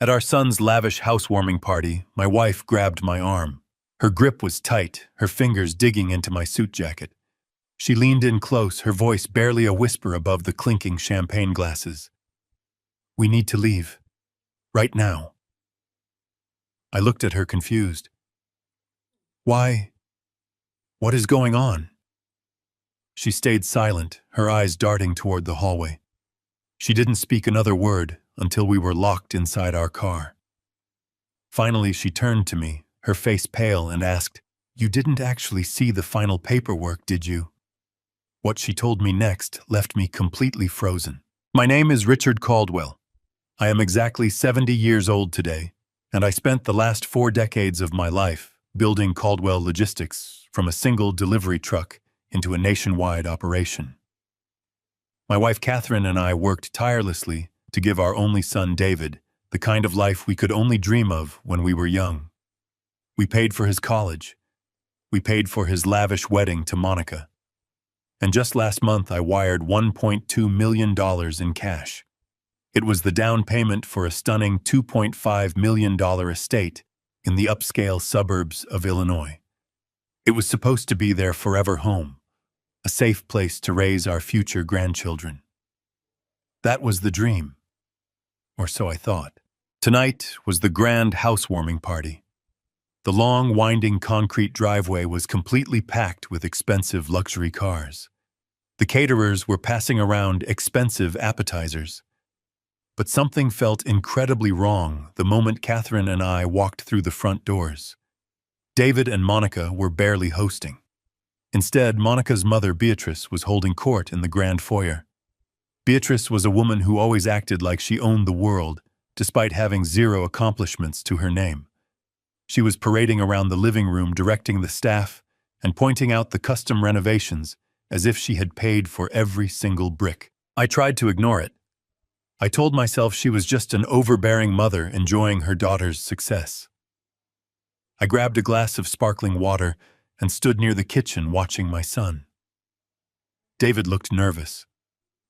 At our son's lavish housewarming party, my wife grabbed my arm. Her grip was tight, her fingers digging into my suit jacket. She leaned in close, her voice barely a whisper above the clinking champagne glasses. "We need to leave. Right now." I looked at her confused. "Why? What is going on?" She stayed silent, her eyes darting toward the hallway. She didn't speak another word until we were locked inside our car. Finally, she turned to me, her face pale, and asked, "You didn't actually see the final paperwork, did you?" What she told me next left me completely frozen. "My name is Richard Caldwell. I am exactly 70 years old today, and I spent the last 4 decades of my life building Caldwell Logistics from a single delivery truck into a nationwide operation. My wife Catherine and I worked tirelessly to give our only son David the kind of life we could only dream of when we were young. We paid for his college. We paid for his lavish wedding to Monica. And just last month I wired $1.2 million in cash. It was the down payment for a stunning $2.5 million estate in the upscale suburbs of Illinois. It was supposed to be their forever home, a safe place to raise our future grandchildren. That was the dream, or so I thought. Tonight was the grand housewarming party. The long, winding concrete driveway was completely packed with expensive luxury cars. The caterers were passing around expensive appetizers. But something felt incredibly wrong the moment Catherine and I walked through the front doors. David and Monica were barely hosting. Instead, Monica's mother, Beatrice, was holding court in the grand foyer. Beatrice was a woman who always acted like she owned the world, despite having 0 accomplishments to her name. She was parading around the living room, directing the staff and pointing out the custom renovations as if she had paid for every single brick. I tried to ignore it. I told myself she was just an overbearing mother enjoying her daughter's success. I grabbed a glass of sparkling water and stood near the kitchen watching my son. David looked nervous.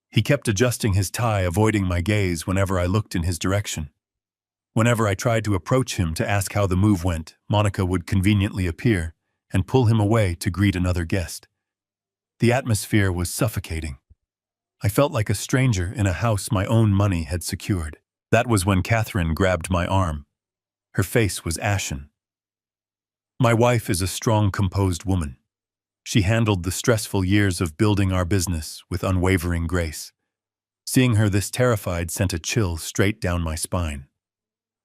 He kept adjusting his tie, avoiding my gaze whenever I looked in his direction. Whenever I tried to approach him to ask how the move went, Monica would conveniently appear and pull him away to greet another guest. The atmosphere was suffocating. I felt like a stranger in a house my own money had secured. That was when Catherine grabbed my arm. Her face was ashen. My wife is a strong, composed woman. She handled the stressful years of building our business with unwavering grace. Seeing her this terrified sent a chill straight down my spine.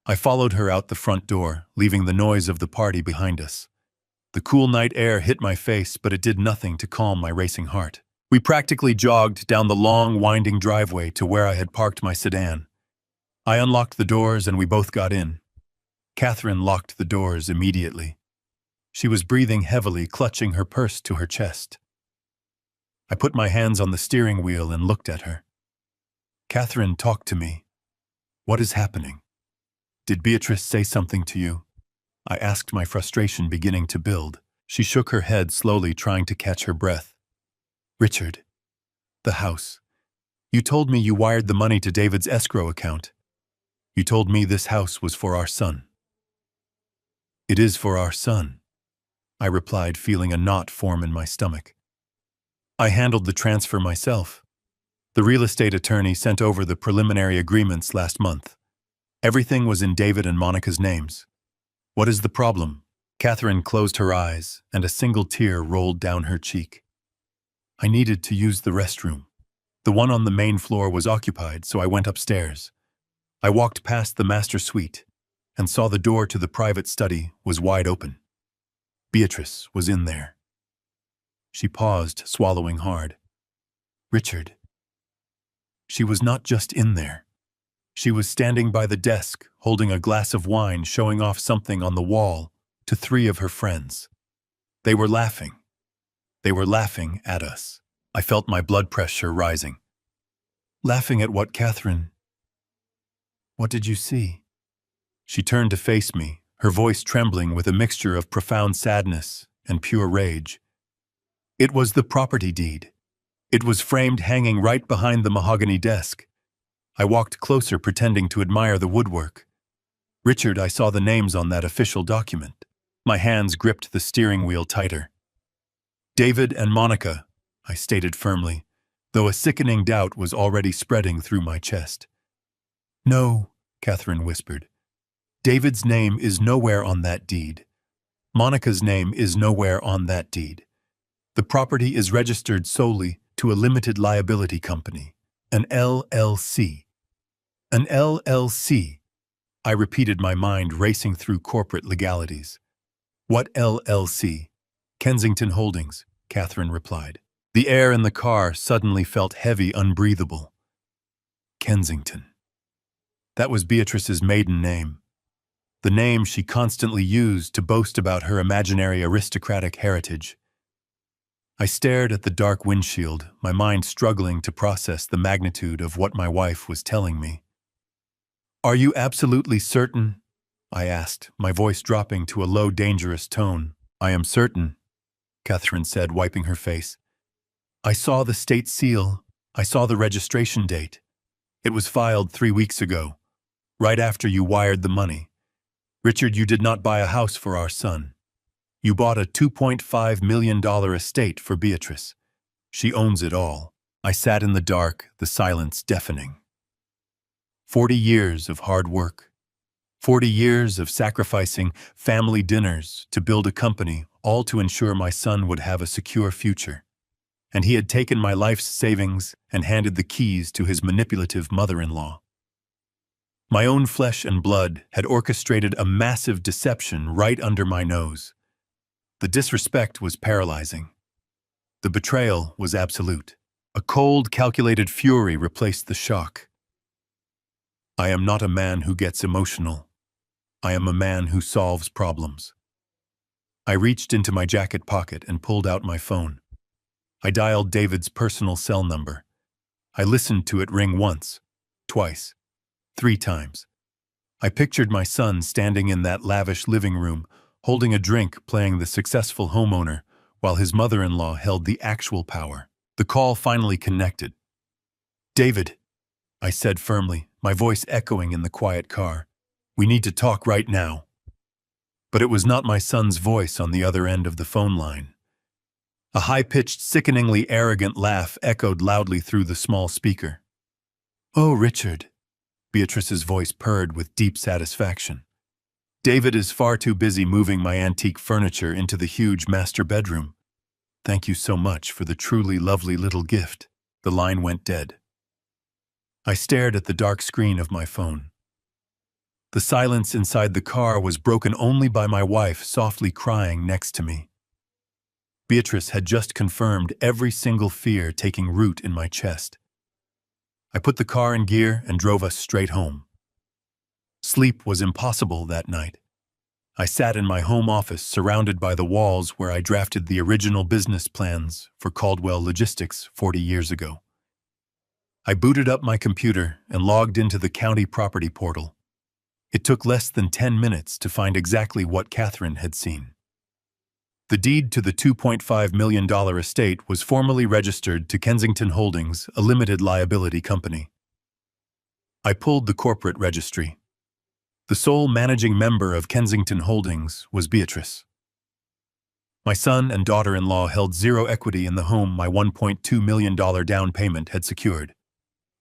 I followed her out the front door, leaving the noise of the party behind us. The cool night air hit my face, but it did nothing to calm my racing heart. We practically jogged down the long, winding driveway to where I had parked my sedan. I unlocked the doors and we both got in. Catherine locked the doors immediately. She was breathing heavily, clutching her purse to her chest. I put my hands on the steering wheel and looked at her. "Catherine, talk to me. What is happening? Did Beatrice say something to you?" I asked, my frustration beginning to build. She shook her head slowly, trying to catch her breath. "Richard, the house. You told me you wired the money to David's escrow account. You told me this house was for our son." "It is for our son," I replied, feeling a knot form in my stomach. "I handled the transfer myself. The real estate attorney sent over the preliminary agreements last month. Everything was in David and Monica's names. What is the problem?" Catherine closed her eyes, and a single tear rolled down her cheek. "I needed to use the restroom. The one on the main floor was occupied, so I went upstairs. I walked past the master suite and saw the door to the private study was wide open. Beatrice was in there." She paused, swallowing hard. "Richard, she was not just in there. She was standing by the desk, holding a glass of wine, showing off something on the wall to 3 of her friends. They were laughing. They were laughing at us." I felt my blood pressure rising. "Laughing at what, Catherine? What did you see?" She turned to face me, her voice trembling with a mixture of profound sadness and pure rage. "It was the property deed. It was framed, hanging right behind the mahogany desk." I walked closer, pretending to admire the woodwork. Richard, I saw the names on that official document. My hands gripped the steering wheel tighter. David and Monica, I stated firmly, though a sickening doubt was already spreading through my chest. No, Catherine whispered. David's name is nowhere on that deed. Monica's name is nowhere on that deed. The property is registered solely to a limited liability company, an LLC. An LLC. I repeated, my mind racing through corporate legalities. What LLC? Kensington Holdings, Catherine replied. The air in the car suddenly felt heavy, unbreathable. Kensington. That was Beatrice's maiden name. The name she constantly used to boast about her imaginary aristocratic heritage. I stared at the dark windshield, my mind struggling to process the magnitude of what my wife was telling me. Are you absolutely certain? I asked, my voice dropping to a low, dangerous tone. I am certain, Catherine said, wiping her face. I saw the state seal. I saw the registration date. It was filed 3 weeks ago, right after you wired the money. Richard, you did not buy a house for our son. You bought a $2.5 million estate for Beatrice. She owns it all. I sat in the dark, the silence deafening. 40 years of hard work. 40 years of sacrificing family dinners to build a company, all to ensure my son would have a secure future. And he had taken my life's savings and handed the keys to his manipulative mother-in-law. My own flesh and blood had orchestrated a massive deception right under my nose. The disrespect was paralyzing. The betrayal was absolute. A cold, calculated fury replaced the shock. I am not a man who gets emotional. I am a man who solves problems. I reached into my jacket pocket and pulled out my phone. I dialed David's personal cell number. I listened to it ring once, twice, 3 times. I pictured my son standing in that lavish living room, holding a drink, playing the successful homeowner, while his mother-in-law held the actual power. The call finally connected. David, I said firmly, my voice echoing in the quiet car. We need to talk right now. But it was not my son's voice on the other end of the phone line. A high-pitched, sickeningly arrogant laugh echoed loudly through the small speaker. Oh, Richard, Beatrice's voice purred with deep satisfaction. David is far too busy moving my antique furniture into the huge master bedroom. Thank you so much for the truly lovely little gift. The line went dead. I stared at the dark screen of my phone. The silence inside the car was broken only by my wife softly crying next to me. Beatrice had just confirmed every single fear taking root in my chest. I put the car in gear and drove us straight home. Sleep was impossible that night. I sat in my home office surrounded by the walls where I drafted the original business plans for Caldwell Logistics 40 years ago. I booted up my computer and logged into the county property portal. It took less than 10 minutes to find exactly what Catherine had seen. The deed to the $2.5 million estate was formally registered to Kensington Holdings, a limited liability company. I pulled the corporate registry. The sole managing member of Kensington Holdings was Beatrice. My son and daughter-in-law held zero equity in the home my $1.2 million down payment had secured.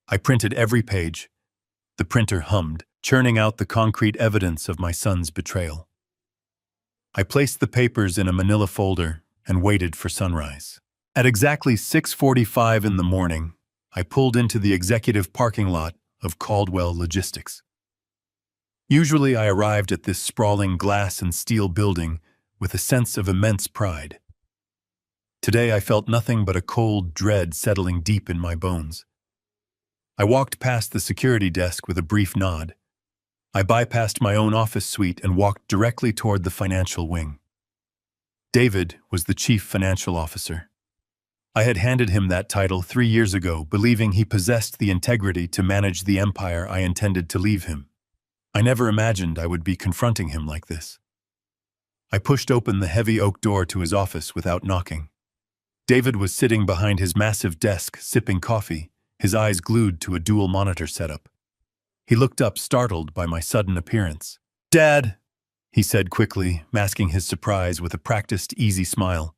I printed every page. The printer hummed, churning out the concrete evidence of my son's betrayal. I placed the papers in a manila folder and waited for sunrise. At exactly 6:45 in the morning, I pulled into the executive parking lot of Caldwell Logistics. Usually I arrived at this sprawling glass and steel building with a sense of immense pride. Today I felt nothing but a cold dread settling deep in my bones. I walked past the security desk with a brief nod. I bypassed my own office suite and walked directly toward the financial wing. David was the chief financial officer. I had handed him that title 3 years ago, believing he possessed the integrity to manage the empire I intended to leave him. I never imagined I would be confronting him like this. I pushed open the heavy oak door to his office without knocking. David was sitting behind his massive desk, sipping coffee, his eyes glued to a dual monitor setup. He looked up, startled by my sudden appearance. Dad, he said quickly, masking his surprise with a practiced, easy smile.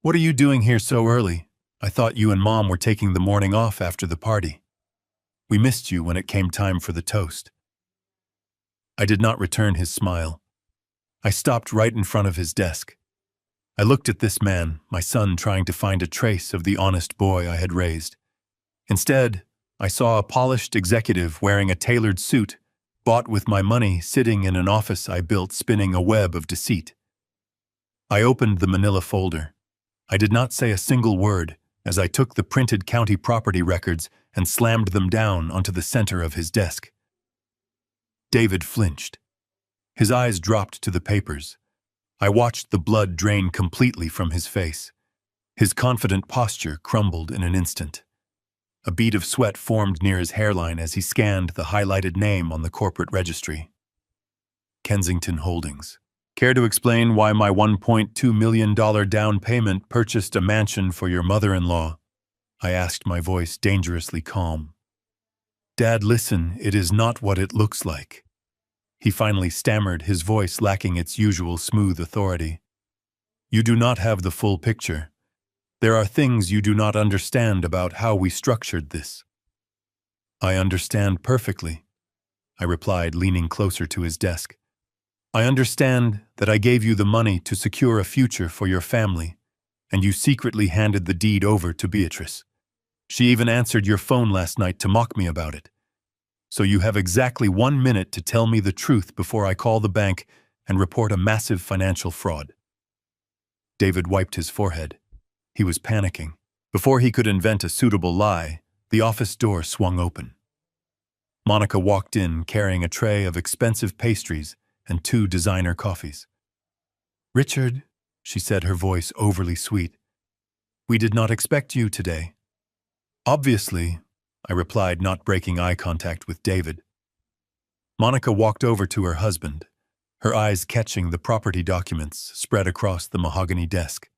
What are you doing here so early? I thought you and Mom were taking the morning off after the party. We missed you when it came time for the toast. I did not return his smile. I stopped right in front of his desk. I looked at this man, my son, trying to find a trace of the honest boy I had raised. Instead, I saw a polished executive wearing a tailored suit, bought with my money, sitting in an office I built, spinning a web of deceit. I opened the manila folder. I did not say a single word as I took the printed county property records and slammed them down onto the center of his desk. David flinched. His eyes dropped to the papers. I watched the blood drain completely from his face. His confident posture crumbled in an instant. A bead of sweat formed near his hairline as he scanned the highlighted name on the corporate registry. Kensington Holdings. Care to explain why my $1.2 million down payment purchased a mansion for your mother-in-law? I asked, my voice dangerously calm. Dad, listen, it is not what it looks like. He finally stammered, his voice lacking its usual smooth authority. You do not have the full picture. There are things you do not understand about how we structured this. I understand perfectly, I replied, leaning closer to his desk. I understand that I gave you the money to secure a future for your family, and you secretly handed the deed over to Beatrice. She even answered your phone last night to mock me about it. So you have exactly 1 minute to tell me the truth before I call the bank and report a massive financial fraud. David wiped his forehead. He was panicking. Before he could invent a suitable lie, the office door swung open. Monica walked in carrying a tray of expensive pastries and 2 designer coffees. Richard, she said, her voice overly sweet, we did not expect you today. Obviously, I replied, not breaking eye contact with David. Monica walked over to her husband, her eyes catching the property documents spread across the mahogany desk.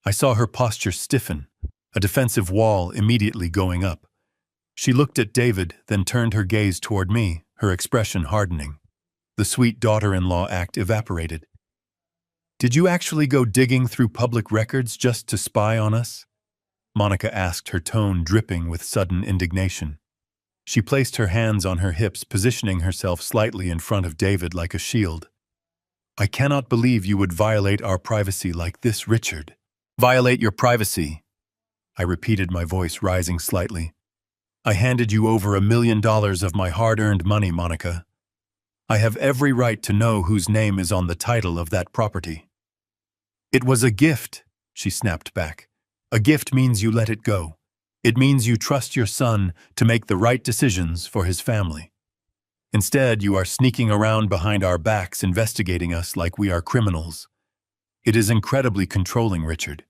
I saw her posture stiffen, a defensive wall immediately going up. She looked at David, then turned her gaze toward me, her expression hardening. The sweet daughter-in-law act evaporated. Did you actually go digging through public records just to spy on us? Monica asked, her tone dripping with sudden indignation. She placed her hands on her hips, positioning herself slightly in front of David like a shield. I cannot believe you would violate our privacy like this, Richard. Violate your privacy, I repeated, my voice rising slightly. I handed you over $1 million of my hard-earned money, Monica. I have every right to know whose name is on the title of that property. It was a gift, she snapped back. A gift means you let it go. It means you trust your son to make the right decisions for his family. Instead, you are sneaking around behind our backs, investigating us like we are criminals. It is incredibly controlling, Richard.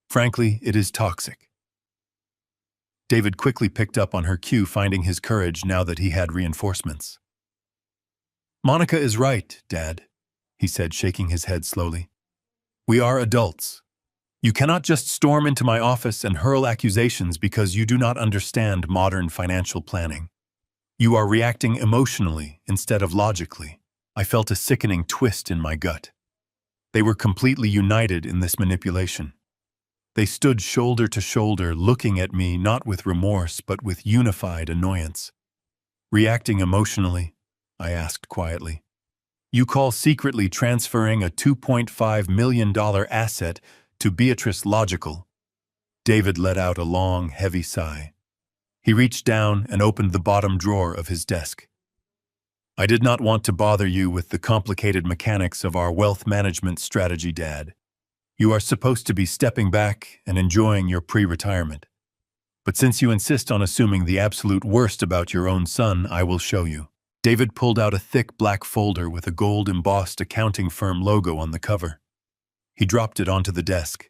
Frankly, it is toxic. David quickly picked up on her cue, finding his courage now that he had reinforcements. Monica is right, Dad, he said, shaking his head slowly. We are adults. You cannot just storm into my office and hurl accusations because you do not understand modern financial planning. You are reacting emotionally instead of logically. I felt a sickening twist in my gut. They were completely united in this manipulation. They stood shoulder to shoulder, looking at me not with remorse but with unified annoyance. Reacting emotionally? I asked quietly. You call secretly transferring a $2.5 million asset to Beatrice logical? David let out a long, heavy sigh. He reached down and opened the bottom drawer of his desk. I did not want to bother you with the complicated mechanics of our wealth management strategy, Dad. You are supposed to be stepping back and enjoying your pre-retirement. But since you insist on assuming the absolute worst about your own son, I will show you. David pulled out a thick black folder with a gold-embossed accounting firm logo on the cover. He dropped it onto the desk.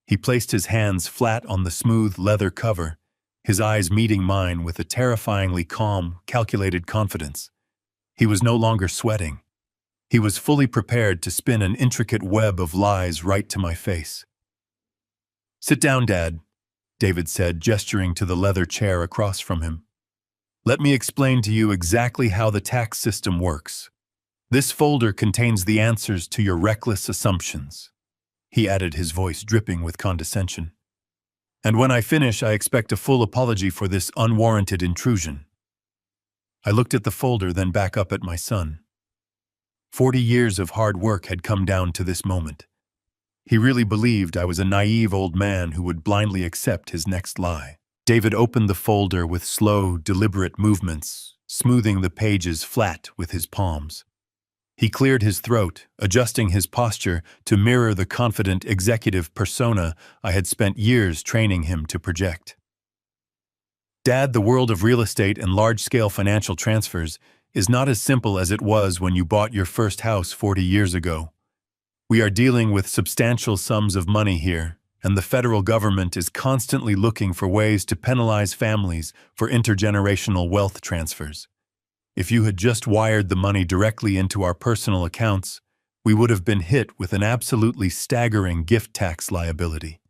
He placed his hands flat on the smooth leather cover, his eyes meeting mine with a terrifyingly calm, calculated confidence. He was no longer sweating. He was fully prepared to spin an intricate web of lies right to my face. Sit down, Dad, David said, gesturing to the leather chair across from him. Let me explain to you exactly how the tax system works. This folder contains the answers to your reckless assumptions." He added, his voice dripping with condescension. "And when I finish, I expect a full apology for this unwarranted intrusion." I looked at the folder, then back up at my son. 40 years of hard work had come down to this moment. He really believed I was a naive old man who would blindly accept his next lie. David opened the folder with slow, deliberate movements, smoothing the pages flat with his palms. He cleared his throat, adjusting his posture to mirror the confident executive persona I had spent years training him to project. "Dad, the world of real estate and large-scale financial transfers is not as simple as it was when you bought your first house 40 years ago. We are dealing with substantial sums of money here, and the federal government is constantly looking for ways to penalize families for intergenerational wealth transfers. If you had just wired the money directly into our personal accounts, we would have been hit with an absolutely staggering gift tax liability.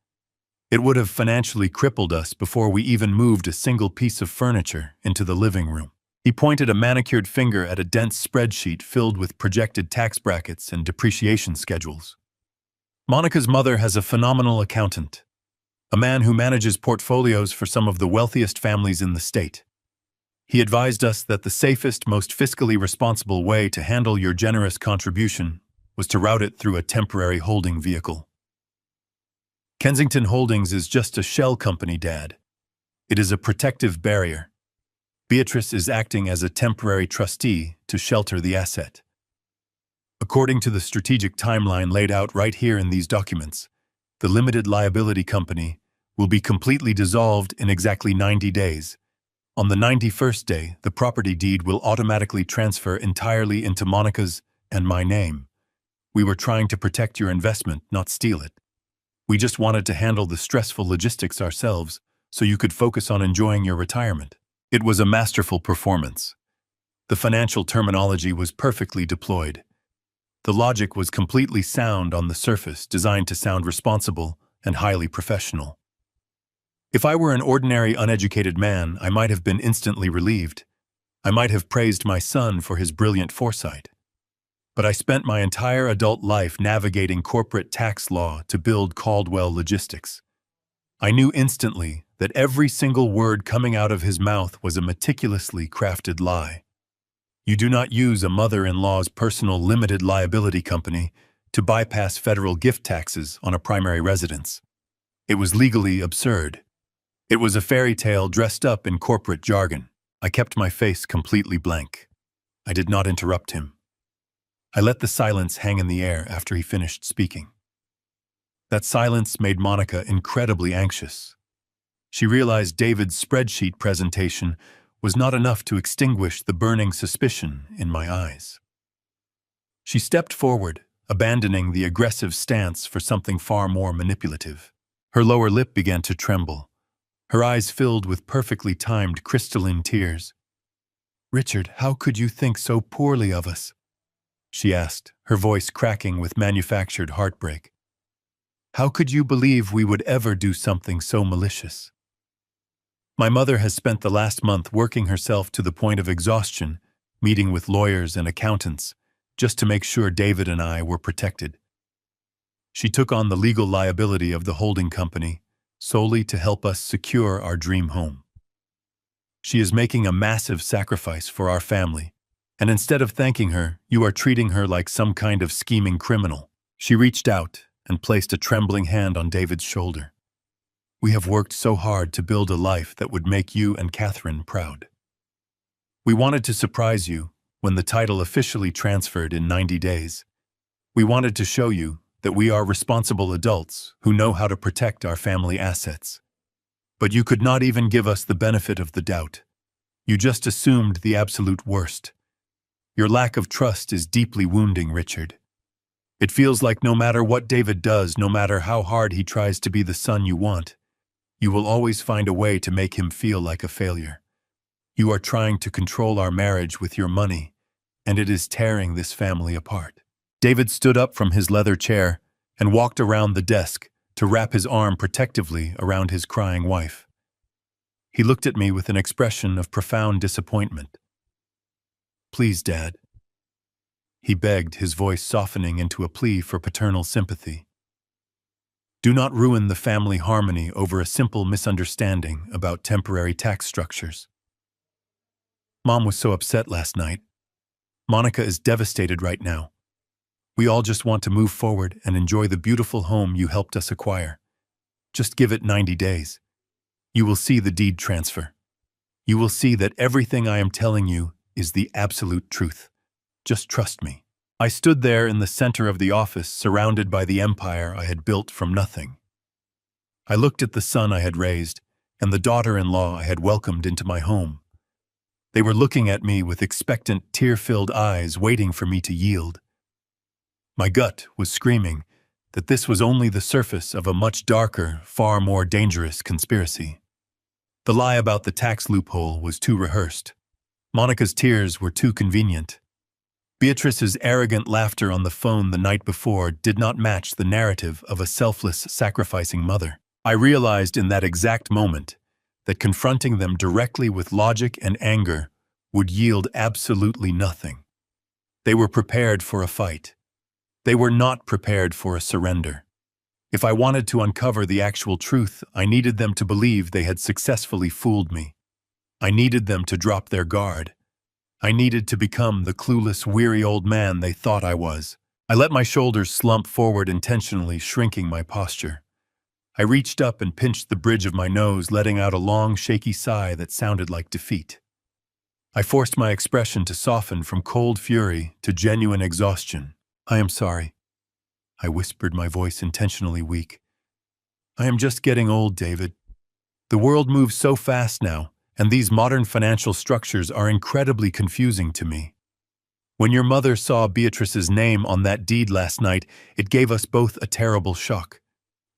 It would have financially crippled us before we even moved a single piece of furniture into the living room." He pointed a manicured finger at a dense spreadsheet filled with projected tax brackets and depreciation schedules. "Monica's mother has a phenomenal accountant, a man who manages portfolios for some of the wealthiest families in the state. He advised us that the safest, most fiscally responsible way to handle your generous contribution was to route it through a temporary holding vehicle. Kensington Holdings is just a shell company, Dad. It is a protective barrier. Beatrice is acting as a temporary trustee to shelter the asset. According to the strategic timeline laid out right here in these documents, the limited liability company will be completely dissolved in exactly 90 days. On the 91st day, the property deed will automatically transfer entirely into Monica's and my name. We were trying to protect your investment, not steal it. We just wanted to handle the stressful logistics ourselves so you could focus on enjoying your retirement." It was a masterful performance. The financial terminology was perfectly deployed. The logic was completely sound on the surface, designed to sound responsible and highly professional. If I were an ordinary, uneducated man, I might have been instantly relieved. I might have praised my son for his brilliant foresight. But I spent my entire adult life navigating corporate tax law to build Caldwell Logistics. I knew instantly that every single word coming out of his mouth was a meticulously crafted lie. You do not use a mother-in-law's personal limited liability company to bypass federal gift taxes on a primary residence. It was legally absurd. It was a fairy tale dressed up in corporate jargon. I kept my face completely blank. I did not interrupt him. I let the silence hang in the air after he finished speaking. That silence made Monica incredibly anxious. She realized David's spreadsheet presentation was not enough to extinguish the burning suspicion in my eyes. She stepped forward, abandoning the aggressive stance for something far more manipulative. Her lower lip began to tremble. Her eyes filled with perfectly timed crystalline tears. "Richard, how could you think so poorly of us?" she asked, her voice cracking with manufactured heartbreak. "How could you believe we would ever do something so malicious?" My mother has spent the last month working herself to the point of exhaustion, meeting with lawyers and accountants, just to make sure David and I were protected. She took on the legal liability of the holding company, solely to help us secure our dream home. She is making a massive sacrifice for our family, and instead of thanking her, you are treating her like some kind of scheming criminal. She reached out and placed a trembling hand on David's shoulder. "We have worked so hard to build a life that would make you and Catherine proud. We wanted to surprise you when the title officially transferred in 90 days. We wanted to show you that we are responsible adults who know how to protect our family assets. But you could not even give us the benefit of the doubt. You just assumed the absolute worst. Your lack of trust is deeply wounding, Richard. It feels like no matter what David does, no matter how hard he tries to be the son you want, you will always find a way to make him feel like a failure. You are trying to control our marriage with your money, and it is tearing this family apart." David stood up from his leather chair and walked around the desk to wrap his arm protectively around his crying wife. He looked at me with an expression of profound disappointment. "Please, Dad," he begged, his voice softening into a plea for paternal sympathy. "Do not ruin the family harmony over a simple misunderstanding about temporary tax structures. Mom was so upset last night. Monica is devastated right now. We all just want to move forward and enjoy the beautiful home you helped us acquire. Just give it 90 days. You will see the deed transfer. You will see that everything I am telling you is the absolute truth. Just trust me." I stood there in the center of the office, surrounded by the empire I had built from nothing. I looked at the son I had raised and the daughter-in-law I had welcomed into my home. They were looking at me with expectant, tear-filled eyes, waiting for me to yield. My gut was screaming that this was only the surface of a much darker, far more dangerous conspiracy. The lie about the tax loophole was too rehearsed. Monica's tears were too convenient. Beatrice's arrogant laughter on the phone the night before did not match the narrative of a selfless, sacrificing mother. I realized in that exact moment that confronting them directly with logic and anger would yield absolutely nothing. They were prepared for a fight. They were not prepared for a surrender. If I wanted to uncover the actual truth, I needed them to believe they had successfully fooled me. I needed them to drop their guard. I needed to become the clueless, weary old man they thought I was. I let my shoulders slump forward, intentionally shrinking my posture. I reached up and pinched the bridge of my nose, letting out a long, shaky sigh that sounded like defeat. I forced my expression to soften from cold fury to genuine exhaustion. "I am sorry," I whispered, my voice intentionally weak. "I am just getting old, David. The world moves so fast now, and these modern financial structures are incredibly confusing to me. When your mother saw Beatrice's name on that deed last night, it gave us both a terrible shock.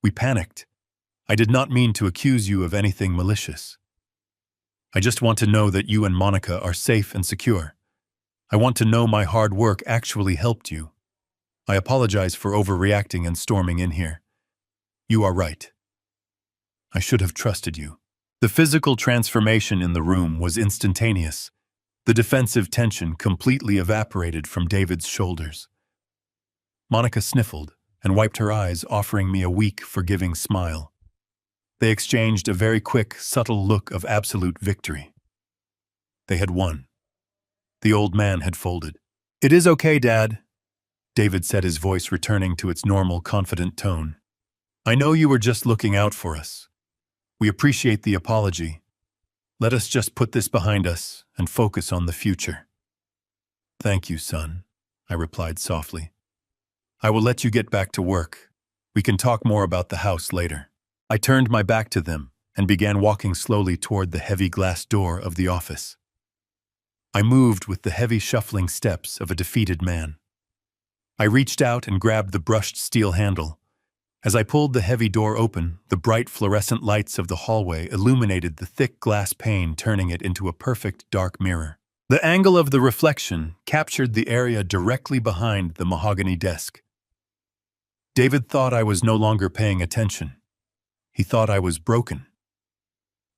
We panicked. I did not mean to accuse you of anything malicious. I just want to know that you and Monica are safe and secure. I want to know my hard work actually helped you. I apologize for overreacting and storming in here. You are right. I should have trusted you." The physical transformation in the room was instantaneous. The defensive tension completely evaporated from David's shoulders. Monica sniffled and wiped her eyes, offering me a weak, forgiving smile. They exchanged a very quick, subtle look of absolute victory. They had won. The old man had folded. "It is okay, Dad," David said, his voice returning to its normal, confident tone. "I know you were just looking out for us. We appreciate the apology. Let us just put this behind us and focus on the future." "Thank you, son," I replied softly. "I will let you get back to work. We can talk more about the house later." I turned my back to them and began walking slowly toward the heavy glass door of the office. I moved with the heavy, shuffling steps of a defeated man. I reached out and grabbed the brushed steel handle. As I pulled the heavy door open, the bright fluorescent lights of the hallway illuminated the thick glass pane, turning it into a perfect dark mirror. The angle of the reflection captured the area directly behind the mahogany desk. David thought I was no longer paying attention. He thought I was broken.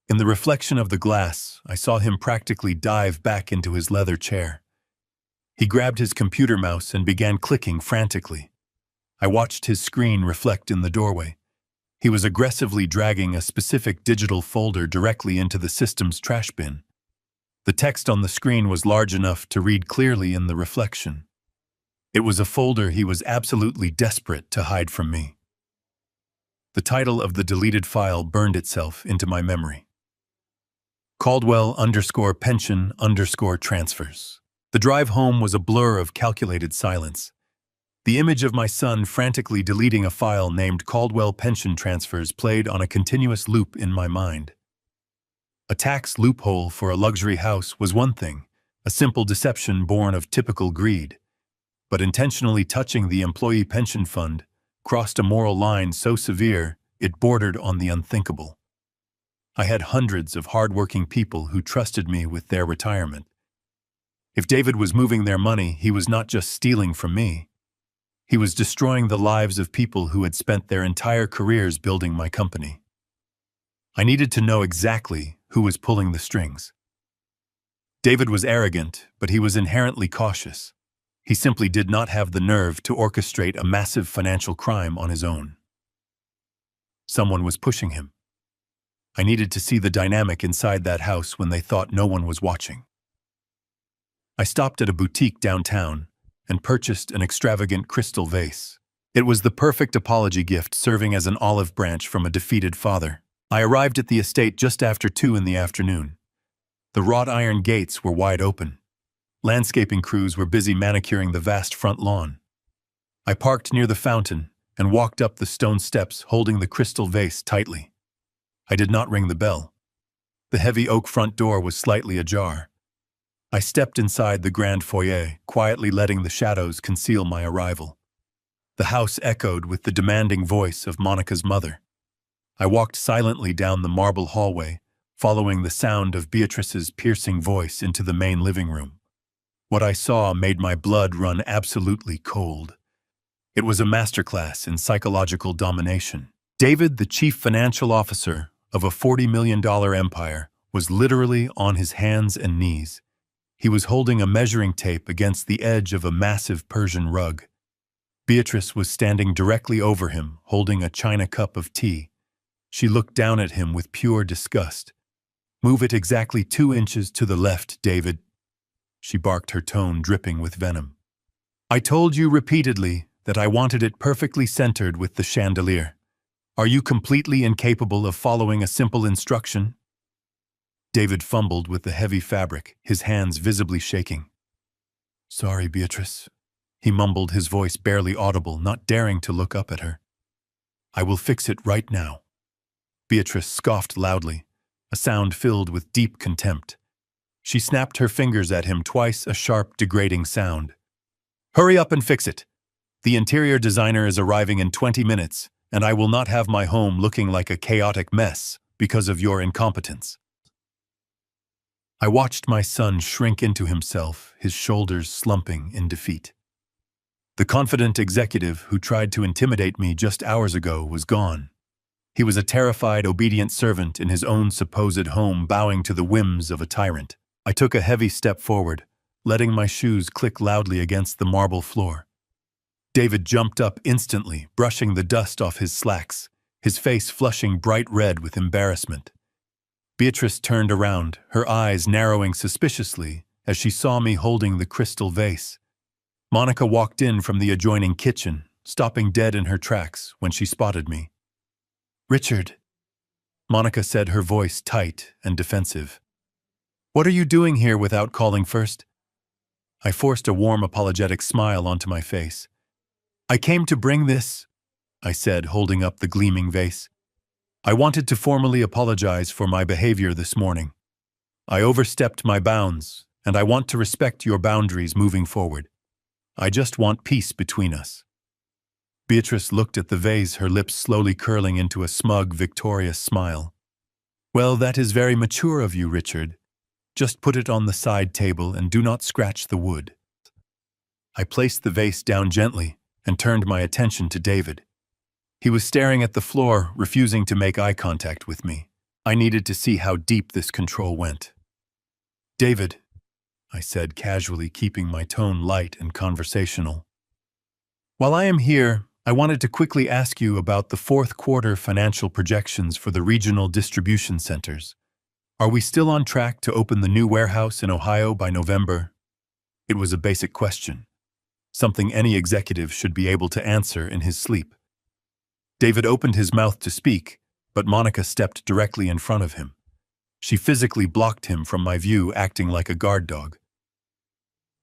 In the reflection of the glass, I saw him practically dive back into his leather chair. He grabbed his computer mouse and began clicking frantically. I watched his screen reflect in the doorway. He was aggressively dragging a specific digital folder directly into the system's trash bin. The text on the screen was large enough to read clearly in the reflection. It was a folder he was absolutely desperate to hide from me. The title of the deleted file burned itself into my memory. Caldwell_pension_transfers. The drive home was a blur of calculated silence. The image of my son frantically deleting a file named Caldwell Pension Transfers played on a continuous loop in my mind. A tax loophole for a luxury house was one thing, a simple deception born of typical greed. But intentionally touching the employee pension fund crossed a moral line so severe it bordered on the unthinkable. I had hundreds of hard-working people who trusted me with their retirement. If David was moving their money, he was not just stealing from me. He was destroying the lives of people who had spent their entire careers building my company. I needed to know exactly who was pulling the strings. David was arrogant, but he was inherently cautious. He simply did not have the nerve to orchestrate a massive financial crime on his own. Someone was pushing him. I needed to see the dynamic inside that house when they thought no one was watching. I stopped at a boutique downtown and purchased an extravagant crystal vase. It was the perfect apology gift, serving as an olive branch from a defeated father. I arrived at the estate just after 2 in the afternoon. The wrought iron gates were wide open. Landscaping crews were busy manicuring the vast front lawn. I parked near the fountain and walked up the stone steps, holding the crystal vase tightly. I did not ring the bell. The heavy oak front door was slightly ajar. I stepped inside the grand foyer, quietly letting the shadows conceal my arrival. The house echoed with the demanding voice of Monica's mother. I walked silently down the marble hallway, following the sound of Beatrice's piercing voice into the main living room. What I saw made my blood run absolutely cold. It was a masterclass in psychological domination. David, the chief financial officer of a $40 million empire, was literally on his hands and knees. He was holding a measuring tape against the edge of a massive Persian rug. Beatrice was standing directly over him, holding a china cup of tea. She looked down at him with pure disgust. "Move it exactly 2 inches to the left, David," she barked, her tone dripping with venom. "I told you repeatedly that I wanted it perfectly centered with the chandelier. Are you completely incapable of following a simple instruction?" David fumbled with the heavy fabric, his hands visibly shaking. "Sorry, Beatrice," he mumbled, his voice barely audible, not daring to look up at her. "I will fix it right now." Beatrice scoffed loudly, a sound filled with deep contempt. She snapped her fingers at him twice, a sharp, degrading sound. "Hurry up and fix it. The interior designer is arriving in 20 minutes, and I will not have my home looking like a chaotic mess because of your incompetence." I watched my son shrink into himself, his shoulders slumping in defeat. The confident executive who tried to intimidate me just hours ago was gone. He was a terrified, obedient servant in his own supposed home, bowing to the whims of a tyrant. I took a heavy step forward, letting my shoes click loudly against the marble floor. David jumped up instantly, brushing the dust off his slacks, his face flushing bright red with embarrassment. Beatrice turned around, her eyes narrowing suspiciously as she saw me holding the crystal vase. Monica walked in from the adjoining kitchen, stopping dead in her tracks when she spotted me. "Richard," Monica said, her voice tight and defensive. "What are you doing here without calling first?" I forced a warm, apologetic smile onto my face. "I came to bring this," I said, holding up the gleaming vase. "I wanted to formally apologize for my behavior this morning. I overstepped my bounds, and I want to respect your boundaries moving forward. I just want peace between us." Beatrice looked at the vase, her lips slowly curling into a smug, victorious smile. "Well, that is very mature of you, Richard. Just put it on the side table and do not scratch the wood." I placed the vase down gently and turned my attention to David. He was staring at the floor, refusing to make eye contact with me. I needed to see how deep this control went. "David," I said casually, keeping my tone light and conversational. "While I am here, I wanted to quickly ask you about the fourth quarter financial projections for the regional distribution centers. Are we still on track to open the new warehouse in Ohio by November?" It was a basic question, something any executive should be able to answer in his sleep. David opened his mouth to speak, but Monica stepped directly in front of him. She physically blocked him from my view, acting like a guard dog.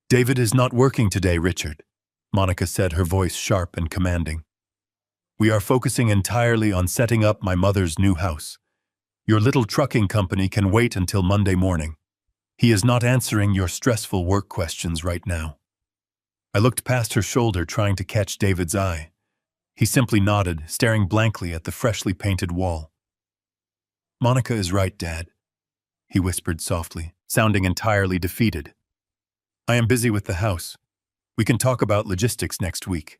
"David is not working today, Richard," Monica said, her voice sharp and commanding. "We are focusing entirely on setting up my mother's new house. Your little trucking company can wait until Monday morning. He is not answering your stressful work questions right now." I looked past her shoulder, trying to catch David's eye. He simply nodded, staring blankly at the freshly painted wall. "Monica is right, Dad," he whispered softly, sounding entirely defeated. "I am busy with the house. We can talk about logistics next week."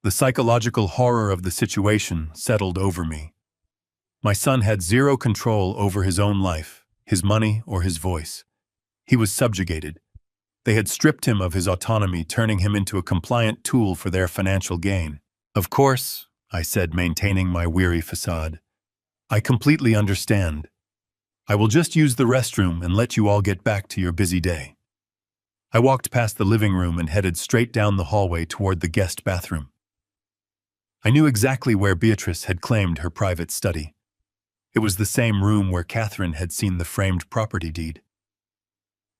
The psychological horror of the situation settled over me. My son had zero control over his own life, his money, or his voice. He was subjugated. They had stripped him of his autonomy, turning him into a compliant tool for their financial gain. "Of course," I said, maintaining my weary facade. "I completely understand. I will just use the restroom and let you all get back to your busy day." I walked past the living room and headed straight down the hallway toward the guest bathroom. I knew exactly where Beatrice had claimed her private study. It was the same room where Catherine had seen the framed property deed.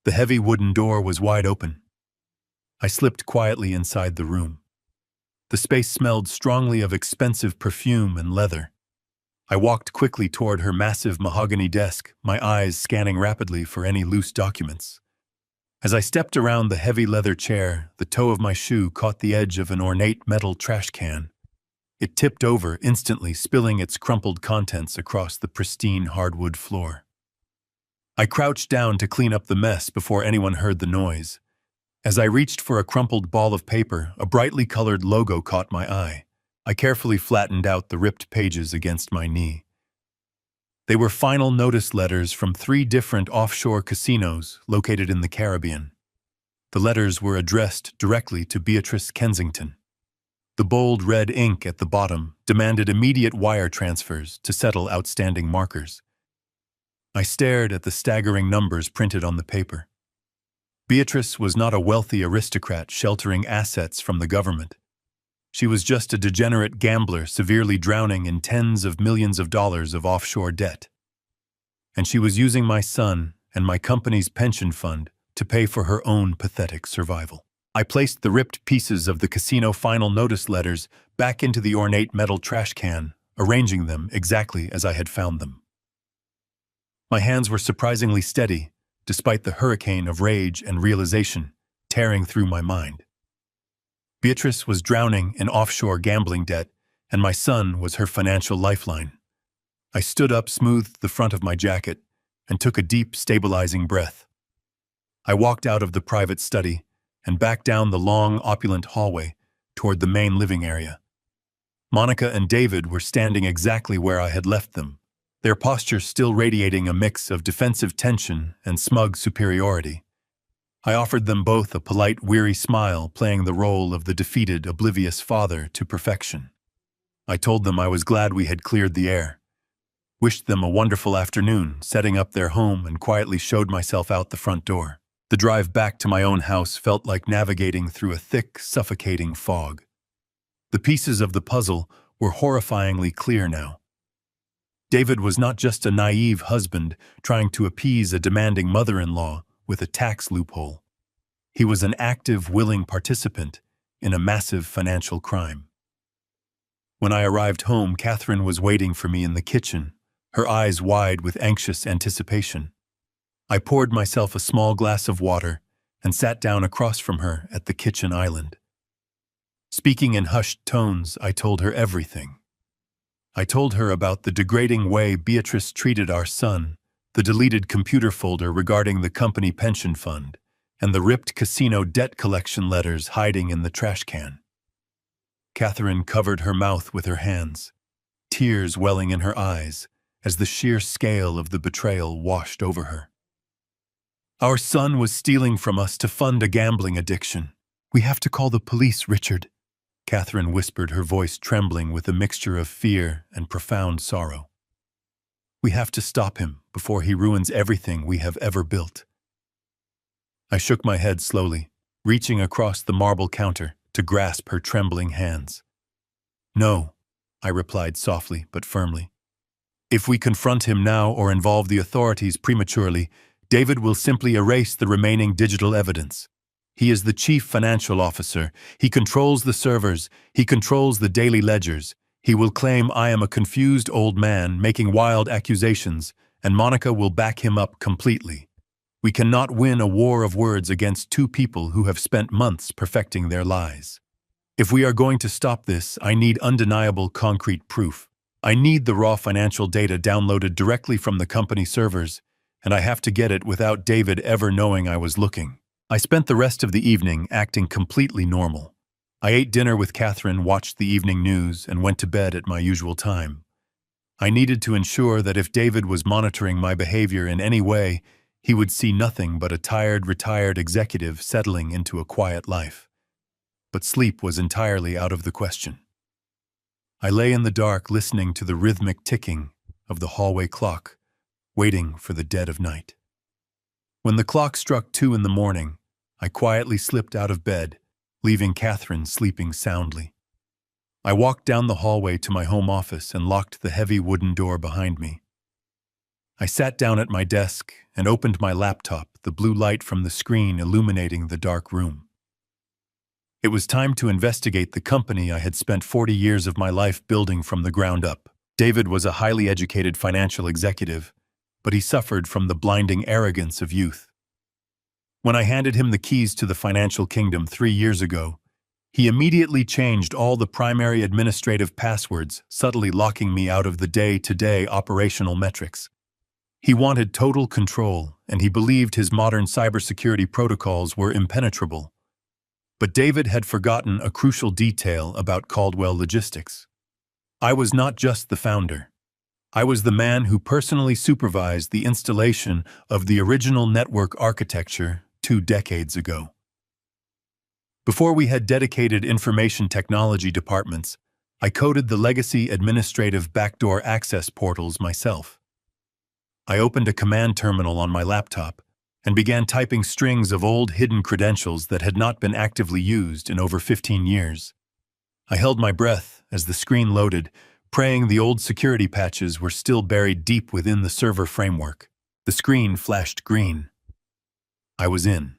The heavy wooden door was wide open. I slipped quietly inside the room. The space smelled strongly of expensive perfume and leather. I walked quickly toward her massive mahogany desk, my eyes scanning rapidly for any loose documents. As I stepped around the heavy leather chair, the toe of my shoe caught the edge of an ornate metal trash can. It tipped over, instantly spilling its crumpled contents across the pristine hardwood floor. I crouched down to clean up the mess before anyone heard the noise. As I reached for a crumpled ball of paper, a brightly colored logo caught my eye. I carefully flattened out the ripped pages against my knee. They were final notice letters from 3 different offshore casinos located in the Caribbean. The letters were addressed directly to Beatrice Kensington. The bold red ink at the bottom demanded immediate wire transfers to settle outstanding markers. I stared at the staggering numbers printed on the paper. Beatrice was not a wealthy aristocrat sheltering assets from the government. She was just a degenerate gambler severely drowning in tens of millions of dollars of offshore debt. And she was using my son and my company's pension fund to pay for her own pathetic survival. I placed the ripped pieces of the casino final notice letters back into the ornate metal trash can, arranging them exactly as I had found them. My hands were surprisingly steady, despite the hurricane of rage and realization tearing through my mind. Beatrice was drowning in offshore gambling debt, and my son was her financial lifeline. I stood up, smoothed the front of my jacket, and took a deep, stabilizing breath. I walked out of the private study and back down the long, opulent hallway toward the main living area. Monica and David were standing exactly where I had left them, their posture still radiating a mix of defensive tension and smug superiority. I offered them both a polite, weary smile, playing the role of the defeated, oblivious father to perfection. I told them I was glad we had cleared the air, wished them a wonderful afternoon, setting up their home, and quietly showed myself out the front door. The drive back to my own house felt like navigating through a thick, suffocating fog. The pieces of the puzzle were horrifyingly clear now. David was not just a naive husband trying to appease a demanding mother-in-law with a tax loophole. He was an active, willing participant in a massive financial crime. When I arrived home, Catherine was waiting for me in the kitchen, her eyes wide with anxious anticipation. I poured myself a small glass of water and sat down across from her at the kitchen island. Speaking in hushed tones, I told her everything. I told her about the degrading way Beatrice treated our son, the deleted computer folder regarding the company pension fund, and the ripped casino debt collection letters hiding in the trash can. Catherine covered her mouth with her hands, tears welling in her eyes as the sheer scale of the betrayal washed over her. "Our son was stealing from us to fund a gambling addiction. We have to call the police, Richard," Catherine whispered, her voice trembling with a mixture of fear and profound sorrow. "We have to stop him before he ruins everything we have ever built." I shook my head slowly, reaching across the marble counter to grasp her trembling hands. "No," I replied softly but firmly. "If we confront him now or involve the authorities prematurely, David will simply erase the remaining digital evidence. He is the chief financial officer. He controls the servers. He controls the daily ledgers. He will claim I am a confused old man making wild accusations, and Monica will back him up completely. We cannot win a war of words against 2 people who have spent months perfecting their lies. If we are going to stop this, I need undeniable concrete proof. I need the raw financial data downloaded directly from the company servers, and I have to get it without David ever knowing I was looking." I spent the rest of the evening acting completely normal. I ate dinner with Catherine, watched the evening news, and went to bed at my usual time. I needed to ensure that if David was monitoring my behavior in any way, he would see nothing but a tired, retired executive settling into a quiet life. But sleep was entirely out of the question. I lay in the dark listening to the rhythmic ticking of the hallway clock, waiting for the dead of night. When the clock struck 2 in the morning, I quietly slipped out of bed, leaving Catherine sleeping soundly. I walked down the hallway to my home office and locked the heavy wooden door behind me. I sat down at my desk and opened my laptop, the blue light from the screen illuminating the dark room. It was time to investigate the company I had spent 40 years of my life building from the ground up. David was a highly educated financial executive, but he suffered from the blinding arrogance of youth. When I handed him the keys to the financial kingdom 3 years ago, he immediately changed all the primary administrative passwords, subtly locking me out of the day-to-day operational metrics. He wanted total control, and he believed his modern cybersecurity protocols were impenetrable. But David had forgotten a crucial detail about Caldwell Logistics. I was not just the founder. I was the man who personally supervised the installation of the original network architecture 2 decades ago. Before we had dedicated information technology departments, I coded the legacy administrative backdoor access portals myself. I opened a command terminal on my laptop and began typing strings of old hidden credentials that had not been actively used in over 15 years. I held my breath as the screen loaded, praying the old security patches were still buried deep within the server framework. The screen flashed green. I was in.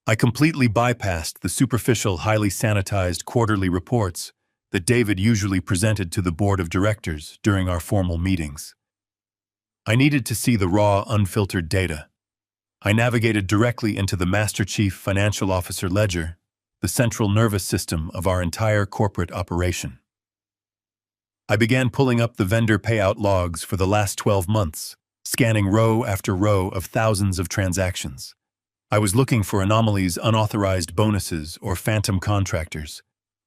I completely bypassed the superficial, highly sanitized quarterly reports that David usually presented to the board of directors during our formal meetings. I needed to see the raw, unfiltered data. I navigated directly into the Master Chief Financial Officer ledger, the central nervous system of our entire corporate operation. I began pulling up the vendor payout logs for the last 12 months, scanning row after row of thousands of transactions. I was looking for anomalies, unauthorized bonuses, or phantom contractors.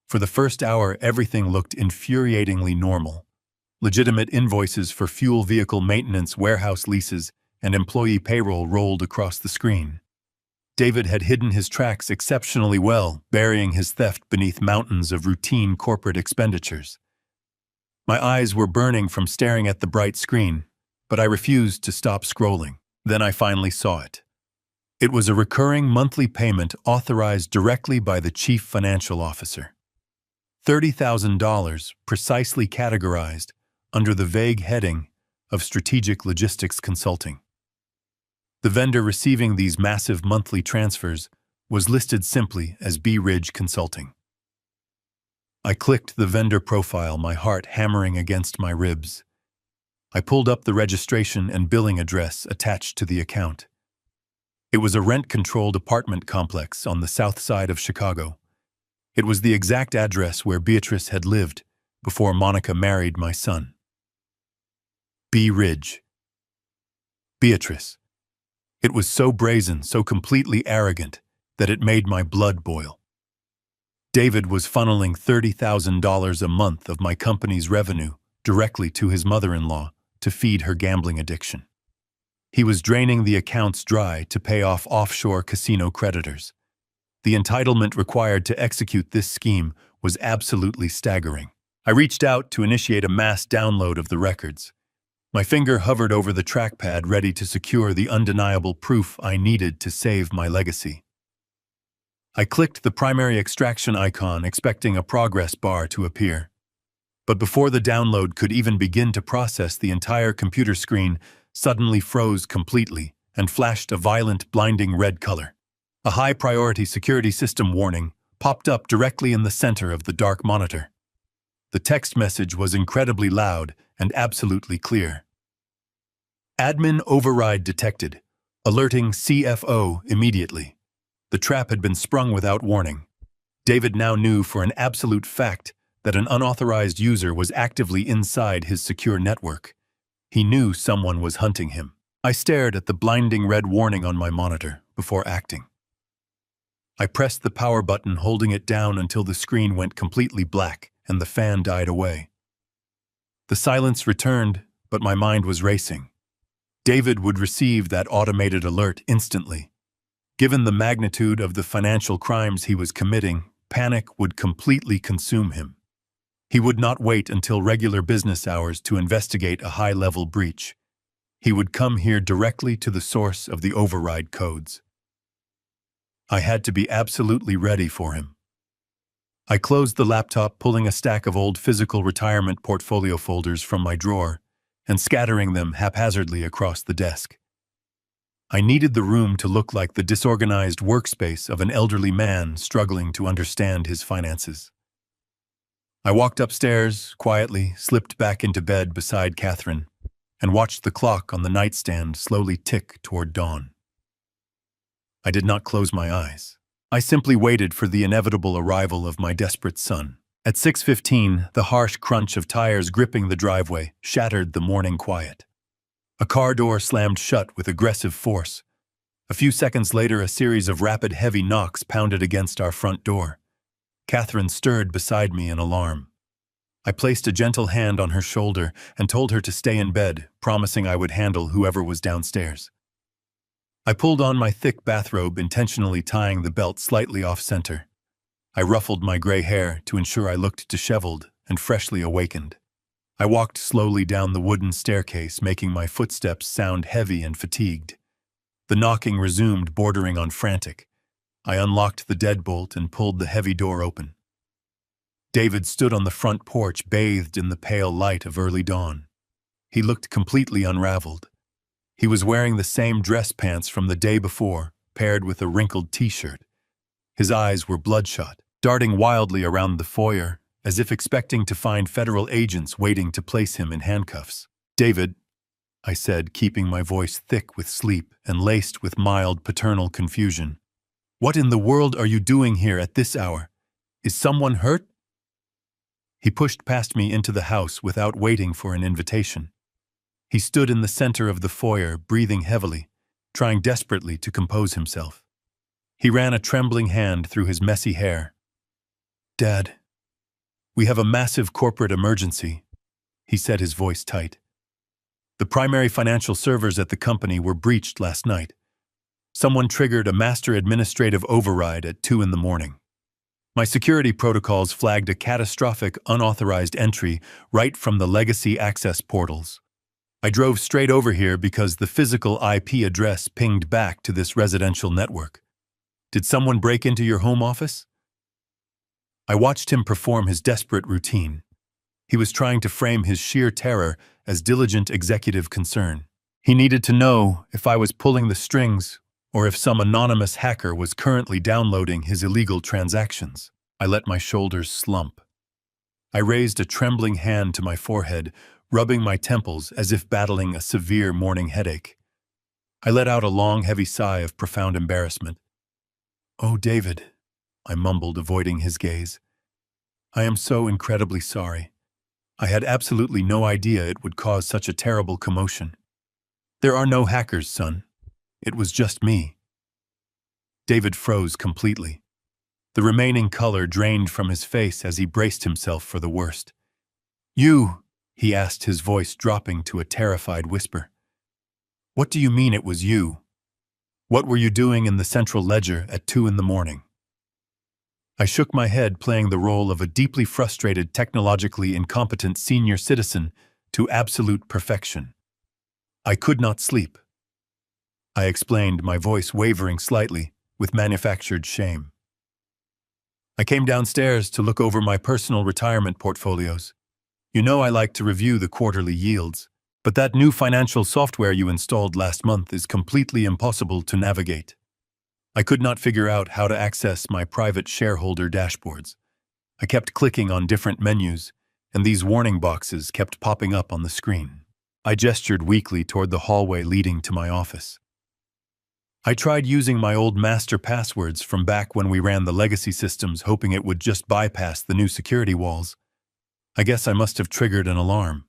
For the first hour, everything looked infuriatingly normal. Legitimate invoices for fuel vehicle maintenance, warehouse leases, and employee payroll rolled across the screen. David had hidden his tracks exceptionally well, burying his theft beneath mountains of routine corporate expenditures. My eyes were burning from staring at the bright screen, but I refused to stop scrolling. Then I finally saw it. It was a recurring monthly payment authorized directly by the Chief Financial Officer. $30,000, precisely categorized under the vague heading of Strategic Logistics Consulting. The vendor receiving these massive monthly transfers was listed simply as B. Ridge Consulting. I clicked the vendor profile, my heart hammering against my ribs. I pulled up the registration and billing address attached to the account. It was a rent-controlled apartment complex on the south side of Chicago. It was the exact address where Beatrice had lived before Monica married my son. B. Ridge. Beatrice. It was so brazen, so completely arrogant, that it made my blood boil. David was funneling $30,000 a month of my company's revenue directly to his mother-in-law to feed her gambling addiction. He was draining the accounts dry to pay off offshore casino creditors. The entitlement required to execute this scheme was absolutely staggering. I reached out to initiate a mass download of the records. My finger hovered over the trackpad, ready to secure the undeniable proof I needed to save my legacy. I clicked the primary extraction icon, expecting a progress bar to appear. But before the download could even begin to process, the entire computer screen suddenly froze completely and flashed a violent, blinding red color. A high-priority security system warning popped up directly in the center of the dark monitor. The text message was incredibly loud and absolutely clear. Admin override detected, alerting CFO immediately. The trap had been sprung without warning. David now knew for an absolute fact that an unauthorized user was actively inside his secure network. He knew someone was hunting him. I stared at the blinding red warning on my monitor before acting. I pressed the power button, holding it down until the screen went completely black and the fan died away. The silence returned, but my mind was racing. David would receive that automated alert instantly. Given the magnitude of the financial crimes he was committing, panic would completely consume him. He would not wait until regular business hours to investigate a high-level breach. He would come here directly to the source of the override codes. I had to be absolutely ready for him. I closed the laptop, pulling a stack of old physical retirement portfolio folders from my drawer and scattering them haphazardly across the desk. I needed the room to look like the disorganized workspace of an elderly man struggling to understand his finances. I walked upstairs, quietly, slipped back into bed beside Catherine, and watched the clock on the nightstand slowly tick toward dawn. I did not close my eyes. I simply waited for the inevitable arrival of my desperate son. At 6:15, the harsh crunch of tires gripping the driveway shattered the morning quiet. A car door slammed shut with aggressive force. A few seconds later, a series of rapid, heavy knocks pounded against our front door. Catherine stirred beside me in alarm. I placed a gentle hand on her shoulder and told her to stay in bed, promising I would handle whoever was downstairs. I pulled on my thick bathrobe, intentionally tying the belt slightly off-center. I ruffled my gray hair to ensure I looked disheveled and freshly awakened. I walked slowly down the wooden staircase, making my footsteps sound heavy and fatigued. The knocking resumed, bordering on frantic. I unlocked the deadbolt and pulled the heavy door open. David stood on the front porch, bathed in the pale light of early dawn. He looked completely unraveled. He was wearing the same dress pants from the day before, paired with a wrinkled t-shirt. His eyes were bloodshot, darting wildly around the foyer, as if expecting to find federal agents waiting to place him in handcuffs. "David," I said, keeping my voice thick with sleep and laced with mild paternal confusion. "What in the world are you doing here at this hour? Is someone hurt?" He pushed past me into the house without waiting for an invitation. He stood in the center of the foyer, breathing heavily, trying desperately to compose himself. He ran a trembling hand through his messy hair. "Dad, we have a massive corporate emergency," he said, his voice tight. "The primary financial servers at the company were breached last night. Someone triggered a master administrative override at 2 in the morning. My security protocols flagged a catastrophic unauthorized entry right from the legacy access portals. I drove straight over here because the physical IP address pinged back to this residential network. Did someone break into your home office?" I watched him perform his desperate routine. He was trying to frame his sheer terror as diligent executive concern. He needed to know if I was pulling the strings or if some anonymous hacker was currently downloading his illegal transactions. I let my shoulders slump. I raised a trembling hand to my forehead, rubbing my temples as if battling a severe morning headache. I let out a long, heavy sigh of profound embarrassment. "Oh, David," I mumbled, avoiding his gaze. "I am so incredibly sorry. I had absolutely no idea it would cause such a terrible commotion. There are no hackers, son. It was just me." David froze completely. The remaining color drained from his face as he braced himself for the worst. "You?" he asked, his voice dropping to a terrified whisper. "What do you mean it was you? What were you doing in the central ledger at 2 in the morning?" I shook my head, playing the role of a deeply frustrated, technologically incompetent senior citizen to absolute perfection. "I could not sleep," I explained, my voice wavering slightly with manufactured shame. "I came downstairs to look over my personal retirement portfolios. You know I like to review the quarterly yields, but that new financial software you installed last month is completely impossible to navigate. I could not figure out how to access my private shareholder dashboards. I kept clicking on different menus, and these warning boxes kept popping up on the screen." I gestured weakly toward the hallway leading to my office. "I tried using my old master passwords from back when we ran the legacy systems, hoping it would just bypass the new security walls. I guess I must have triggered an alarm."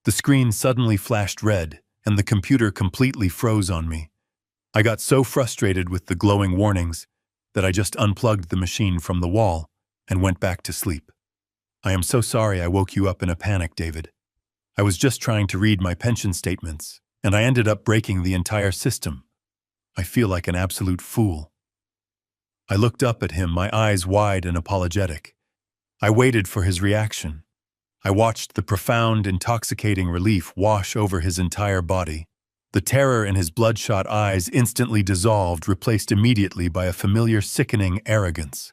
The screen suddenly flashed red, and the computer completely froze on me. I got so frustrated with the glowing warnings that I just unplugged the machine from the wall and went back to sleep. I am so sorry I woke you up in a panic, David. I was just trying to read my pension statements, and I ended up breaking the entire system. I feel like an absolute fool. I looked up at him, my eyes wide and apologetic. I waited for his reaction. I watched the profound, intoxicating relief wash over his entire body. The terror in his bloodshot eyes instantly dissolved, replaced immediately by a familiar, sickening arrogance.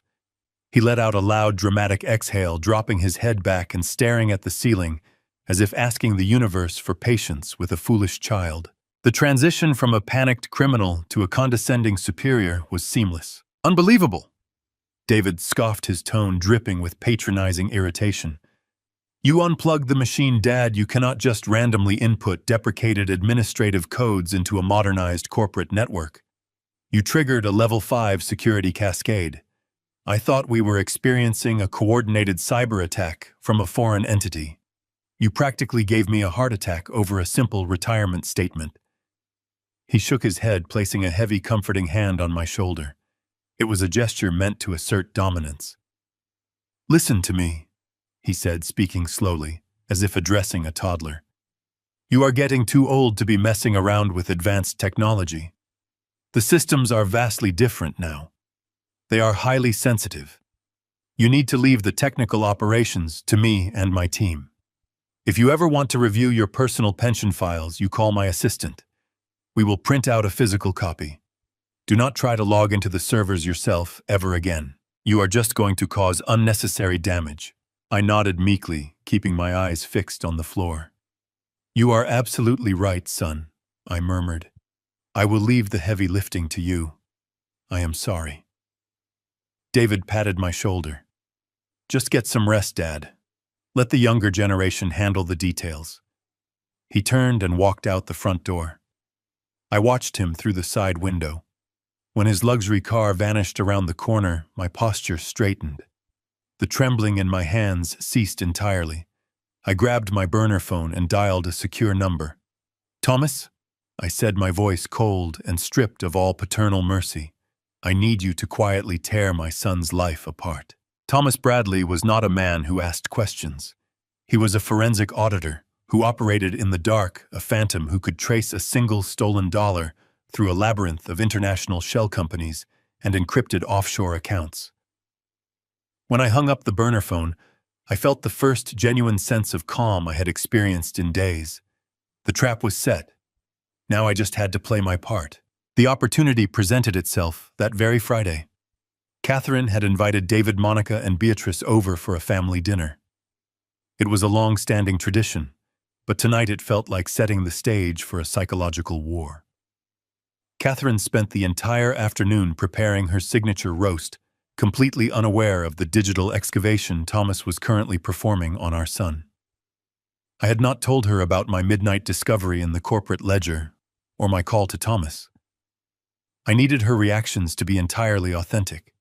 He let out a loud, dramatic exhale, dropping his head back and staring at the ceiling, as if asking the universe for patience with a foolish child. The transition from a panicked criminal to a condescending superior was seamless. Unbelievable! David scoffed, his tone dripping with patronizing irritation. You unplugged the machine, Dad. You cannot just randomly input deprecated administrative codes into a modernized corporate network. You triggered a level 5 security cascade. I thought we were experiencing a coordinated cyber attack from a foreign entity. You practically gave me a heart attack over a simple retirement statement. He shook his head, placing a heavy, comforting hand on my shoulder. It was a gesture meant to assert dominance. Listen to me, he said, speaking slowly, as if addressing a toddler. You are getting too old to be messing around with advanced technology. The systems are vastly different now. They are highly sensitive. You need to leave the technical operations to me and my team. If you ever want to review your personal pension files, you call my assistant. We will print out a physical copy. Do not try to log into the servers yourself ever again. You are just going to cause unnecessary damage. I nodded meekly, keeping my eyes fixed on the floor. You are absolutely right, son, I murmured. I will leave the heavy lifting to you. I am sorry. David patted my shoulder. Just get some rest, Dad. Let the younger generation handle the details. He turned and walked out the front door. I watched him through the side window. When his luxury car vanished around the corner, my posture straightened. The trembling in my hands ceased entirely. I grabbed my burner phone and dialed a secure number. Thomas? I said, my voice cold and stripped of all paternal mercy. I need you to quietly tear my son's life apart. Thomas Bradley was not a man who asked questions. He was a forensic auditor who operated in the dark, a phantom who could trace a single stolen dollar through a labyrinth of international shell companies and encrypted offshore accounts. When I hung up the burner phone, I felt the first genuine sense of calm I had experienced in days. The trap was set. Now I just had to play my part. The opportunity presented itself that very Friday. Catherine had invited David, Monica, and Beatrice over for a family dinner. It was a long-standing tradition, but tonight it felt like setting the stage for a psychological war. Catherine spent the entire afternoon preparing her signature roast, completely unaware of the digital excavation Thomas was currently performing on our son. I had not told her about my midnight discovery in the corporate ledger or my call to Thomas. I needed her reactions to be entirely authentic.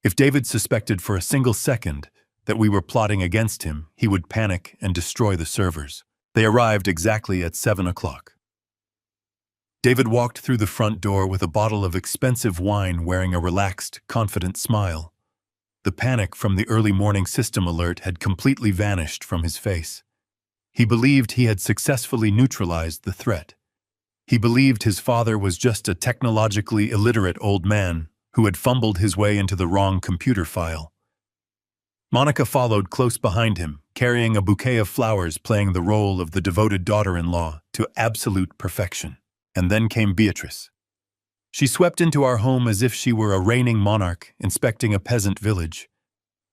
If David suspected for a single second that we were plotting against him, he would panic and destroy the servers. They arrived exactly at 7 o'clock. David walked through the front door with a bottle of expensive wine, wearing a relaxed, confident smile. The panic from the early morning system alert had completely vanished from his face. He believed he had successfully neutralized the threat. He believed his father was just a technologically illiterate old man who had fumbled his way into the wrong computer file. Monica followed close behind him, carrying a bouquet of flowers, playing the role of the devoted daughter-in-law to absolute perfection. And then came Beatrice. She swept into our home as if she were a reigning monarch inspecting a peasant village.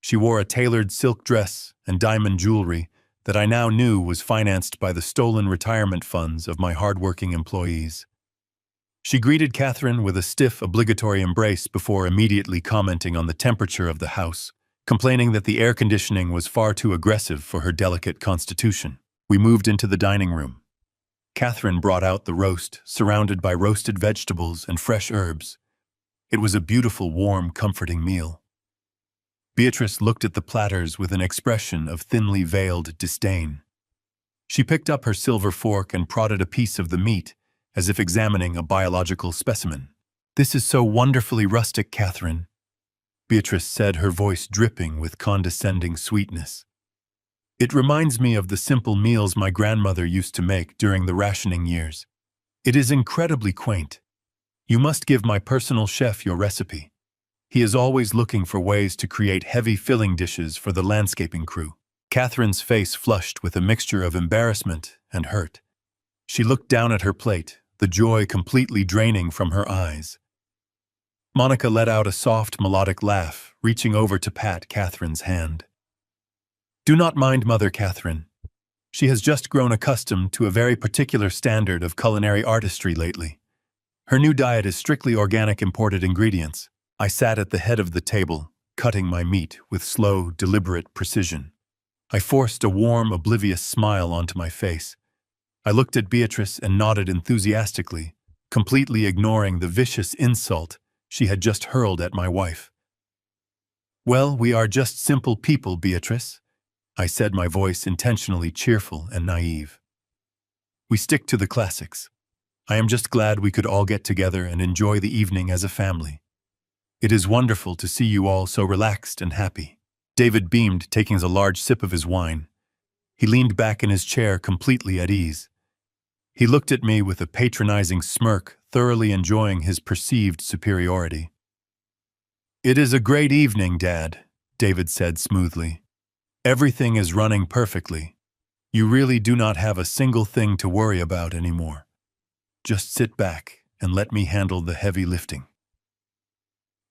She wore a tailored silk dress and diamond jewelry that I now knew was financed by the stolen retirement funds of my hard-working employees. She greeted Catherine with a stiff, obligatory embrace before immediately commenting on the temperature of the house, complaining that the air conditioning was far too aggressive for her delicate constitution. We moved into the dining room. Catherine brought out the roast, surrounded by roasted vegetables and fresh herbs. It was a beautiful, warm, comforting meal. Beatrice looked at the platters with an expression of thinly veiled disdain. She picked up her silver fork and prodded a piece of the meat, as if examining a biological specimen. "This is so wonderfully rustic, Catherine," Beatrice said, her voice dripping with condescending sweetness. "It reminds me of the simple meals my grandmother used to make during the rationing years. It is incredibly quaint. You must give my personal chef your recipe. He is always looking for ways to create heavy filling dishes for the landscaping crew." Catherine's face flushed with a mixture of embarrassment and hurt. She looked down at her plate, the joy completely draining from her eyes. Monica let out a soft, melodic laugh, reaching over to pat Catherine's hand. "Do not mind Mother Catherine. She has just grown accustomed to a very particular standard of culinary artistry lately. Her new diet is strictly organic imported ingredients." I sat at the head of the table, cutting my meat with slow, deliberate precision. I forced a warm, oblivious smile onto my face. I looked at Beatrice and nodded enthusiastically, completely ignoring the vicious insult she had just hurled at my wife. "Well, we are just simple people, Beatrice," I said, my voice intentionally cheerful and naive. "We stick to the classics. I am just glad we could all get together and enjoy the evening as a family. It is wonderful to see you all so relaxed and happy." David beamed, taking a large sip of his wine. He leaned back in his chair, completely at ease. He looked at me with a patronizing smirk, thoroughly enjoying his perceived superiority. "It is a great evening, Dad," David said smoothly. "Everything is running perfectly. You really do not have a single thing to worry about anymore. Just sit back and let me handle the heavy lifting."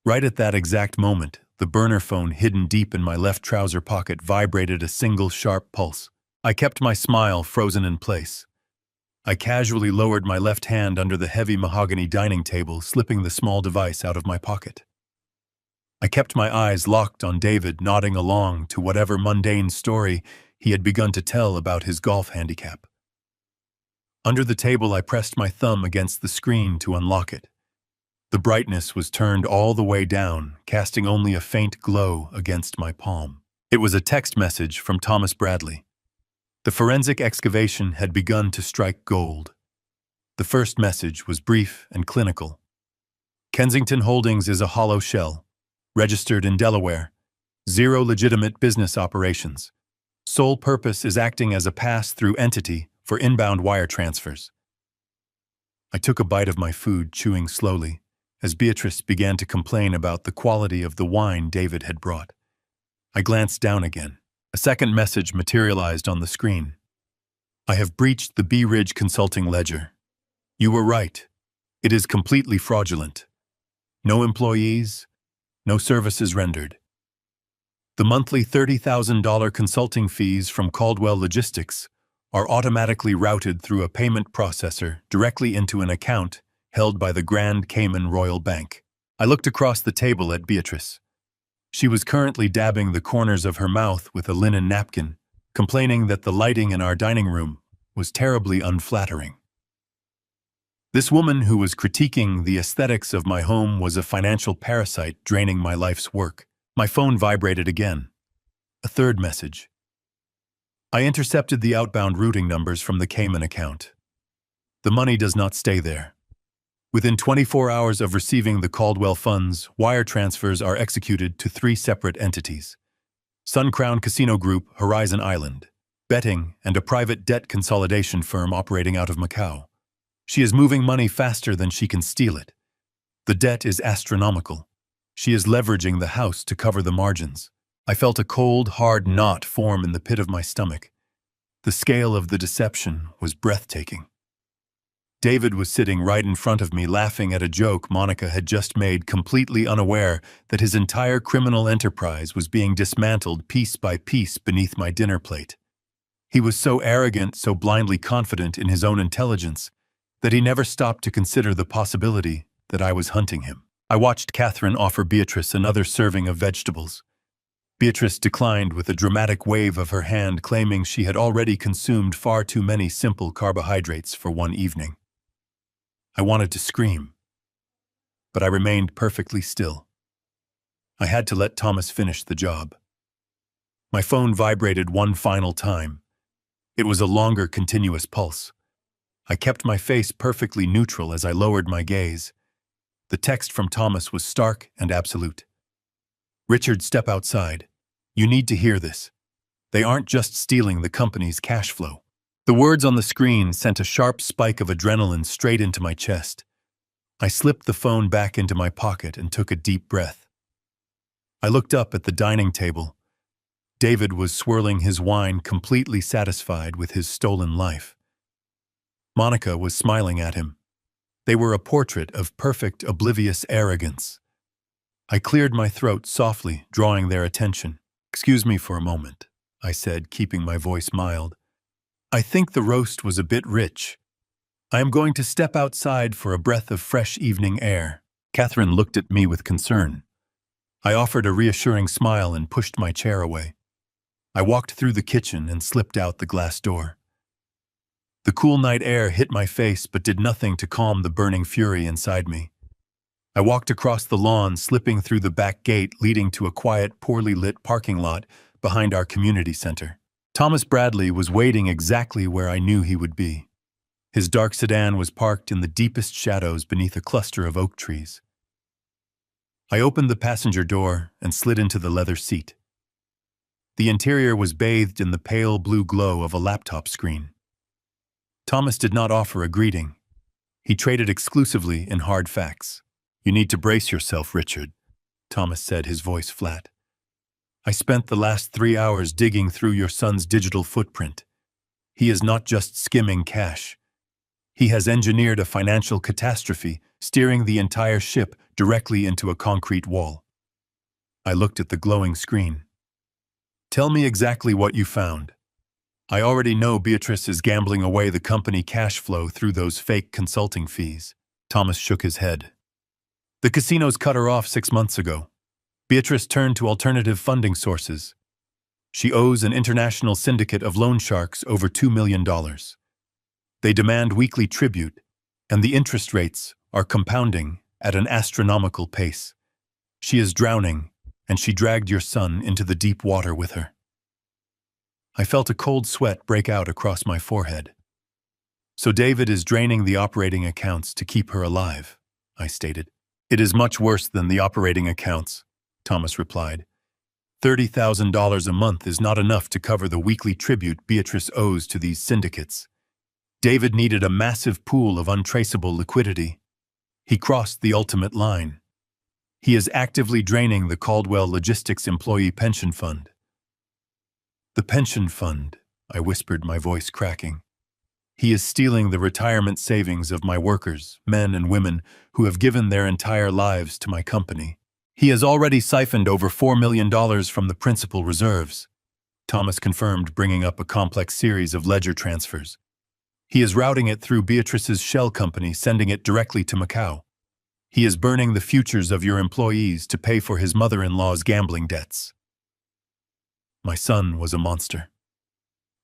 Right at that exact moment, the burner phone hidden deep in my left trouser pocket vibrated a single sharp pulse. I kept my smile frozen in place. I casually lowered my left hand under the heavy mahogany dining table, slipping the small device out of my pocket. I kept my eyes locked on David, nodding along to whatever mundane story he had begun to tell about his golf handicap. Under the table, I pressed my thumb against the screen to unlock it. The brightness was turned all the way down, casting only a faint glow against my palm. It was a text message from Thomas Bradley. The forensic excavation had begun to strike gold. The first message was brief and clinical. "Kensington Holdings is a hollow shell. Registered in Delaware. Zero legitimate business operations. Sole purpose is acting as a pass-through entity for inbound wire transfers." I took a bite of my food, chewing slowly, as Beatrice began to complain about the quality of the wine David had brought. I glanced down again. A second message materialized on the screen. "I have breached the Bee Ridge Consulting ledger. You were right. It is completely fraudulent. No employees, no services rendered. The monthly $30,000 consulting fees from Caldwell Logistics are automatically routed through a payment processor directly into an account held by the Grand Cayman Royal Bank." I looked across the table at Beatrice. She was currently dabbing the corners of her mouth with a linen napkin, complaining that the lighting in our dining room was terribly unflattering. This woman who was critiquing the aesthetics of my home was a financial parasite draining my life's work. My phone vibrated again. A third message. I intercepted the outbound routing numbers from the Cayman account. The money does not stay there. Within 24 hours of receiving the Caldwell funds, wire transfers are executed to 3 separate entities: Sun Crown Casino Group, Horizon Island, betting, and a private debt consolidation firm operating out of Macau. She is moving money faster than she can steal it. The debt is astronomical. She is leveraging the house to cover the margins. I felt a cold, hard knot form in the pit of my stomach. The scale of the deception was breathtaking. David was sitting right in front of me, laughing at a joke Monica had just made, completely unaware that his entire criminal enterprise was being dismantled piece by piece beneath my dinner plate. He was so arrogant, so blindly confident in his own intelligence, that he never stopped to consider the possibility that I was hunting him. I watched Catherine offer Beatrice another serving of vegetables. Beatrice declined with a dramatic wave of her hand, claiming she had already consumed far too many simple carbohydrates for one evening. I wanted to scream, but I remained perfectly still. I had to let Thomas finish the job. My phone vibrated one final time. It was a longer, continuous pulse. I kept my face perfectly neutral as I lowered my gaze. The text from Thomas was stark and absolute. "Richard, step outside. You need to hear this. They aren't just stealing the company's cash flow." The words on the screen sent a sharp spike of adrenaline straight into my chest. I slipped the phone back into my pocket and took a deep breath. I looked up at the dining table. David was swirling his wine, completely satisfied with his stolen life. Monica was smiling at him. They were a portrait of perfect, oblivious arrogance. I cleared my throat softly, drawing their attention. "Excuse me for a moment," I said, keeping my voice mild. "I think the roast was a bit rich. I am going to step outside for a breath of fresh evening air." Catherine looked at me with concern. I offered a reassuring smile and pushed my chair away. I walked through the kitchen and slipped out the glass door. The cool night air hit my face but did nothing to calm the burning fury inside me. I walked across the lawn, slipping through the back gate leading to a quiet, poorly lit parking lot behind our community center. Thomas Bradley was waiting exactly where I knew he would be. His dark sedan was parked in the deepest shadows beneath a cluster of oak trees. I opened the passenger door and slid into the leather seat. The interior was bathed in the pale blue glow of a laptop screen. Thomas did not offer a greeting. He traded exclusively in hard facts. "You need to brace yourself, Richard," Thomas said, his voice flat. "I spent the last 3 hours digging through your son's digital footprint. He is not just skimming cash. He has engineered a financial catastrophe, steering the entire ship directly into a concrete wall." I looked at the glowing screen. "Tell me exactly what you found." "I already know Beatrice is gambling away the company cash flow through those fake consulting fees." Thomas shook his head. "The casinos cut her off 6 months ago. Beatrice turned to alternative funding sources. She owes an international syndicate of loan sharks over $2 million. They demand weekly tribute, and the interest rates are compounding at an astronomical pace. She is drowning, and she dragged your son into the deep water with her." I felt a cold sweat break out across my forehead. "So David is draining the operating accounts to keep her alive," I stated. "It is much worse than the operating accounts," Thomas replied. $30,000 a month is not enough to cover the weekly tribute Beatrice owes to these syndicates. David needed a massive pool of untraceable liquidity. He crossed the ultimate line. He is actively draining the Caldwell Logistics Employee Pension Fund." "The pension fund," I whispered, my voice cracking. "He is stealing the retirement savings of my workers, men and women, who have given their entire lives to my company. He has already siphoned over $4 million from the principal reserves," Thomas confirmed, bringing up a complex series of ledger transfers. "He is routing it through Beatrice's shell company, sending it directly to Macau. He is burning the futures of your employees to pay for his mother-in-law's gambling debts." My son was a monster.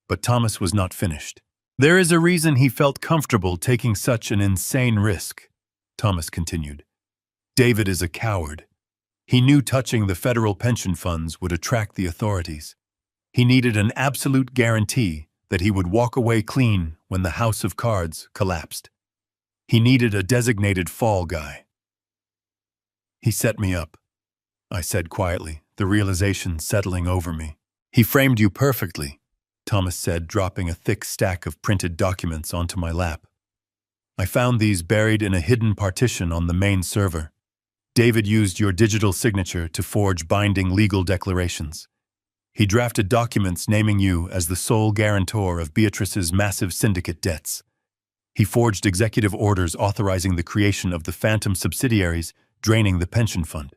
But Thomas was not finished. "There is a reason he felt comfortable taking such an insane risk," Thomas continued. "David is a coward. He knew touching the federal pension funds would attract the authorities. He needed an absolute guarantee that he would walk away clean when the house of cards collapsed. He needed a designated fall guy." "He set me up," I said quietly, the realization settling over me. "He framed you perfectly," Thomas said, dropping a thick stack of printed documents onto my lap. "I found these buried in a hidden partition on the main server. David used your digital signature to forge binding legal declarations. He drafted documents naming you as the sole guarantor of Beatrice's massive syndicate debts. He forged executive orders authorizing the creation of the phantom subsidiaries draining the pension fund.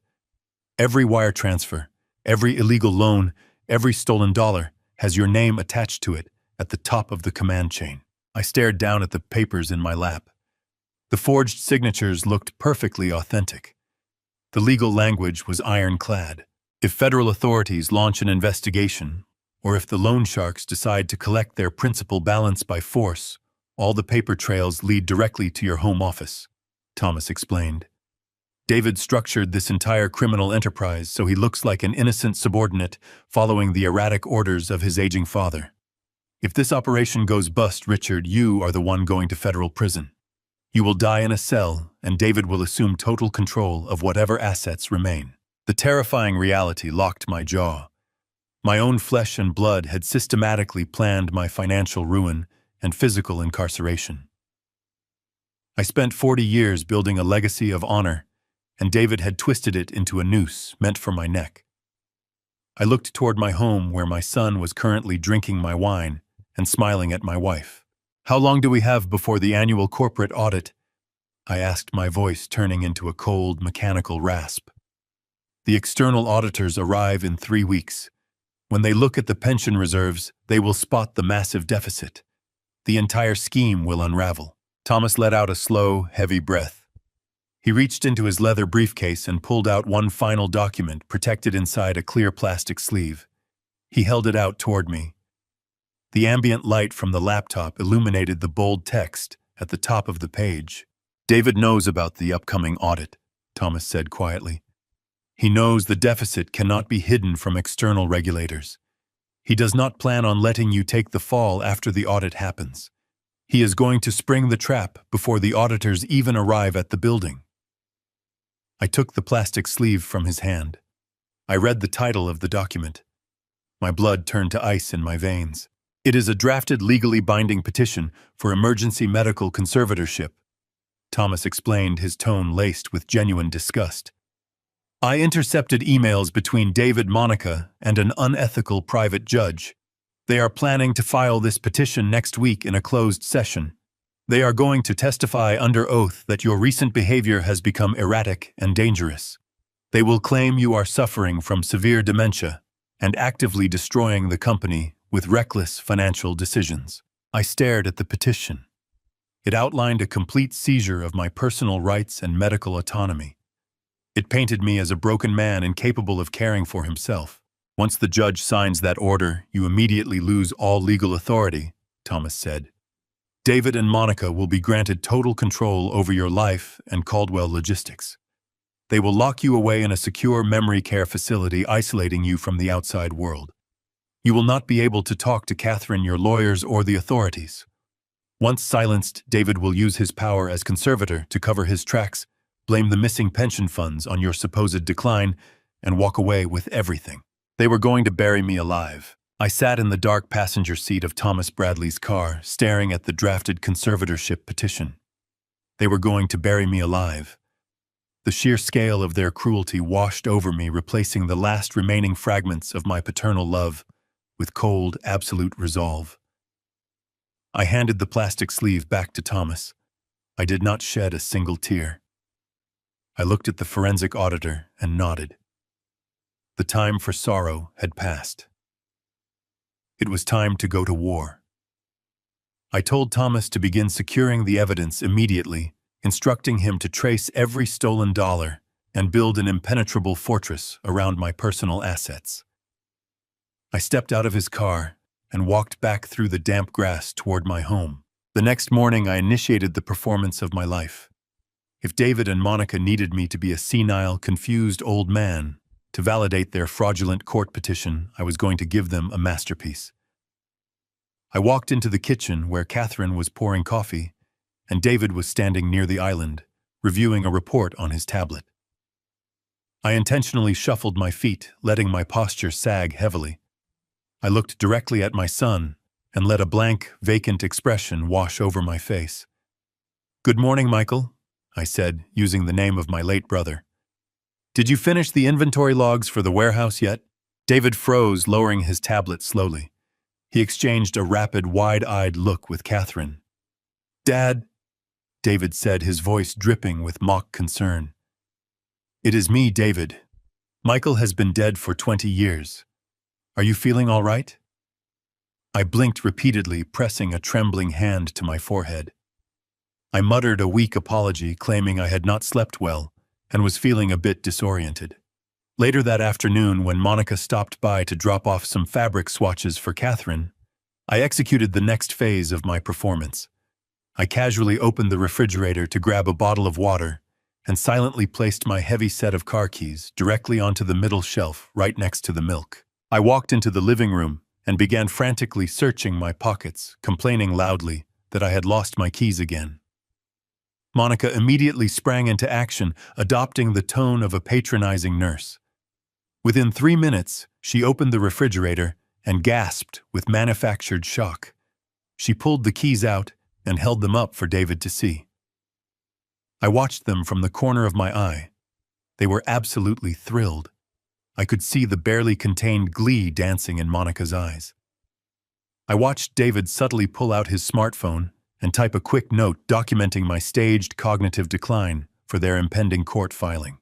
Every wire transfer, every illegal loan, every stolen dollar has your name attached to it at the top of the command chain." I stared down at the papers in my lap. The forged signatures looked perfectly authentic. The legal language was ironclad. If federal authorities launch an investigation, or if the loan sharks decide to collect their principal balance by force, all the paper trails lead directly to your home office, Thomas explained. David structured this entire criminal enterprise so he looks like an innocent subordinate following the erratic orders of his aging father. If this operation goes bust, Richard, you are the one going to federal prison. You will die in a cell, and David will assume total control of whatever assets remain. The terrifying reality locked my jaw. My own flesh and blood had systematically planned my financial ruin and physical incarceration. I spent 40 years building a legacy of honor, and David had twisted it into a noose meant for my neck. I looked toward my home where my son was currently drinking my wine and smiling at my wife. "How long do we have before the annual corporate audit?" I asked, my voice turning into a cold, mechanical rasp. "The external auditors arrive in 3 weeks. When they look at the pension reserves, they will spot the massive deficit. The entire scheme will unravel." Thomas let out a slow, heavy breath. He reached into his leather briefcase and pulled out one final document protected inside a clear plastic sleeve. He held it out toward me. The ambient light from the laptop illuminated the bold text at the top of the page. "David knows about the upcoming audit," Thomas said quietly. "He knows the deficit cannot be hidden from external regulators. He does not plan on letting you take the fall after the audit happens. He is going to spring the trap before the auditors even arrive at the building." I took the plastic sleeve from his hand. I read the title of the document. My blood turned to ice in my veins. "It is a drafted legally binding petition for emergency medical conservatorship," Thomas explained, his tone laced with genuine disgust. "I intercepted emails between David, Monica, and an unethical private judge. They are planning to file this petition next week in a closed session. They are going to testify under oath that your recent behavior has become erratic and dangerous. They will claim you are suffering from severe dementia and actively destroying the company with reckless financial decisions." I stared at the petition. It outlined a complete seizure of my personal rights and medical autonomy. It painted me as a broken man incapable of caring for himself. "Once the judge signs that order, you immediately lose all legal authority," Thomas said. "David and Monica will be granted total control over your life and Caldwell Logistics. They will lock you away in a secure memory care facility, isolating you from the outside world. You will not be able to talk to Catherine, your lawyers, or the authorities. Once silenced, David will use his power as conservator to cover his tracks, blame the missing pension funds on your supposed decline, and walk away with everything." They were going to bury me alive. I sat in the dark passenger seat of Thomas Bradley's car, staring at the drafted conservatorship petition. They were going to bury me alive. The sheer scale of their cruelty washed over me, replacing the last remaining fragments of my paternal love with cold, absolute resolve. I handed the plastic sleeve back to Thomas. I did not shed a single tear. I looked at the forensic auditor and nodded. The time for sorrow had passed. It was time to go to war. I told Thomas to begin securing the evidence immediately, instructing him to trace every stolen dollar and build an impenetrable fortress around my personal assets. I stepped out of his car and walked back through the damp grass toward my home. The next morning, I initiated the performance of my life. If David and Monica needed me to be a senile, confused old man to validate their fraudulent court petition, I was going to give them a masterpiece. I walked into the kitchen where Catherine was pouring coffee, and David was standing near the island, reviewing a report on his tablet. I intentionally shuffled my feet, letting my posture sag heavily. I looked directly at my son and let a blank, vacant expression wash over my face. "Good morning, Michael," I said, using the name of my late brother. "Did you finish the inventory logs for the warehouse yet?" David froze, lowering his tablet slowly. He exchanged a rapid, wide-eyed look with Catherine. "Dad," David said, his voice dripping with mock concern. "It is me, David. Michael has been dead for 20 years. Are you feeling all right?" I blinked repeatedly, pressing a trembling hand to my forehead. I muttered a weak apology, claiming I had not slept well and was feeling a bit disoriented. Later that afternoon, when Monica stopped by to drop off some fabric swatches for Catherine, I executed the next phase of my performance. I casually opened the refrigerator to grab a bottle of water and silently placed my heavy set of car keys directly onto the middle shelf right next to the milk. I walked into the living room and began frantically searching my pockets, complaining loudly that I had lost my keys again. Monica immediately sprang into action, adopting the tone of a patronizing nurse. Within 3 minutes, she opened the refrigerator and gasped with manufactured shock. She pulled the keys out and held them up for David to see. I watched them from the corner of my eye. They were absolutely thrilled. I could see the barely contained glee dancing in Monica's eyes. I watched David subtly pull out his smartphone and type a quick note documenting my staged cognitive decline for their impending court filing.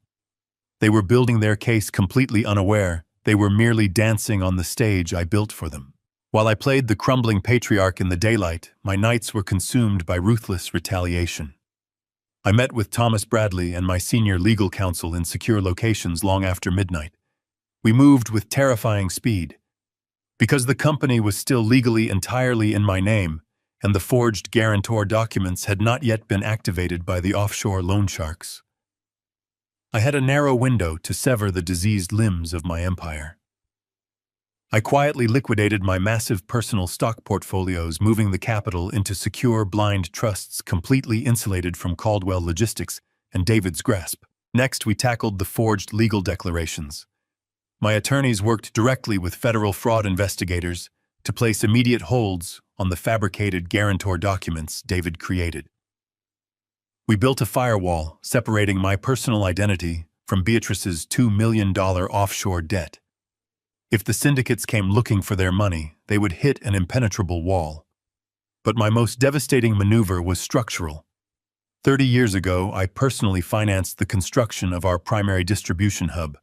They were building their case completely unaware. They were merely dancing on the stage I built for them. While I played the crumbling patriarch in the daylight, my nights were consumed by ruthless retaliation. I met with Thomas Bradley and my senior legal counsel in secure locations long after midnight. We moved with terrifying speed. Because the company was still legally entirely in my name, and the forged guarantor documents had not yet been activated by the offshore loan sharks, I had a narrow window to sever the diseased limbs of my empire. I quietly liquidated my massive personal stock portfolios, moving the capital into secure blind trusts completely insulated from Caldwell Logistics and David's grasp. Next, we tackled the forged legal declarations. My attorneys worked directly with federal fraud investigators to place immediate holds on the fabricated guarantor documents David created. We built a firewall separating my personal identity from Beatrice's $2 million offshore debt. If the syndicates came looking for their money, they would hit an impenetrable wall. But my most devastating maneuver was structural. 30 years ago, I personally financed the construction of our primary distribution hub.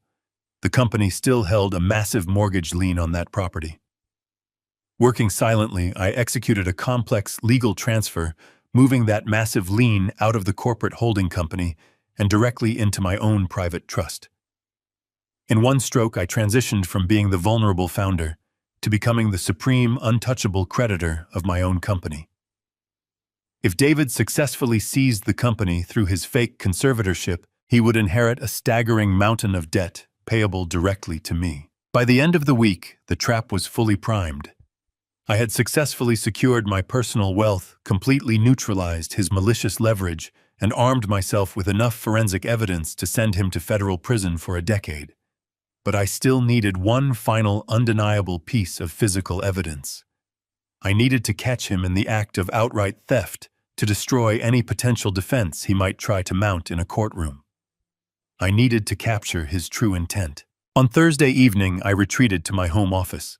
The company still held a massive mortgage lien on that property. Working silently, I executed a complex legal transfer, moving that massive lien out of the corporate holding company and directly into my own private trust. In one stroke, I transitioned from being the vulnerable founder to becoming the supreme, untouchable creditor of my own company. If David successfully seized the company through his fake conservatorship, he would inherit a staggering mountain of debt payable directly to me. By the end of the week, the trap was fully primed. I had successfully secured my personal wealth, completely neutralized his malicious leverage, and armed myself with enough forensic evidence to send him to federal prison for a decade. But I still needed one final undeniable piece of physical evidence. I needed to catch him in the act of outright theft to destroy any potential defense he might try to mount in a courtroom. I needed to capture his true intent. On Thursday evening, I retreated to my home office.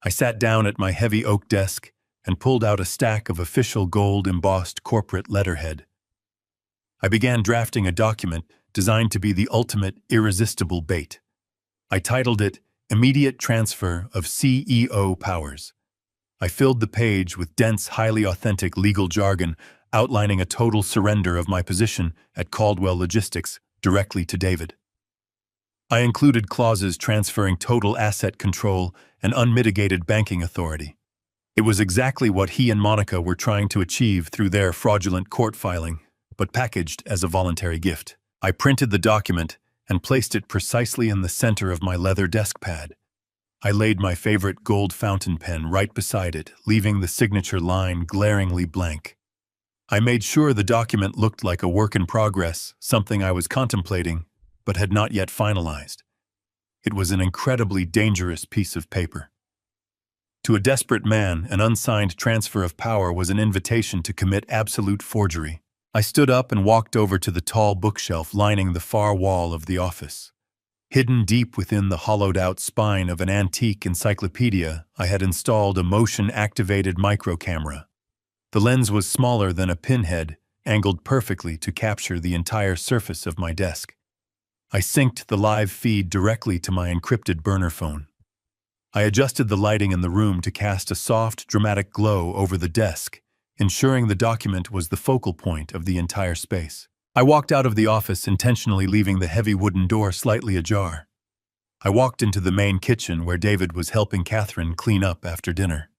I sat down at my heavy oak desk and pulled out a stack of official gold-embossed corporate letterhead. I began drafting a document designed to be the ultimate irresistible bait. I titled it Immediate Transfer of CEO Powers. I filled the page with dense, highly authentic legal jargon outlining a total surrender of my position at Caldwell Logistics directly to David. I included clauses transferring total asset control and unmitigated banking authority. It was exactly what he and Monica were trying to achieve through their fraudulent court filing, but packaged as a voluntary gift. I printed the document and placed it precisely in the center of my leather desk pad. I laid my favorite gold fountain pen right beside it, leaving the signature line glaringly blank. I made sure the document looked like a work in progress, something I was contemplating, but had not yet finalized. It was an incredibly dangerous piece of paper. To a desperate man, an unsigned transfer of power was an invitation to commit absolute forgery. I stood up and walked over to the tall bookshelf lining the far wall of the office. Hidden deep within the hollowed-out spine of an antique encyclopedia, I had installed a motion-activated microcamera. The lens was smaller than a pinhead, angled perfectly to capture the entire surface of my desk. I synced the live feed directly to my encrypted burner phone. I adjusted the lighting in the room to cast a soft, dramatic glow over the desk, ensuring the document was the focal point of the entire space. I walked out of the office, intentionally leaving the heavy wooden door slightly ajar. I walked into the main kitchen where David was helping Catherine clean up after dinner.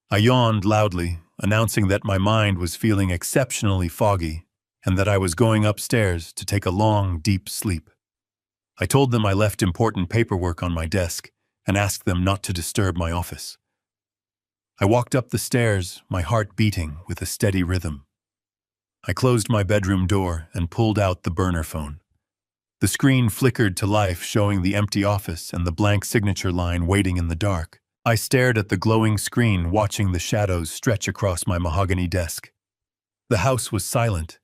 I yawned loudly, announcing that my mind was feeling exceptionally foggy and that I was going upstairs to take a long, deep sleep. I told them I left important paperwork on my desk and asked them not to disturb my office. I walked up the stairs, my heart beating with a steady rhythm. I closed my bedroom door and pulled out the burner phone. The screen flickered to life, showing the empty office and the blank signature line waiting in the dark. I stared at the glowing screen, watching the shadows stretch across my mahogany desk. The house was silent,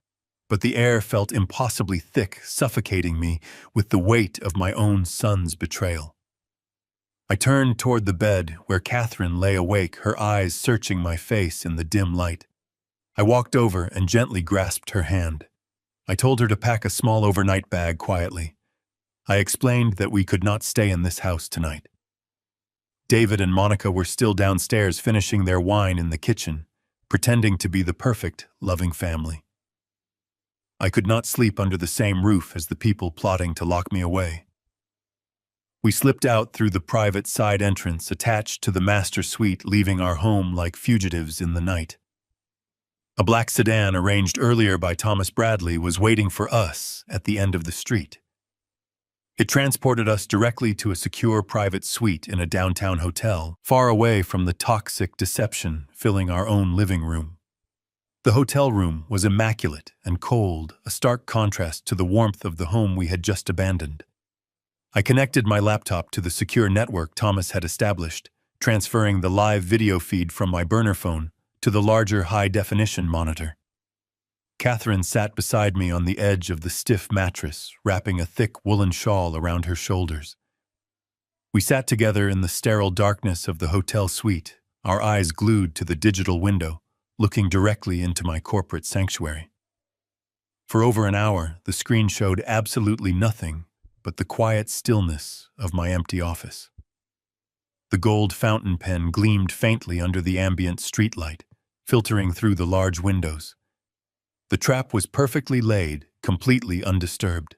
but the air felt impossibly thick, suffocating me with the weight of my own son's betrayal. I turned toward the bed where Catherine lay awake, her eyes searching my face in the dim light. I walked over and gently grasped her hand. I told her to pack a small overnight bag quietly. I explained that we could not stay in this house tonight. David and Monica were still downstairs finishing their wine in the kitchen, pretending to be the perfect, loving family. I could not sleep under the same roof as the people plotting to lock me away. We slipped out through the private side entrance attached to the master suite, leaving our home like fugitives in the night. A black sedan arranged earlier by Thomas Bradley was waiting for us at the end of the street. It transported us directly to a secure private suite in a downtown hotel, far away from the toxic deception filling our own living room. The hotel room was immaculate and cold, a stark contrast to the warmth of the home we had just abandoned. I connected my laptop to the secure network Thomas had established, transferring the live video feed from my burner phone to the larger high-definition monitor. Catherine sat beside me on the edge of the stiff mattress, wrapping a thick woolen shawl around her shoulders. We sat together in the sterile darkness of the hotel suite, our eyes glued to the digital window, looking directly into my corporate sanctuary. For over an hour, the screen showed absolutely nothing but the quiet stillness of my empty office. The gold fountain pen gleamed faintly under the ambient streetlight, filtering through the large windows. The trap was perfectly laid, completely undisturbed.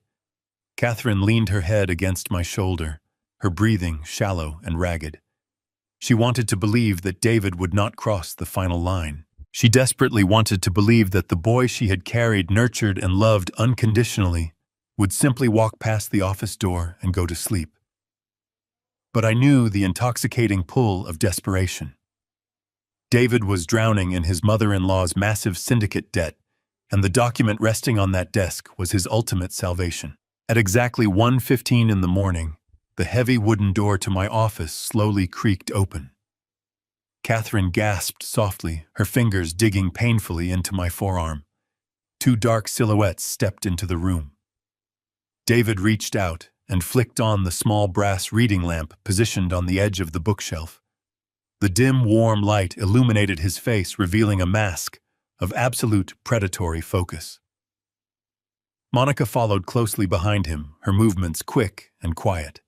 Catherine leaned her head against my shoulder, her breathing shallow and ragged. She wanted to believe that David would not cross the final line. She desperately wanted to believe that the boy she had carried, nurtured, and loved unconditionally would simply walk past the office door and go to sleep. But I knew the intoxicating pull of desperation. David was drowning in his mother-in-law's massive syndicate debt, and the document resting on that desk was his ultimate salvation. At exactly 1:15 in the morning, the heavy wooden door to my office slowly creaked open. Catherine gasped softly, her fingers digging painfully into my forearm. Two dark silhouettes stepped into the room. David reached out and flicked on the small brass reading lamp positioned on the edge of the bookshelf. The dim, warm light illuminated his face, revealing a mask of absolute predatory focus. Monica followed closely behind him, her movements quick and quiet.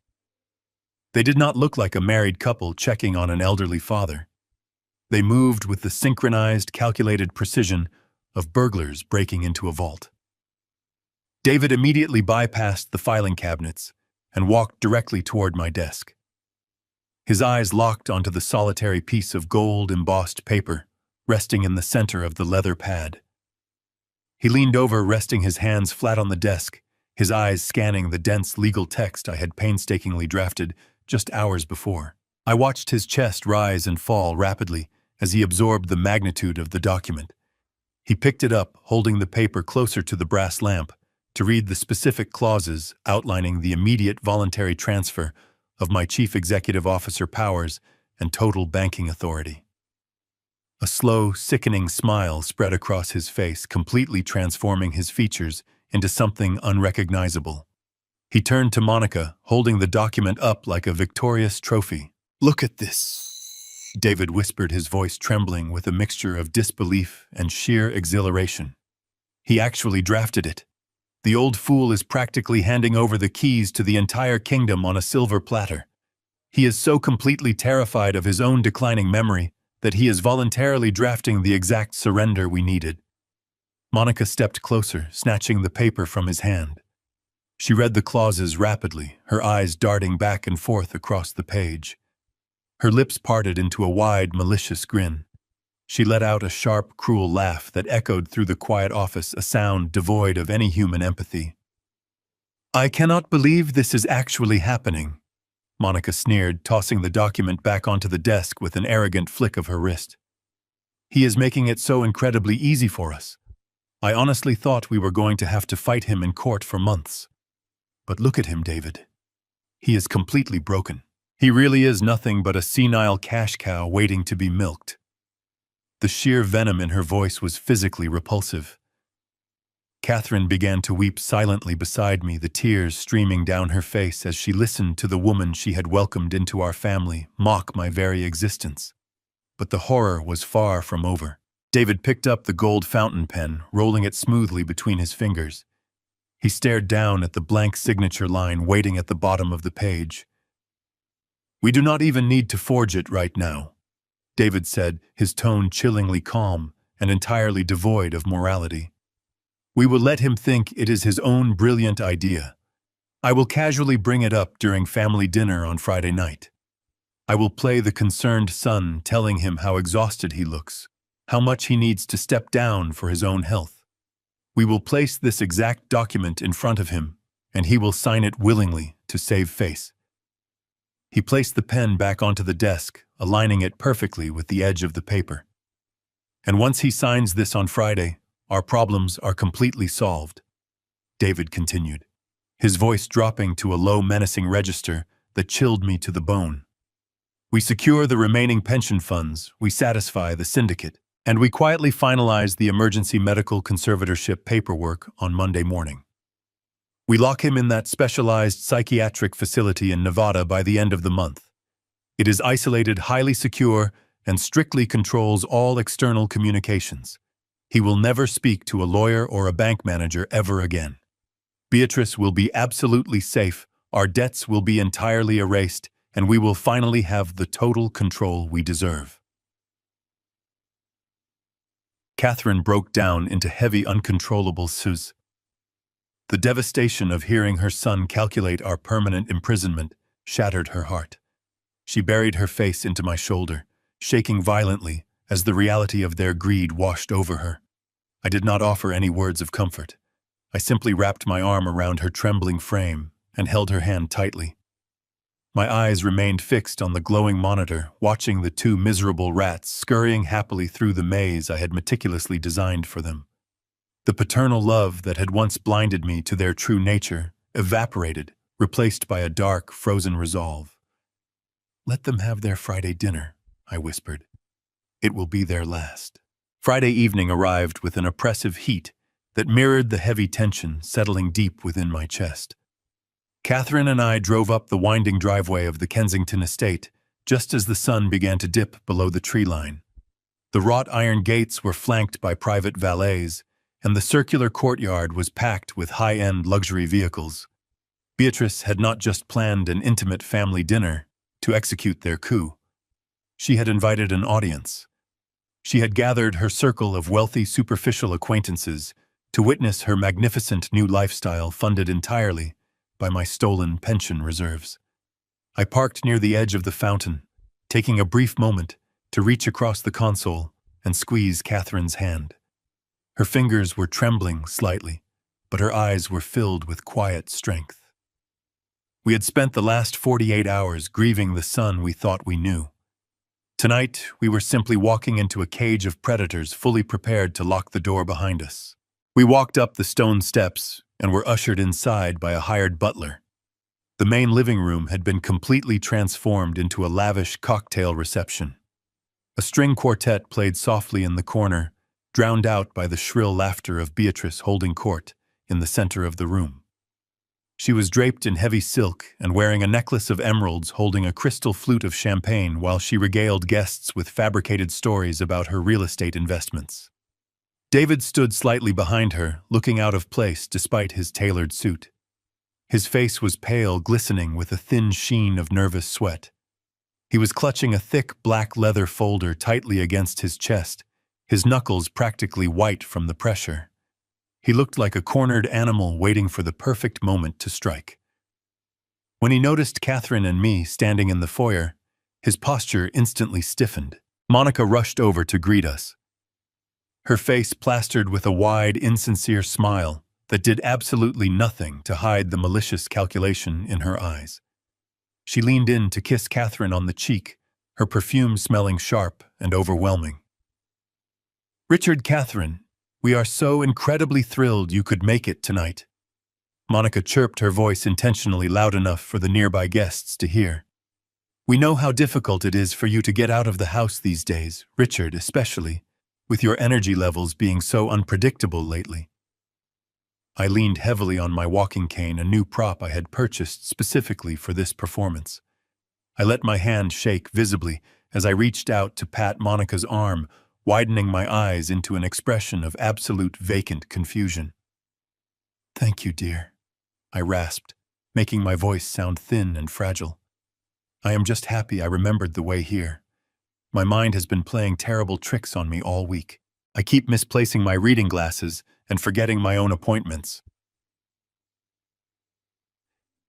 They did not look like a married couple checking on an elderly father. They moved with the synchronized, calculated precision of burglars breaking into a vault. David immediately bypassed the filing cabinets and walked directly toward my desk. His eyes locked onto the solitary piece of gold-embossed paper resting in the center of the leather pad. He leaned over, resting his hands flat on the desk, his eyes scanning the dense legal text I had painstakingly drafted just hours before. I watched his chest rise and fall rapidly as he absorbed the magnitude of the document. He picked it up, holding the paper closer to the brass lamp, to read the specific clauses outlining the immediate voluntary transfer of my chief executive officer powers and total banking authority. A slow, sickening smile spread across his face, completely transforming his features into something unrecognizable. He turned to Monica, holding the document up like a victorious trophy. "Look at this," David whispered, his voice trembling with a mixture of disbelief and sheer exhilaration. "He actually drafted it. The old fool is practically handing over the keys to the entire kingdom on a silver platter. He is so completely terrified of his own declining memory that he is voluntarily drafting the exact surrender we needed." Monica stepped closer, snatching the paper from his hand. She read the clauses rapidly, her eyes darting back and forth across the page. Her lips parted into a wide, malicious grin. She let out a sharp, cruel laugh that echoed through the quiet office, a sound devoid of any human empathy. "I cannot believe this is actually happening," Monica sneered, tossing the document back onto the desk with an arrogant flick of her wrist. "He is making it so incredibly easy for us. I honestly thought we were going to have to fight him in court for months. But look at him, David. He is completely broken. He really is nothing but a senile cash cow waiting to be milked. The sheer venom in her voice was physically repulsive. Catherine began to weep silently beside me, the tears streaming down her face as she listened to the woman she had welcomed into our family mock my very existence. But the horror was far from over. David picked up the gold fountain pen, rolling it smoothly between his fingers. He stared down at the blank signature line waiting at the bottom of the page. "We do not even need to forge it right now," David said, his tone chillingly calm and entirely devoid of morality. "We will let him think it is his own brilliant idea. I will casually bring it up during family dinner on Friday night. I will play the concerned son, telling him how exhausted he looks, how much he needs to step down for his own health. We will place this exact document in front of him, and he will sign it willingly to save face." He placed the pen back onto the desk, aligning it perfectly with the edge of the paper. "And once he signs this on Friday, our problems are completely solved," David continued, his voice dropping to a low, menacing register that chilled me to the bone. "We secure the remaining pension funds, we satisfy the syndicate, and we quietly finalize the emergency medical conservatorship paperwork on Monday morning. We lock him in that specialized psychiatric facility in Nevada by the end of the month. It is isolated, highly secure, and strictly controls all external communications. He will never speak to a lawyer or a bank manager ever again. Beatrice will be absolutely safe, our debts will be entirely erased, and we will finally have the total control we deserve." Catherine broke down into heavy, uncontrollable sobbs. The devastation of hearing her son calculate our permanent imprisonment shattered her heart. She buried her face into my shoulder, shaking violently as the reality of their greed washed over her. I did not offer any words of comfort. I simply wrapped my arm around her trembling frame and held her hand tightly. My eyes remained fixed on the glowing monitor, watching the two miserable rats scurrying happily through the maze I had meticulously designed for them. The paternal love that had once blinded me to their true nature evaporated, replaced by a dark, frozen resolve. "Let them have their Friday dinner," I whispered. "It will be their last." Friday evening arrived with an oppressive heat that mirrored the heavy tension settling deep within my chest. Catherine and I drove up the winding driveway of the Kensington estate just as the sun began to dip below the tree line. The wrought iron gates were flanked by private valets, and the circular courtyard was packed with high-end luxury vehicles. Beatrice had not just planned an intimate family dinner to execute their coup. She had invited an audience. She had gathered her circle of wealthy, superficial acquaintances to witness her magnificent new lifestyle funded entirely by my stolen pension reserves. I parked near the edge of the fountain, taking a brief moment to reach across the console and squeeze Catherine's hand. Her fingers were trembling slightly, but her eyes were filled with quiet strength. We had spent the last 48 hours grieving the son we thought we knew. Tonight, we were simply walking into a cage of predators fully prepared to lock the door behind us. We walked up the stone steps and were ushered inside by a hired butler. The main living room had been completely transformed into a lavish cocktail reception. A string quartet played softly in the corner, drowned out by the shrill laughter of Beatrice holding court in the center of the room. She was draped in heavy silk and wearing a necklace of emeralds holding a crystal flute of champagne while she regaled guests with fabricated stories about her real estate investments. David stood slightly behind her, looking out of place despite his tailored suit. His face was pale, glistening with a thin sheen of nervous sweat. He was clutching a thick black leather folder tightly against his chest, his knuckles practically white from the pressure. He looked like a cornered animal waiting for the perfect moment to strike. When he noticed Catherine and me standing in the foyer, his posture instantly stiffened. Monica rushed over to greet us. Her face plastered with a wide, insincere smile that did absolutely nothing to hide the malicious calculation in her eyes. She leaned in to kiss Catherine on the cheek, her perfume smelling sharp and overwhelming. "Richard, Catherine, We are so incredibly thrilled you could make it tonight." Monica chirped, her voice intentionally loud enough for the nearby guests to hear. "We know how difficult it is for you to get out of the house these days, Richard especially, with your energy levels being so unpredictable lately." I leaned heavily on my walking cane, a new prop I had purchased specifically for this performance. I let my hand shake visibly as I reached out to pat Monica's arm, widening my eyes into an expression of absolute vacant confusion. "Thank you, dear," I rasped, making my voice sound thin and fragile. "I am just happy I remembered the way here. My mind has been playing terrible tricks on me all week. I keep misplacing my reading glasses and forgetting my own appointments."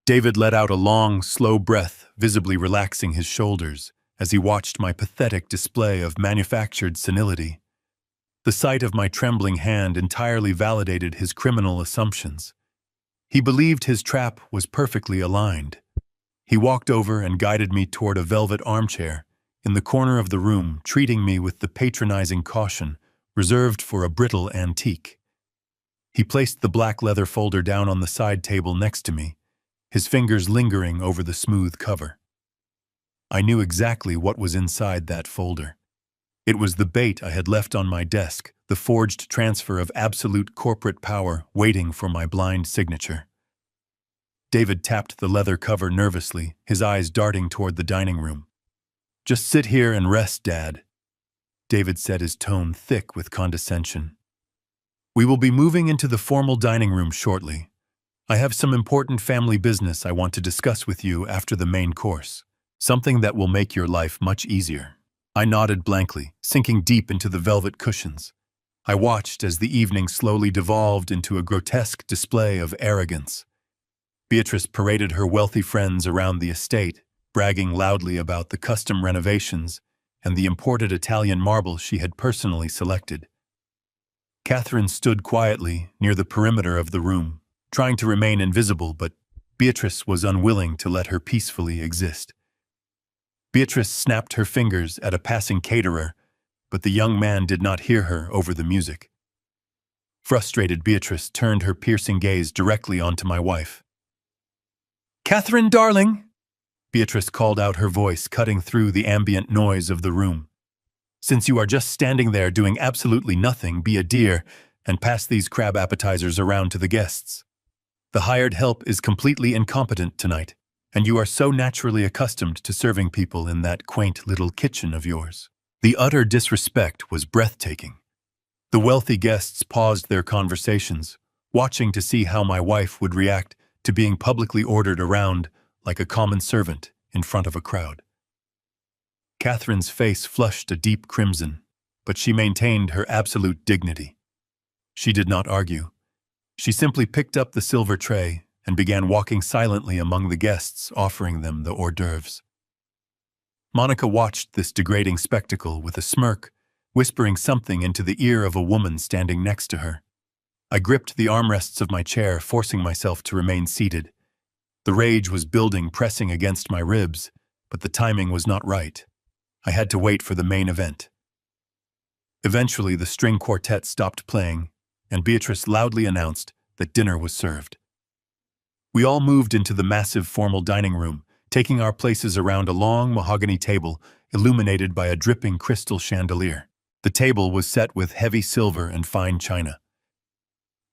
David let out a long, slow breath, visibly relaxing his shoulders as he watched my pathetic display of manufactured senility. The sight of my trembling hand entirely validated his criminal assumptions. He believed his trap was perfectly aligned. He walked over and guided me toward a velvet armchair in the corner of the room, treating me with the patronizing caution reserved for a brittle antique. He placed the black leather folder down on the side table next to me, his fingers lingering over the smooth cover. I knew exactly what was inside that folder. It was the bait I had left on my desk, the forged transfer of absolute corporate power waiting for my blind signature. David tapped the leather cover nervously, his eyes darting toward the dining room. "Just sit here and rest, Dad," David said, his tone thick with condescension. "We will be moving into the formal dining room shortly. I have some important family business I want to discuss with you after the main course, something that will make your life much easier." I nodded blankly, sinking deep into the velvet cushions. I watched as the evening slowly devolved into a grotesque display of arrogance. Beatrice paraded her wealthy friends around the estate, bragging loudly about the custom renovations and the imported Italian marble she had personally selected. Catherine stood quietly near the perimeter of the room, trying to remain invisible, but Beatrice was unwilling to let her peacefully exist. Beatrice snapped her fingers at a passing caterer, but the young man did not hear her over the music. Frustrated, Beatrice turned her piercing gaze directly onto my wife. "Catherine, darling!" Beatrice called out, her voice cutting through the ambient noise of the room. "Since you are just standing there doing absolutely nothing, be a dear and pass these crab appetizers around to the guests. The hired help is completely incompetent tonight, and you are so naturally accustomed to serving people in that quaint little kitchen of yours." The utter disrespect was breathtaking. The wealthy guests paused their conversations, watching to see how my wife would react to being publicly ordered around like a common servant in front of a crowd. Catherine's face flushed a deep crimson, but she maintained her absolute dignity. She did not argue. She simply picked up the silver tray and began walking silently among the guests, offering them the hors d'oeuvres. Monica watched this degrading spectacle with a smirk, whispering something into the ear of a woman standing next to her. I gripped the armrests of my chair, forcing myself to remain seated. The rage was building, pressing against my ribs, but the timing was not right. I had to wait for the main event. Eventually, the string quartet stopped playing, and Beatrice loudly announced that dinner was served. We all moved into the massive formal dining room, taking our places around a long mahogany table illuminated by a dripping crystal chandelier. The table was set with heavy silver and fine china.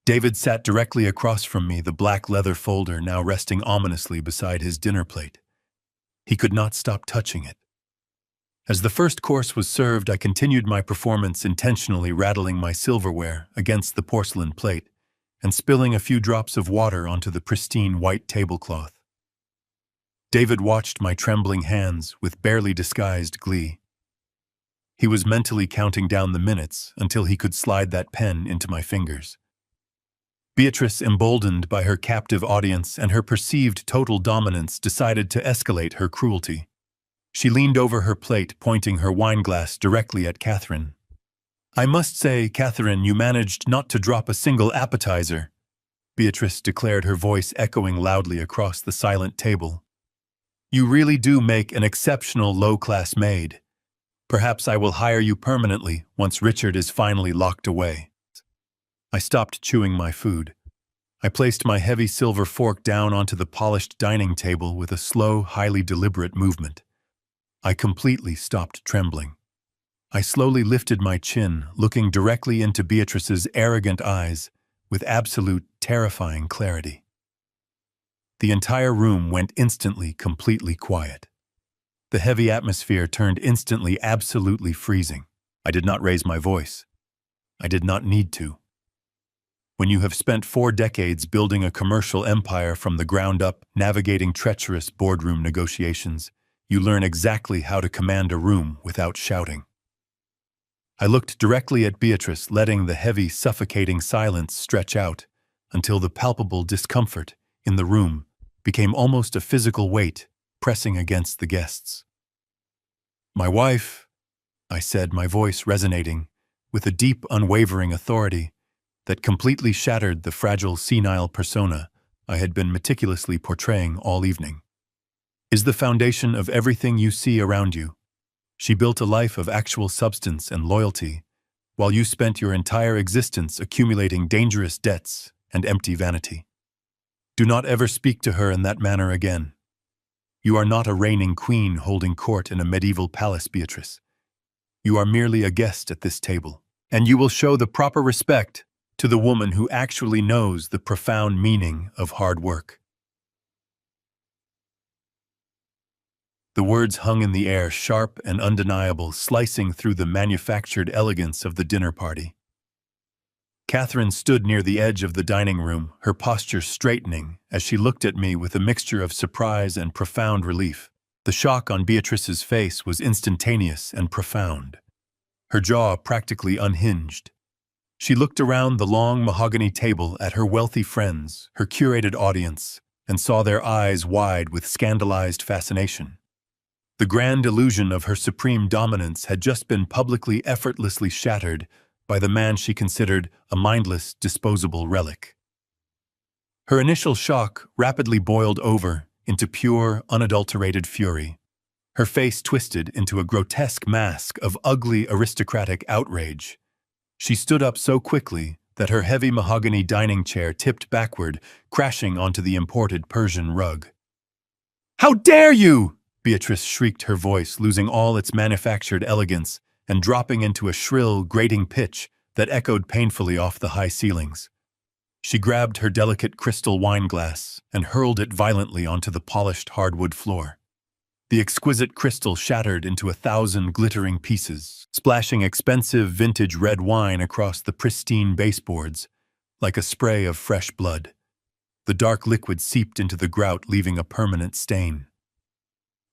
David sat directly across from me, the black leather folder now resting ominously beside his dinner plate. He could not stop touching it. As the first course was served, I continued my performance, intentionally rattling my silverware against the porcelain plate and spilling a few drops of water onto the pristine white tablecloth. David watched my trembling hands with barely disguised glee. He was mentally counting down the minutes until he could slide that pen into my fingers. Beatrice, emboldened by her captive audience and her perceived total dominance, decided to escalate her cruelty. She leaned over her plate, pointing her wineglass directly at Catherine. "I must say, Catherine, you managed not to drop a single appetizer," Beatrice declared, her voice echoing loudly across the silent table. "You really do make an exceptional low-class maid. Perhaps I will hire you permanently once Richard is finally locked away." I stopped chewing my food. I placed my heavy silver fork down onto the polished dining table with a slow, highly deliberate movement. I completely stopped trembling. I slowly lifted my chin, looking directly into Beatrice's arrogant eyes with absolute, terrifying clarity. The entire room went instantly completely quiet. The heavy atmosphere turned instantly absolutely freezing. I did not raise my voice. I did not need to. When you have spent 4 decades building a commercial empire from the ground up, navigating treacherous boardroom negotiations, you learn exactly how to command a room without shouting. I looked directly at Beatrice, letting the heavy, suffocating silence stretch out until the palpable discomfort in the room became almost a physical weight pressing against the guests. "My wife," I said, my voice resonating with a deep, unwavering authority that completely shattered the fragile, senile persona I had been meticulously portraying all evening, "is the foundation of everything you see around you. She built a life of actual substance and loyalty, while you spent your entire existence accumulating dangerous debts and empty vanity. Do not ever speak to her in that manner again. You are not a reigning queen holding court in a medieval palace, Beatrice. You are merely a guest at this table, and you will show the proper respect to the woman who actually knows the profound meaning of hard work." The words hung in the air, sharp and undeniable, slicing through the manufactured elegance of the dinner party. Catherine stood near the edge of the dining room, her posture straightening as she looked at me with a mixture of surprise and profound relief. The shock on Beatrice's face was instantaneous and profound. Her jaw practically unhinged. She looked around the long mahogany table at her wealthy friends, her curated audience, and saw their eyes wide with scandalized fascination. The grand illusion of her supreme dominance had just been publicly, effortlessly shattered by the man she considered a mindless, disposable relic. Her initial shock rapidly boiled over into pure, unadulterated fury. Her face twisted into a grotesque mask of ugly, aristocratic outrage. She stood up so quickly that her heavy mahogany dining chair tipped backward, crashing onto the imported Persian rug. "How dare you!" Beatrice shrieked, her voice losing all its manufactured elegance and dropping into a shrill, grating pitch that echoed painfully off the high ceilings. She grabbed her delicate crystal wine glass and hurled it violently onto the polished hardwood floor. The exquisite crystal shattered into 1,000 glittering pieces, splashing expensive vintage red wine across the pristine baseboards like a spray of fresh blood. The dark liquid seeped into the grout, leaving a permanent stain.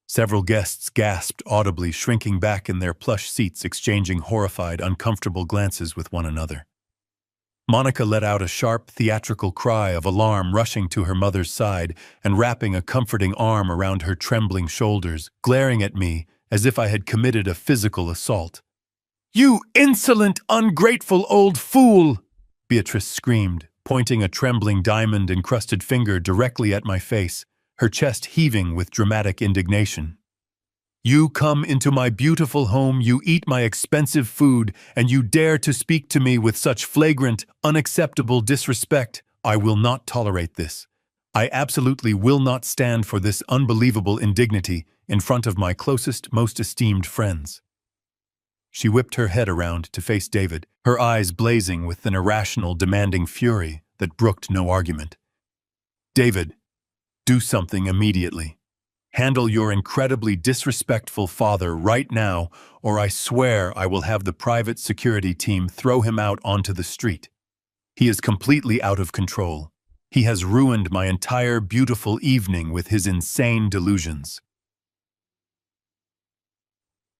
Several guests gasped audibly, shrinking back in their plush seats, exchanging horrified, uncomfortable glances with one another. Monica let out a sharp, theatrical cry of alarm, rushing to her mother's side and wrapping a comforting arm around her trembling shoulders, glaring at me as if I had committed a physical assault. "You insolent, ungrateful old fool!" Beatrice screamed, pointing a trembling diamond-encrusted finger directly at my face, her chest heaving with dramatic indignation. "You come into my beautiful home, you eat my expensive food, and you dare to speak to me with such flagrant, unacceptable disrespect. I will not tolerate this. I absolutely will not stand for this unbelievable indignity in front of my closest, most esteemed friends." She whipped her head around to face David, her eyes blazing with an irrational, demanding fury that brooked no argument. "David, do something immediately. Handle your incredibly disrespectful father right now, or I swear I will have the private security team throw him out onto the street. He is completely out of control. He has ruined my entire beautiful evening with his insane delusions."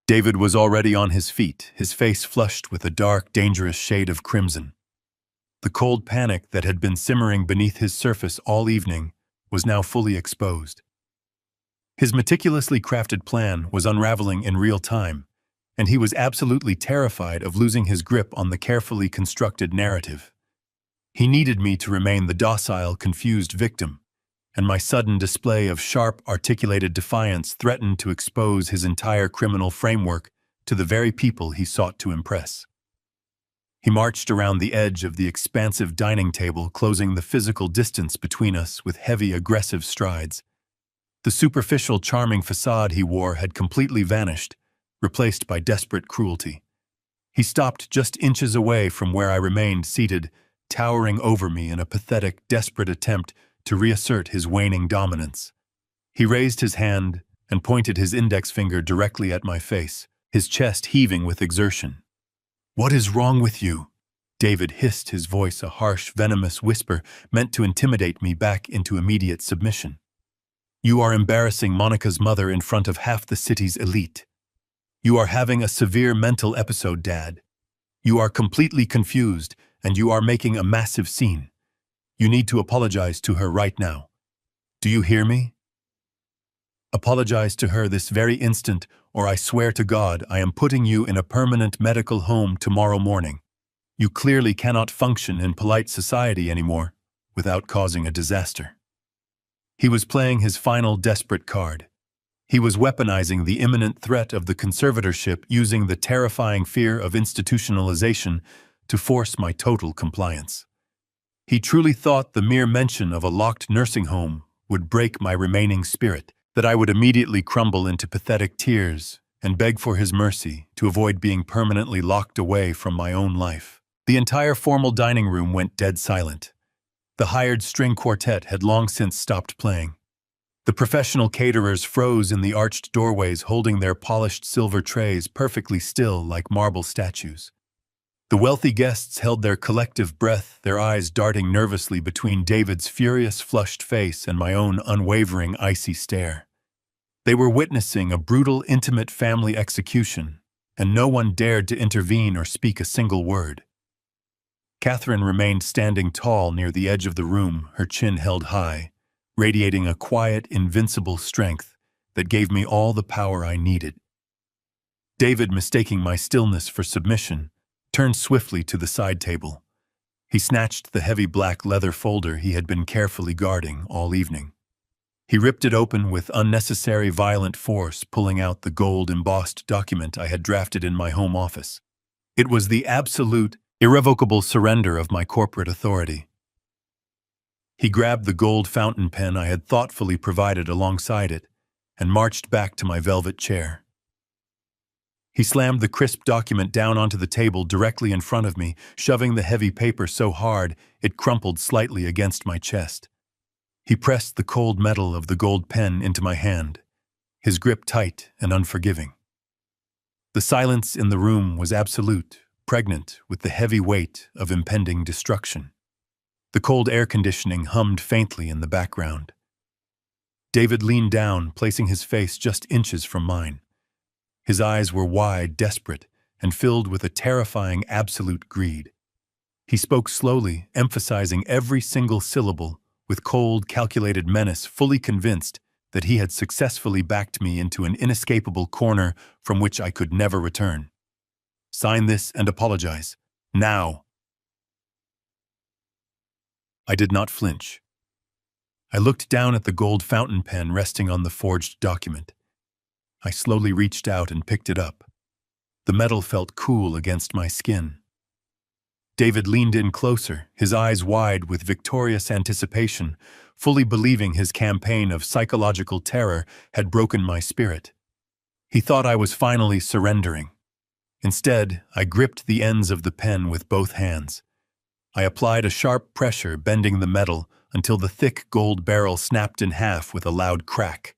David was already on his feet, his face flushed with a dark, dangerous shade of crimson. The cold panic that had been simmering beneath his surface all evening was now fully exposed. His meticulously crafted plan was unraveling in real time, and he was absolutely terrified of losing his grip on the carefully constructed narrative. He needed me to remain the docile, confused victim, and my sudden display of sharp, articulated defiance threatened to expose his entire criminal framework to the very people he sought to impress. He marched around the edge of the expansive dining table, closing the physical distance between us with heavy, aggressive strides. The superficial, charming facade he wore had completely vanished, replaced by desperate cruelty. He stopped just inches away from where I remained seated, towering over me in a pathetic, desperate attempt to reassert his waning dominance. He raised his hand and pointed his index finger directly at my face, his chest heaving with exertion. "What is wrong with you?" David hissed, his voice a harsh, venomous whisper meant to intimidate me back into immediate submission. "You are embarrassing Monica's mother in front of half the city's elite. You are having a severe mental episode, Dad. You are completely confused, and you are making a massive scene. You need to apologize to her right now. Do you hear me? Apologize to her this very instant, or I swear to God I am putting you in a permanent medical home tomorrow morning. You clearly cannot function in polite society anymore without causing a disaster." He was playing his final desperate card. He was weaponizing the imminent threat of the conservatorship, using the terrifying fear of institutionalization to force my total compliance. He truly thought the mere mention of a locked nursing home would break my remaining spirit, that I would immediately crumble into pathetic tears and beg for his mercy to avoid being permanently locked away from my own life. The entire formal dining room went dead silent. The hired string quartet had long since stopped playing. The professional caterers froze in the arched doorways, holding their polished silver trays perfectly still like marble statues. The wealthy guests held their collective breath, their eyes darting nervously between David's furious, flushed face and my own unwavering, icy stare. They were witnessing a brutal, intimate family execution, and no one dared to intervene or speak a single word. Catherine remained standing tall near the edge of the room, her chin held high, radiating a quiet, invincible strength that gave me all the power I needed. David, mistaking my stillness for submission, turned swiftly to the side table. He snatched the heavy black leather folder he had been carefully guarding all evening. He ripped it open with unnecessary violent force, pulling out the gold-embossed document I had drafted in my home office. It was the absolute, irrevocable surrender of my corporate authority. He grabbed the gold fountain pen I had thoughtfully provided alongside it and marched back to my velvet chair. He slammed the crisp document down onto the table directly in front of me, shoving the heavy paper so hard it crumpled slightly against my chest. He pressed the cold metal of the gold pen into my hand, his grip tight and unforgiving. The silence in the room was absolute, pregnant with the heavy weight of impending destruction. The cold air conditioning hummed faintly in the background. David leaned down, placing his face just inches from mine. His eyes were wide, desperate, and filled with a terrifying absolute greed. He spoke slowly, emphasizing every single syllable with cold, calculated menace, fully convinced that he had successfully backed me into an inescapable corner from which I could never return. "Sign this and apologize. Now." I did not flinch. I looked down at the gold fountain pen resting on the forged document. I slowly reached out and picked it up. The metal felt cool against my skin. David leaned in closer, his eyes wide with victorious anticipation, fully believing his campaign of psychological terror had broken my spirit. He thought I was finally surrendering. Instead, I gripped the ends of the pen with both hands. I applied a sharp pressure, bending the metal until the thick gold barrel snapped in half with a loud crack.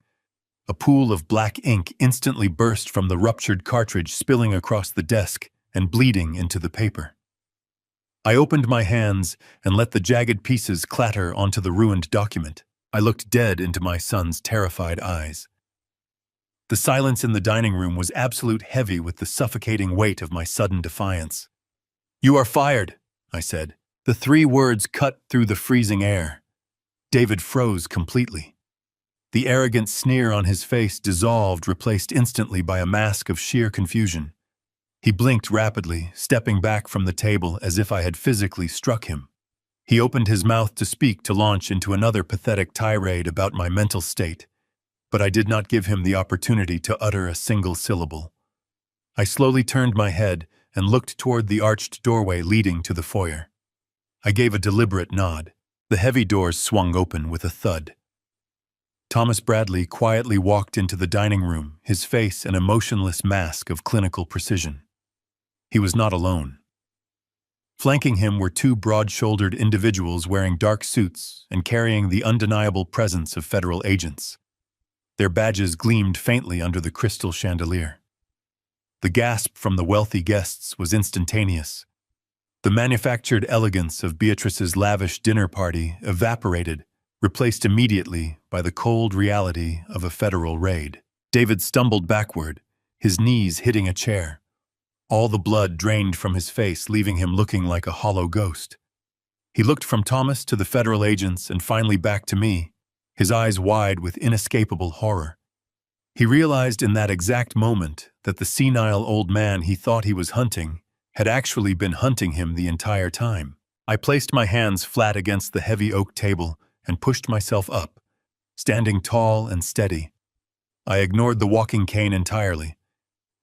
A pool of black ink instantly burst from the ruptured cartridge, spilling across the desk and bleeding into the paper. I opened my hands and let the jagged pieces clatter onto the ruined document. I looked dead into my son's terrified eyes. The silence in the dining room was absolute, heavy with the suffocating weight of my sudden defiance. "You are fired," I said. The 3 words cut through the freezing air. David froze completely. The arrogant sneer on his face dissolved, replaced instantly by a mask of sheer confusion. He blinked rapidly, stepping back from the table as if I had physically struck him. He opened his mouth to speak, to launch into another pathetic tirade about my mental state, but I did not give him the opportunity to utter a single syllable. I slowly turned my head and looked toward the arched doorway leading to the foyer. I gave a deliberate nod. The heavy doors swung open with a thud. Thomas Bradley quietly walked into the dining room, his face an emotionless mask of clinical precision. He was not alone. Flanking him were two broad-shouldered individuals wearing dark suits and carrying the undeniable presence of federal agents. Their badges gleamed faintly under the crystal chandelier. The gasp from the wealthy guests was instantaneous. The manufactured elegance of Beatrice's lavish dinner party evaporated, replaced immediately by the cold reality of a federal raid. David stumbled backward, his knees hitting a chair. All the blood drained from his face, leaving him looking like a hollow ghost. He looked from Thomas to the federal agents and finally back to me, his eyes wide with inescapable horror. He realized in that exact moment that the senile old man he thought he was hunting had actually been hunting him the entire time. I placed my hands flat against the heavy oak table and pushed myself up, standing tall and steady. I ignored the walking cane entirely.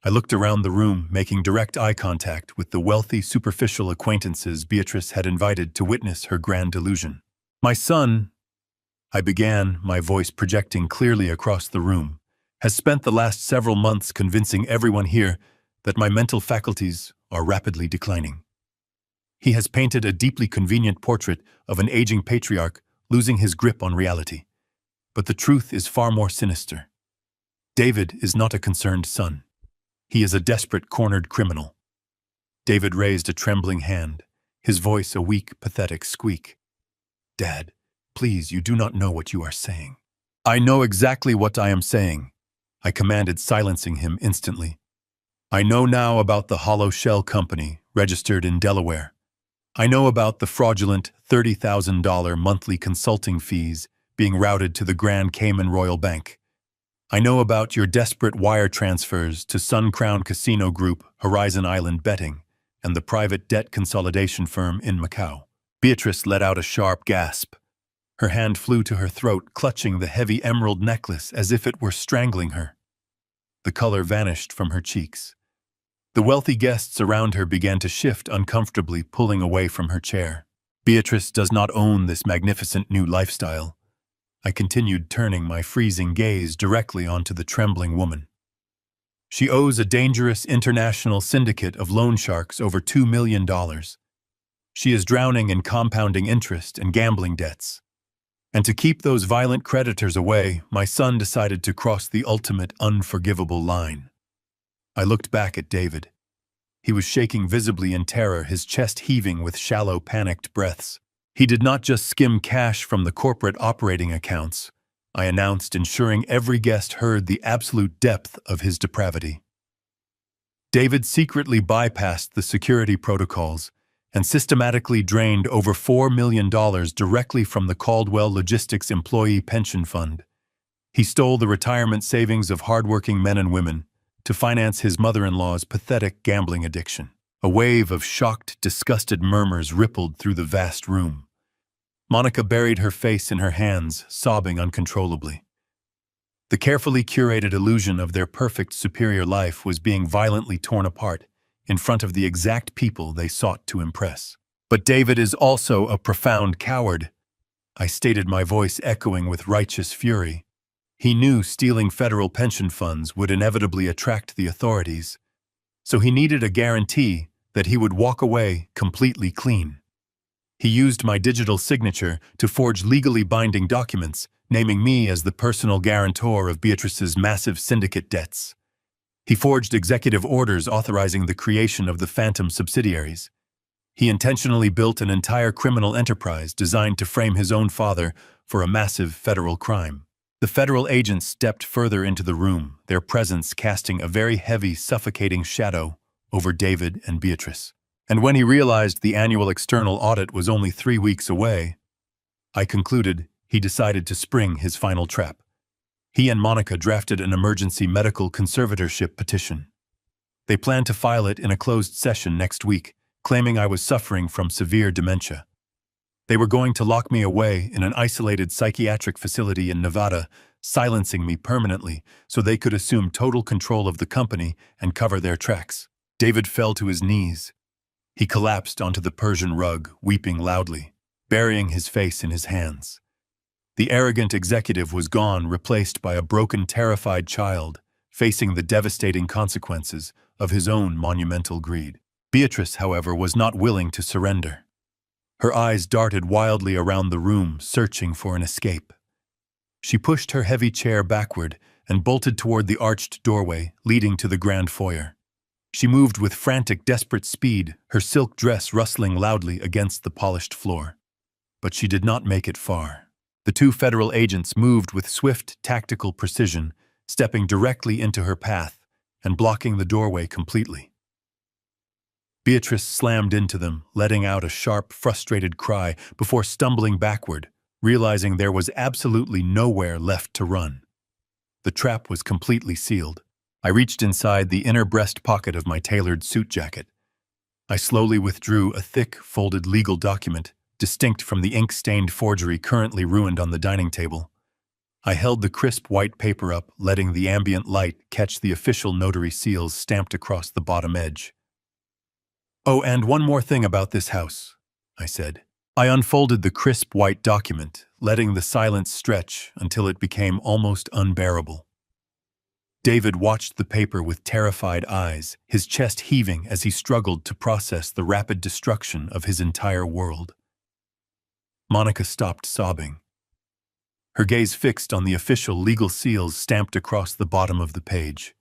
I looked around the room, making direct eye contact with the wealthy, superficial acquaintances Beatrice had invited to witness her grand delusion. "My son," I began, my voice projecting clearly across the room, "has spent the last several months convincing everyone here that my mental faculties are rapidly declining. He has painted a deeply convenient portrait of an aging patriarch losing his grip on reality. But the truth is far more sinister. David is not a concerned son. He is a desperate, cornered criminal." David raised a trembling hand, his voice a weak, pathetic squeak. "Dad, please, you do not know what you are saying." "I know exactly what I am saying," I commanded, silencing him instantly. "I know now about the Hollow Shell Company, registered in Delaware. I know about the fraudulent $30,000 monthly consulting fees being routed to the Grand Cayman Royal Bank. I know about your desperate wire transfers to Sun Crown Casino Group, Horizon Island Betting, and the private debt consolidation firm in Macau." Beatrice let out a sharp gasp. Her hand flew to her throat, clutching the heavy emerald necklace as if it were strangling her. The color vanished from her cheeks. The wealthy guests around her began to shift uncomfortably, pulling away from her chair. "Beatrice does not own this magnificent new lifestyle," I continued, turning my freezing gaze directly onto the trembling woman. "She owes a dangerous international syndicate of loan sharks over $2 million. She is drowning in compounding interest and gambling debts. And to keep those violent creditors away, my son decided to cross the ultimate unforgivable line." I looked back at David. He was shaking visibly in terror, his chest heaving with shallow, panicked breaths. "He did not just skim cash from the corporate operating accounts," I announced, ensuring every guest heard the absolute depth of his depravity. "David secretly bypassed the security protocols and systematically drained over $4 million directly from the Caldwell Logistics Employee Pension Fund. He stole the retirement savings of hardworking men and women to finance his mother-in-law's pathetic gambling addiction." A wave of shocked, disgusted murmurs rippled through the vast room. Monica buried her face in her hands, sobbing uncontrollably. The carefully curated illusion of their perfect, superior life was being violently torn apart in front of the exact people they sought to impress. "But David is also a profound coward," I stated, my voice echoing with righteous fury. "He knew stealing federal pension funds would inevitably attract the authorities, so he needed a guarantee that he would walk away completely clean. He used my digital signature to forge legally binding documents, naming me as the personal guarantor of Beatrice's massive syndicate debts. He forged executive orders authorizing the creation of the phantom subsidiaries. He intentionally built an entire criminal enterprise designed to frame his own father for a massive federal crime." The federal agents stepped further into the room, their presence casting a very heavy, suffocating shadow over David and Beatrice. And when he realized the annual external audit was only 3 weeks away, I concluded he decided to spring his final trap. He and Monica drafted an emergency medical conservatorship petition. They planned to file it in a closed session next week, claiming I was suffering from severe dementia. They were going to lock me away in an isolated psychiatric facility in Nevada, silencing me permanently so they could assume total control of the company and cover their tracks. David fell to his knees. He collapsed onto the Persian rug, weeping loudly, burying his face in his hands. The arrogant executive was gone, replaced by a broken, terrified child, facing the devastating consequences of his own monumental greed. Beatrice, however, was not willing to surrender. Her eyes darted wildly around the room, searching for an escape. She pushed her heavy chair backward and bolted toward the arched doorway leading to the grand foyer. She moved with frantic, desperate speed, her silk dress rustling loudly against the polished floor. But she did not make it far. The two federal agents moved with swift, tactical precision, stepping directly into her path and blocking the doorway completely. Beatrice slammed into them, letting out a sharp, frustrated cry before stumbling backward, realizing there was absolutely nowhere left to run. The trap was completely sealed. I reached inside the inner breast pocket of my tailored suit jacket. I slowly withdrew a thick, folded legal document, distinct from the ink-stained forgery currently ruined on the dining table. I held the crisp white paper up, letting the ambient light catch the official notary seals stamped across the bottom edge. "Oh, and one more thing about this house," I said. I unfolded the crisp white document, letting the silence stretch until it became almost unbearable. David watched the paper with terrified eyes, his chest heaving as he struggled to process the rapid destruction of his entire world. Monica stopped sobbing. Her gaze fixed on the official legal seals stamped across the bottom of the page.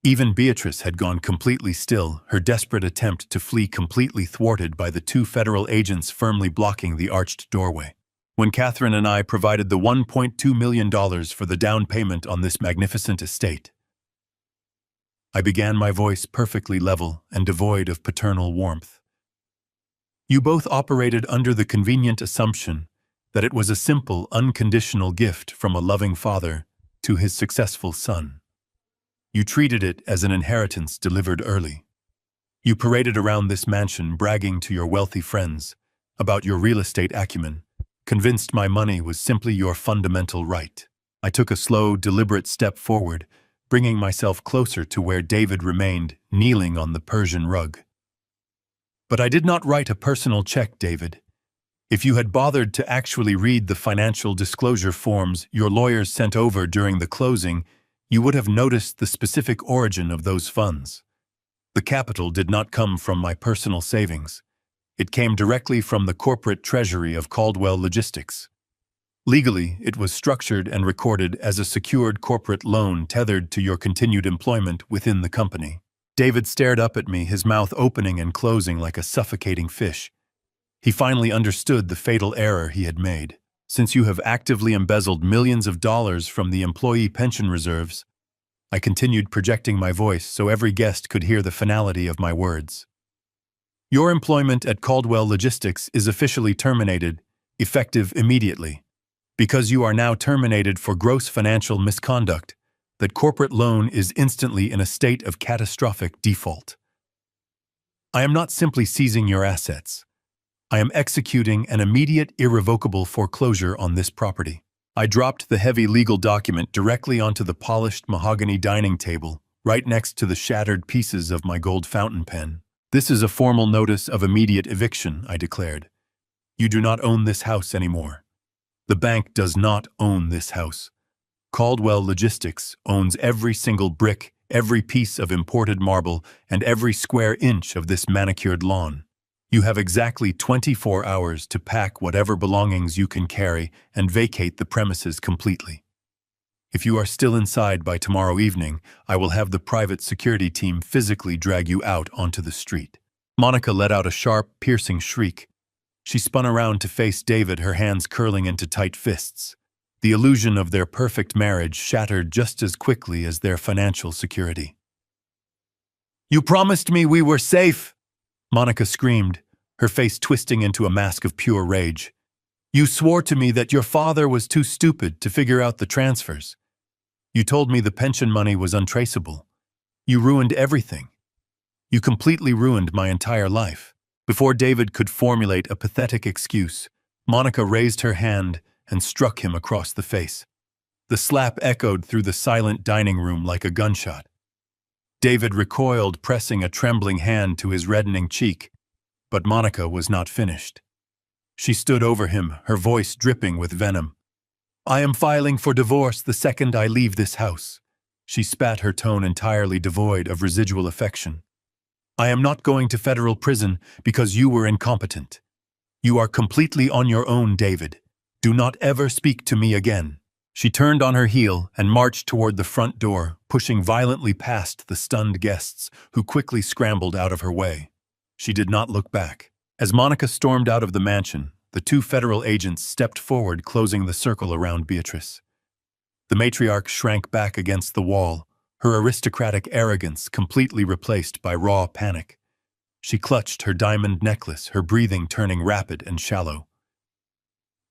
Even Beatrice had gone completely still, her desperate attempt to flee completely thwarted by the two federal agents firmly blocking the arched doorway. When Catherine and I provided the $1.2 million for the down payment on this magnificent estate, I began, my voice perfectly level and devoid of paternal warmth. You both operated under the convenient assumption that it was a simple, unconditional gift from a loving father to his successful son. You treated it as an inheritance delivered early. You paraded around this mansion bragging to your wealthy friends about your real estate acumen, convinced my money was simply your fundamental right. I took a slow, deliberate step forward, bringing myself closer to where David remained, kneeling on the Persian rug. But I did not write a personal check, David. If you had bothered to actually read the financial disclosure forms your lawyers sent over during the closing, you would have noticed the specific origin of those funds. The capital did not come from my personal savings. It came directly from the corporate treasury of Caldwell Logistics. Legally, it was structured and recorded as a secured corporate loan tethered to your continued employment within the company. David stared up at me, his mouth opening and closing like a suffocating fish. He finally understood the fatal error he had made. Since you have actively embezzled millions of dollars from the employee pension reserves, I continued, projecting my voice so every guest could hear the finality of my words. Your employment at Caldwell Logistics is officially terminated, effective immediately. Because you are now terminated for gross financial misconduct, that corporate loan is instantly in a state of catastrophic default. I am not simply seizing your assets. I am executing an immediate, irrevocable foreclosure on this property. I dropped the heavy legal document directly onto the polished mahogany dining table, right next to the shattered pieces of my gold fountain pen. This is a formal notice of immediate eviction, I declared. You do not own this house anymore. The bank does not own this house. Caldwell Logistics owns every single brick, every piece of imported marble, and every square inch of this manicured lawn. You have exactly 24 hours to pack whatever belongings you can carry and vacate the premises completely. If you are still inside by tomorrow evening, I will have the private security team physically drag you out onto the street. Monica let out a sharp, piercing shriek. She spun around to face David, her hands curling into tight fists. The illusion of their perfect marriage shattered just as quickly as their financial security. You promised me we were safe, Monica screamed, her face twisting into a mask of pure rage. You swore to me that your father was too stupid to figure out the transfers. You told me the pension money was untraceable. You ruined everything. You completely ruined my entire life. Before David could formulate a pathetic excuse, Monica raised her hand and struck him across the face. The slap echoed through the silent dining room like a gunshot. David recoiled, pressing a trembling hand to his reddening cheek, but Monica was not finished. She stood over him, her voice dripping with venom. "I am filing for divorce the second I leave this house." She spat, her tone entirely devoid of residual affection. "I am not going to federal prison because you were incompetent. You are completely on your own, David. Do not ever speak to me again." She turned on her heel and marched toward the front door, pushing violently past the stunned guests, who quickly scrambled out of her way. She did not look back. As Monica stormed out of the mansion, the two federal agents stepped forward, closing the circle around Beatrice. The matriarch shrank back against the wall, her aristocratic arrogance completely replaced by raw panic. She clutched her diamond necklace, her breathing turning rapid and shallow.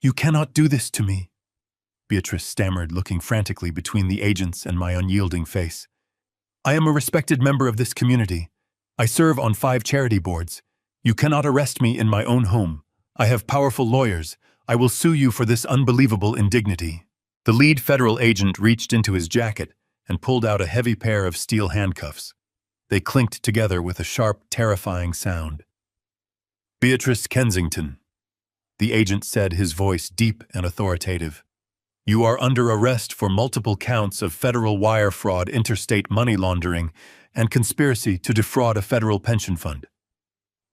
"You cannot do this to me," Beatrice stammered, looking frantically between the agents and my unyielding face. "I am a respected member of this community. I serve on 5 charity boards. You cannot arrest me in my own home. I have powerful lawyers. I will sue you for this unbelievable indignity." The lead federal agent reached into his jacket and pulled out a heavy pair of steel handcuffs. They clinked together with a sharp, terrifying sound. "Beatrice Kensington," the agent said, his voice deep and authoritative. "You are under arrest for multiple counts of federal wire fraud, interstate money laundering, and conspiracy to defraud a federal pension fund.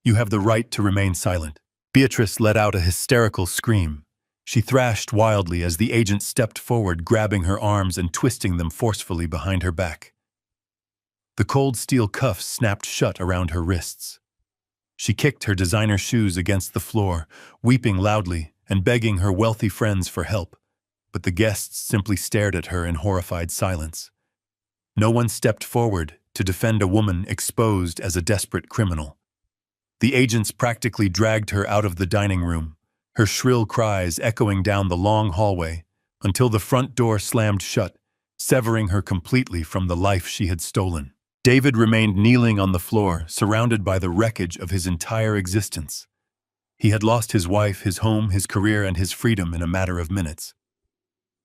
You have the right to remain silent." Beatrice let out a hysterical scream. She thrashed wildly as the agent stepped forward, grabbing her arms and twisting them forcefully behind her back. The cold steel cuffs snapped shut around her wrists. She kicked her designer shoes against the floor, weeping loudly and begging her wealthy friends for help, but the guests simply stared at her in horrified silence. No one stepped forward to defend a woman exposed as a desperate criminal. The agents practically dragged her out of the dining room, her shrill cries echoing down the long hallway, until the front door slammed shut, severing her completely from the life she had stolen. David remained kneeling on the floor, surrounded by the wreckage of his entire existence. He had lost his wife, his home, his career, and his freedom in a matter of minutes.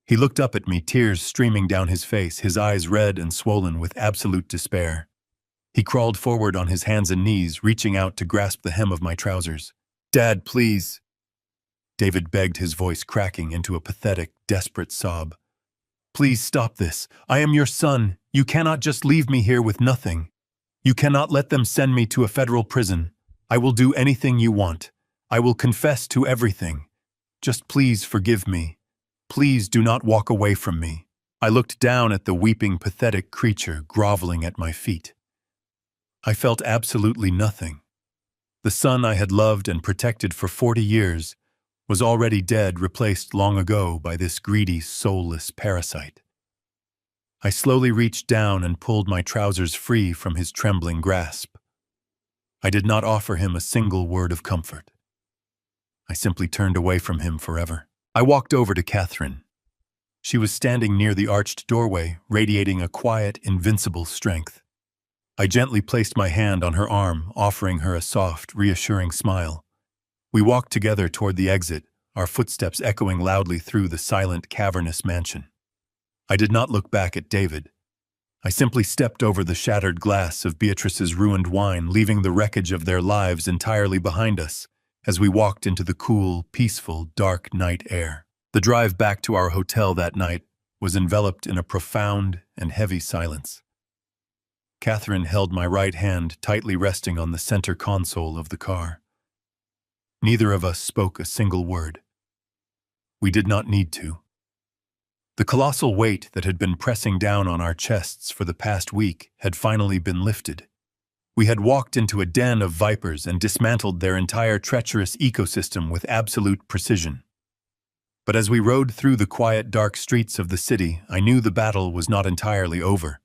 He looked up at me, tears streaming down his face, his eyes red and swollen with absolute despair. He crawled forward on his hands and knees, reaching out to grasp the hem of my trousers. "Dad, please," David begged, his voice cracking into a pathetic, desperate sob. "Please stop this. I am your son. You cannot just leave me here with nothing. You cannot let them send me to a federal prison. I will do anything you want. I will confess to everything. Just please forgive me. Please do not walk away from me." I looked down at the weeping, pathetic creature groveling at my feet. I felt absolutely nothing. The son I had loved and protected for 40 years was already dead, replaced long ago by this greedy, soulless parasite. I slowly reached down and pulled my trousers free from his trembling grasp. I did not offer him a single word of comfort. I simply turned away from him forever. I walked over to Catherine. She was standing near the arched doorway, radiating a quiet, invincible strength. I gently placed my hand on her arm, offering her a soft, reassuring smile. We walked together toward the exit, our footsteps echoing loudly through the silent, cavernous mansion. I did not look back at David. I simply stepped over the shattered glass of Beatrice's ruined wine, leaving the wreckage of their lives entirely behind us as we walked into the cool, peaceful, dark night air. The drive back to our hotel that night was enveloped in a profound and heavy silence. Catherine held my right hand, tightly resting on the center console of the car. Neither of us spoke a single word. We did not need to. The colossal weight that had been pressing down on our chests for the past week had finally been lifted. We had walked into a den of vipers and dismantled their entire treacherous ecosystem with absolute precision. But as we rode through the quiet, dark streets of the city, I knew the battle was not entirely over.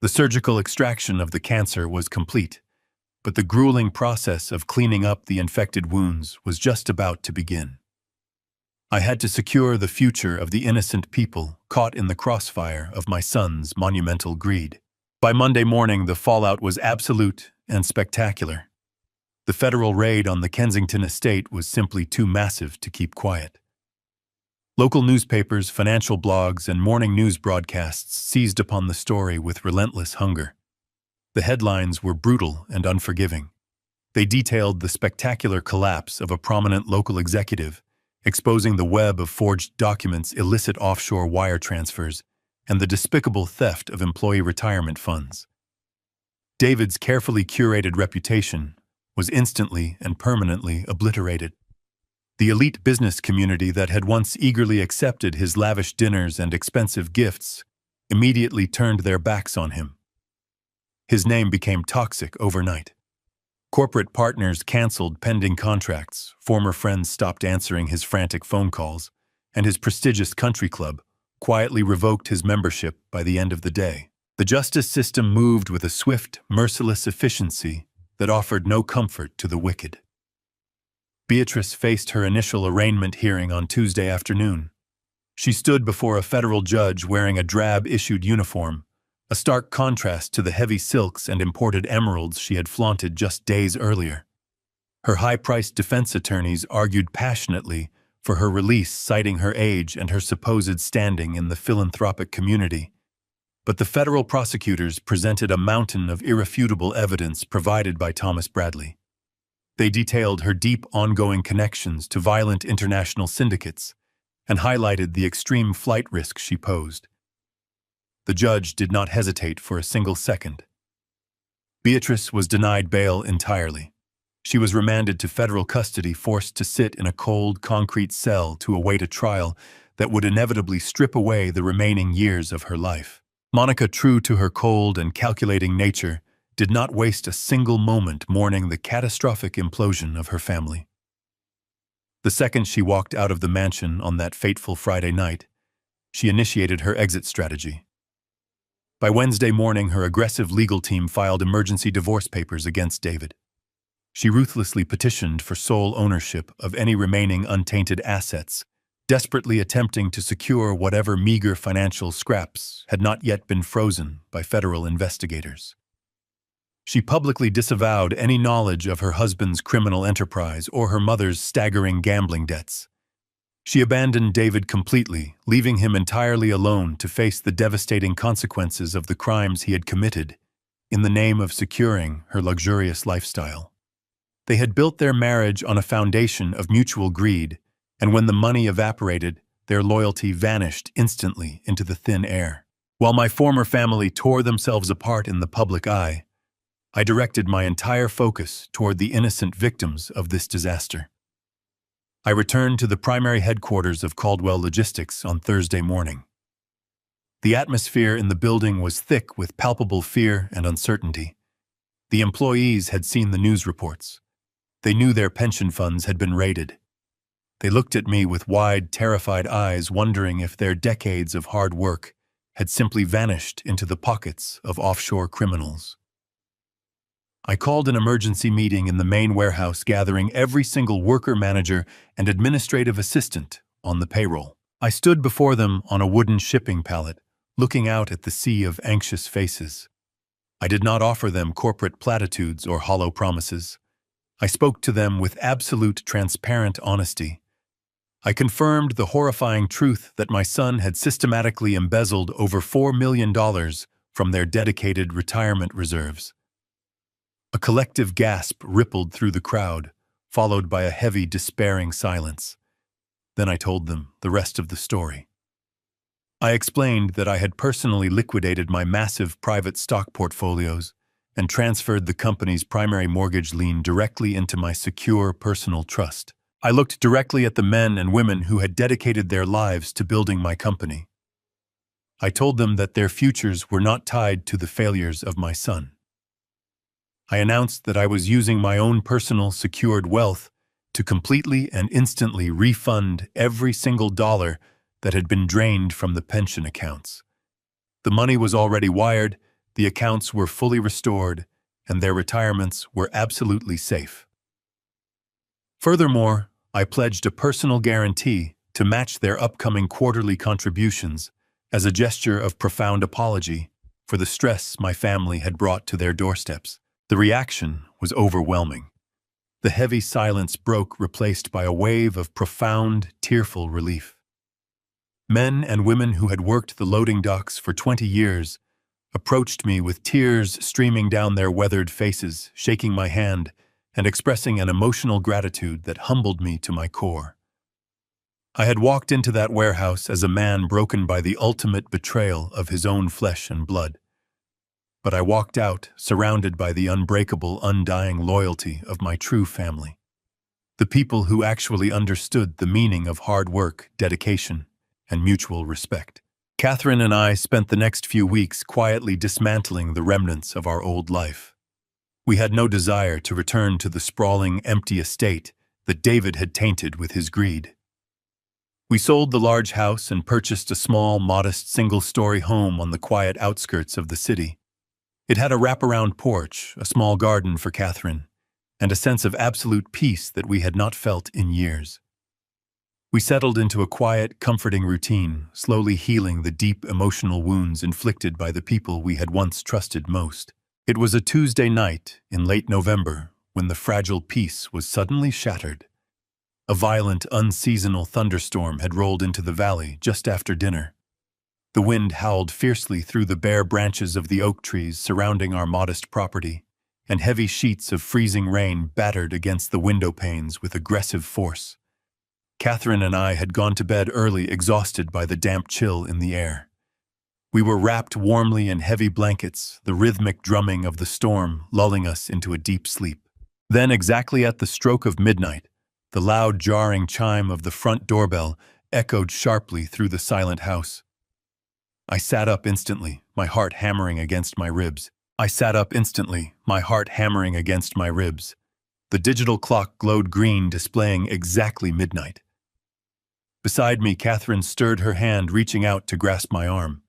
The surgical extraction of the cancer was complete, but the grueling process of cleaning up the infected wounds was just about to begin. I had to secure the future of the innocent people caught in the crossfire of my son's monumental greed. By Monday morning, the fallout was absolute and spectacular. The federal raid on the Kensington estate was simply too massive to keep quiet. Local newspapers, financial blogs, and morning news broadcasts seized upon the story with relentless hunger. The headlines were brutal and unforgiving. They detailed the spectacular collapse of a prominent local executive, exposing the web of forged documents, illicit offshore wire transfers, and the despicable theft of employee retirement funds. David's carefully curated reputation was instantly and permanently obliterated. The elite business community that had once eagerly accepted his lavish dinners and expensive gifts immediately turned their backs on him. His name became toxic overnight. Corporate partners canceled pending contracts, former friends stopped answering his frantic phone calls, and his prestigious country club quietly revoked his membership by the end of the day. The justice system moved with a swift, merciless efficiency that offered no comfort to the wicked. Beatrice faced her initial arraignment hearing on Tuesday afternoon. She stood before a federal judge wearing a drab-issued uniform, a stark contrast to the heavy silks and imported emeralds she had flaunted just days earlier. Her high-priced defense attorneys argued passionately for her release, citing her age and her supposed standing in the philanthropic community. But the federal prosecutors presented a mountain of irrefutable evidence provided by Thomas Bradley. They detailed her deep, ongoing connections to violent international syndicates and highlighted the extreme flight risk she posed. The judge did not hesitate for a single second. Beatrice was denied bail entirely. She was remanded to federal custody, forced to sit in a cold, concrete cell to await a trial that would inevitably strip away the remaining years of her life. Monica, true to her cold and calculating nature, did not waste a single moment mourning the catastrophic implosion of her family. The second she walked out of the mansion on that fateful Friday night, she initiated her exit strategy. By Wednesday morning, her aggressive legal team filed emergency divorce papers against David. She ruthlessly petitioned for sole ownership of any remaining untainted assets, desperately attempting to secure whatever meager financial scraps had not yet been frozen by federal investigators. She publicly disavowed any knowledge of her husband's criminal enterprise or her mother's staggering gambling debts. She abandoned David completely, leaving him entirely alone to face the devastating consequences of the crimes he had committed in the name of securing her luxurious lifestyle. They had built their marriage on a foundation of mutual greed, and when the money evaporated, their loyalty vanished instantly into the thin air. While my former family tore themselves apart in the public eye, I directed my entire focus toward the innocent victims of this disaster. I returned to the primary headquarters of Caldwell Logistics on Thursday morning. The atmosphere in the building was thick with palpable fear and uncertainty. The employees had seen the news reports. They knew their pension funds had been raided. They looked at me with wide, terrified eyes, wondering if their decades of hard work had simply vanished into the pockets of offshore criminals. I called an emergency meeting in the main warehouse, gathering every single worker, manager, and administrative assistant on the payroll. I stood before them on a wooden shipping pallet, looking out at the sea of anxious faces. I did not offer them corporate platitudes or hollow promises. I spoke to them with absolute, transparent honesty. I confirmed the horrifying truth that my son had systematically embezzled over $4 million from their dedicated retirement reserves. A collective gasp rippled through the crowd, followed by a heavy, despairing silence. Then I told them the rest of the story. I explained that I had personally liquidated my massive private stock portfolios and transferred the company's primary mortgage lien directly into my secure personal trust. I looked directly at the men and women who had dedicated their lives to building my company. I told them that their futures were not tied to the failures of my son. I announced that I was using my own personal secured wealth to completely and instantly refund every single dollar that had been drained from the pension accounts. The money was already wired, the accounts were fully restored, and their retirements were absolutely safe. Furthermore, I pledged a personal guarantee to match their upcoming quarterly contributions as a gesture of profound apology for the stress my family had brought to their doorsteps. The reaction was overwhelming. The heavy silence broke, replaced by a wave of profound, tearful relief. Men and women who had worked the loading docks for 20 years approached me with tears streaming down their weathered faces, shaking my hand and expressing an emotional gratitude that humbled me to my core. I had walked into that warehouse as a man broken by the ultimate betrayal of his own flesh and blood. But I walked out surrounded by the unbreakable, undying loyalty of my true family. The people who actually understood the meaning of hard work, dedication, and mutual respect. Catherine and I spent the next few weeks quietly dismantling the remnants of our old life. We had no desire to return to the sprawling, empty estate that David had tainted with his greed. We sold the large house and purchased a small, modest, single-story home on the quiet outskirts of the city. It had a wraparound porch, a small garden for Catherine, and a sense of absolute peace that we had not felt in years. We settled into a quiet, comforting routine, slowly healing the deep emotional wounds inflicted by the people we had once trusted most. It was a Tuesday night in late November when the fragile peace was suddenly shattered. A violent, unseasonal thunderstorm had rolled into the valley just after dinner. The wind howled fiercely through the bare branches of the oak trees surrounding our modest property, and heavy sheets of freezing rain battered against the window panes with aggressive force. Catherine and I had gone to bed early, exhausted by the damp chill in the air. We were wrapped warmly in heavy blankets, the rhythmic drumming of the storm lulling us into a deep sleep. Then, exactly at the stroke of midnight, the loud, jarring chime of the front doorbell echoed sharply through the silent house. I sat up instantly, my heart hammering against my ribs. The digital clock glowed green, displaying exactly midnight. Beside me, Catherine stirred her hand, reaching out to grasp my arm.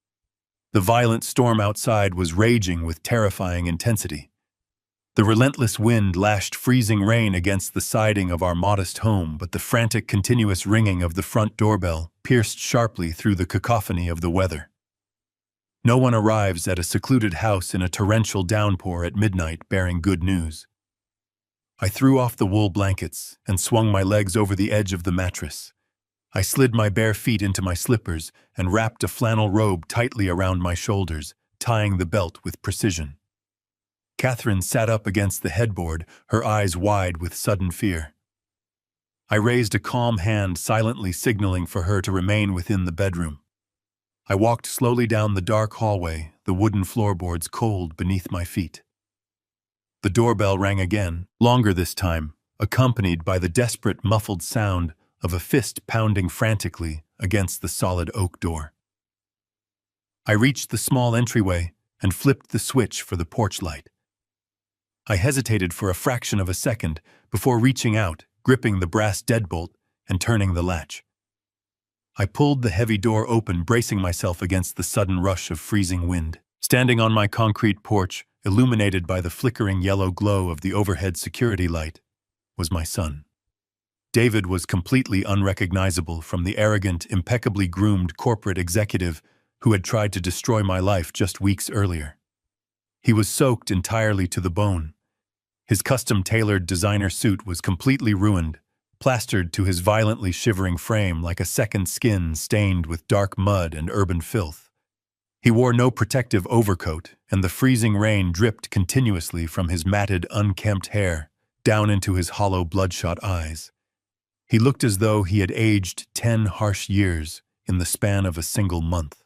The violent storm outside was raging with terrifying intensity. The relentless wind lashed freezing rain against the siding of our modest home, but the frantic, continuous ringing of the front doorbell pierced sharply through the cacophony of the weather. No one arrives at a secluded house in a torrential downpour at midnight bearing good news. I threw off the wool blankets and swung my legs over the edge of the mattress. I slid my bare feet into my slippers and wrapped a flannel robe tightly around my shoulders, tying the belt with precision. Catherine sat up against the headboard, her eyes wide with sudden fear. I raised a calm hand, silently signaling for her to remain within the bedroom. I walked slowly down the dark hallway, the wooden floorboards cold beneath my feet. The doorbell rang again, longer this time, accompanied by the desperate, muffled sound of a fist pounding frantically against the solid oak door. I reached the small entryway and flipped the switch for the porch light. I hesitated for a fraction of a second before reaching out, gripping the brass deadbolt and turning the latch. I pulled the heavy door open, bracing myself against the sudden rush of freezing wind. Standing on my concrete porch, illuminated by the flickering yellow glow of the overhead security light, was my son. David was completely unrecognizable from the arrogant, impeccably groomed corporate executive who had tried to destroy my life just weeks earlier. He was soaked entirely to the bone. His custom-tailored designer suit was completely ruined, plastered to his violently shivering frame like a second skin stained with dark mud and urban filth. He wore no protective overcoat, and the freezing rain dripped continuously from his matted, unkempt hair down into his hollow, bloodshot eyes. He looked as though he had aged 10 harsh years in the span of a single month.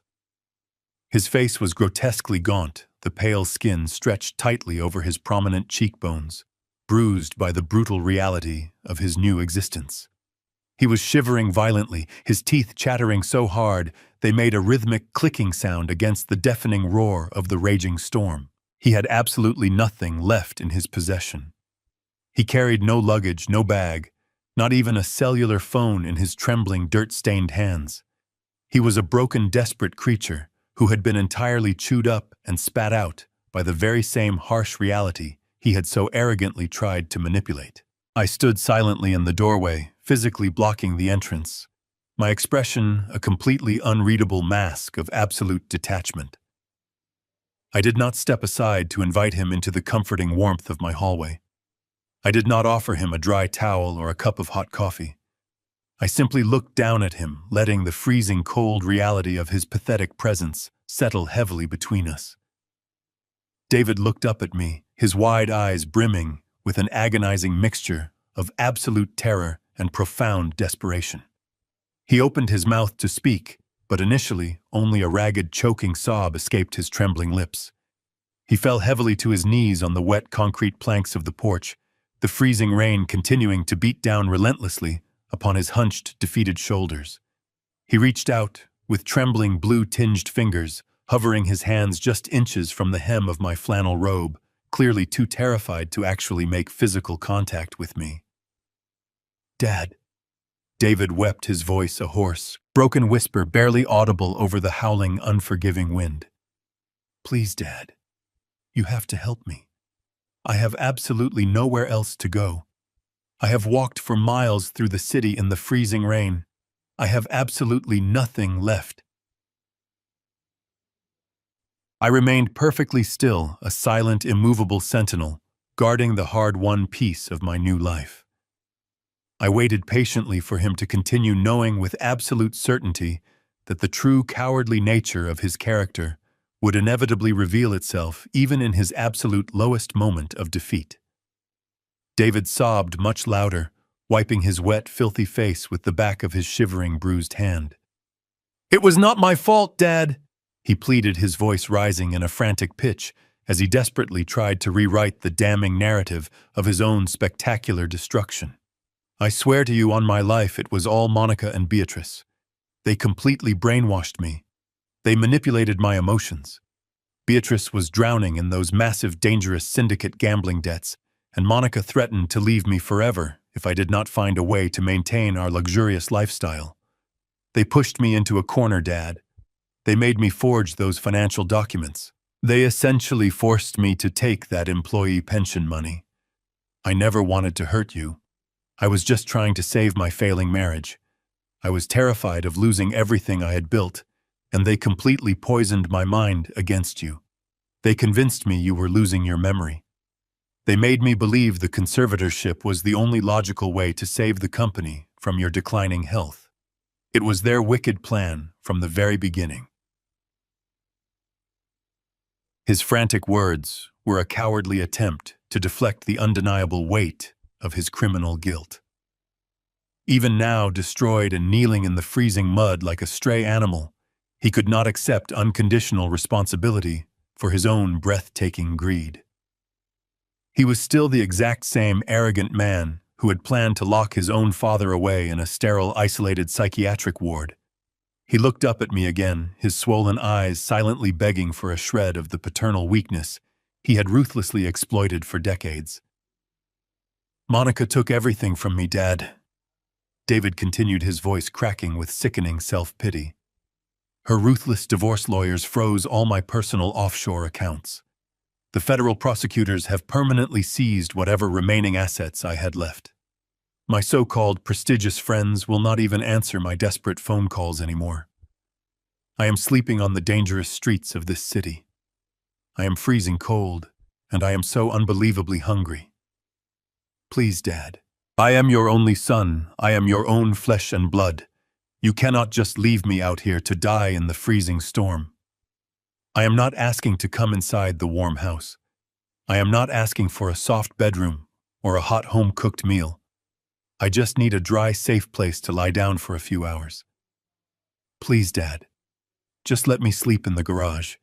His face was grotesquely gaunt, the pale skin stretched tightly over his prominent cheekbones, bruised by the brutal reality of his new existence. He was shivering violently, his teeth chattering so hard they made a rhythmic clicking sound against the deafening roar of the raging storm. He had absolutely nothing left in his possession. He carried no luggage, no bag, not even a cellular phone in his trembling, dirt-stained hands. He was a broken, desperate creature who had been entirely chewed up and spat out by the very same harsh reality he had so arrogantly tried to manipulate. I stood silently in the doorway, physically blocking the entrance, my expression a completely unreadable mask of absolute detachment. I did not step aside to invite him into the comforting warmth of my hallway. I did not offer him a dry towel or a cup of hot coffee. I simply looked down at him, letting the freezing cold reality of his pathetic presence settle heavily between us. David looked up at me, his wide eyes brimming with an agonizing mixture of absolute terror and profound desperation. He opened his mouth to speak, but initially only a ragged, choking sob escaped his trembling lips. He fell heavily to his knees on the wet concrete planks of the porch, the freezing rain continuing to beat down relentlessly upon his hunched, defeated shoulders. He reached out, with trembling blue-tinged fingers, hovering his hands just inches from the hem of my flannel robe, clearly too terrified to actually make physical contact with me. "Dad." David wept, his voice a hoarse, broken whisper barely audible over the howling, unforgiving wind. "Please, Dad. You have to help me. I have absolutely nowhere else to go. I have walked for miles through the city in the freezing rain. I have absolutely nothing left." I remained perfectly still, a silent, immovable sentinel, guarding the hard-won peace of my new life. I waited patiently for him to continue, knowing with absolute certainty that the true cowardly nature of his character would inevitably reveal itself even in his absolute lowest moment of defeat. David sobbed much louder, wiping his wet, filthy face with the back of his shivering, bruised hand. "It was not my fault, Dad," he pleaded, his voice rising in a frantic pitch as he desperately tried to rewrite the damning narrative of his own spectacular destruction. "I swear to you on my life it was all Monica and Beatrice. They completely brainwashed me. They manipulated my emotions. Beatrice was drowning in those massive, dangerous syndicate gambling debts, and Monica threatened to leave me forever if I did not find a way to maintain our luxurious lifestyle. They pushed me into a corner, Dad. They made me forge those financial documents. They essentially forced me to take that employee pension money. I never wanted to hurt you. I was just trying to save my failing marriage. I was terrified of losing everything I had built, and they completely poisoned my mind against you. They convinced me you were losing your memory. They made me believe the conservatorship was the only logical way to save the company from your declining health. It was their wicked plan from the very beginning." His frantic words were a cowardly attempt to deflect the undeniable weight of his criminal guilt. Even now, destroyed and kneeling in the freezing mud like a stray animal, he could not accept unconditional responsibility for his own breathtaking greed. He was still the exact same arrogant man who had planned to lock his own father away in a sterile, isolated psychiatric ward. He looked up at me again, his swollen eyes silently begging for a shred of the paternal weakness he had ruthlessly exploited for decades. "Monica took everything from me, Dad." David continued, his voice cracking with sickening self-pity. "Her ruthless divorce lawyers froze all my personal offshore accounts. The federal prosecutors have permanently seized whatever remaining assets I had left. My so-called prestigious friends will not even answer my desperate phone calls anymore. I am sleeping on the dangerous streets of this city. I am freezing cold, and I am so unbelievably hungry. Please, Dad. I am your only son. I am your own flesh and blood. You cannot just leave me out here to die in the freezing storm. I am not asking to come inside the warm house. I am not asking for a soft bedroom or a hot home-cooked meal. I just need a dry, safe place to lie down for a few hours. Please, Dad. Just let me sleep in the garage.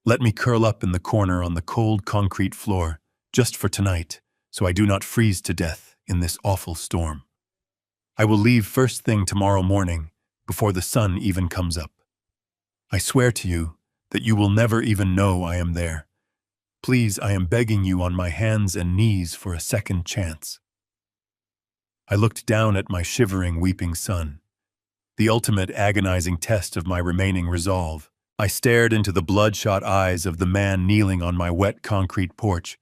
Let me curl up in the corner on the cold concrete floor, just for tonight, so I do not freeze to death in this awful storm. I will leave first thing tomorrow morning, before the sun even comes up. I swear to you that you will never even know I am there. Please, I am begging you on my hands and knees for a second chance." I looked down at my shivering, weeping son. The ultimate agonizing test of my remaining resolve. I stared into the bloodshot eyes of the man kneeling on my wet concrete porch.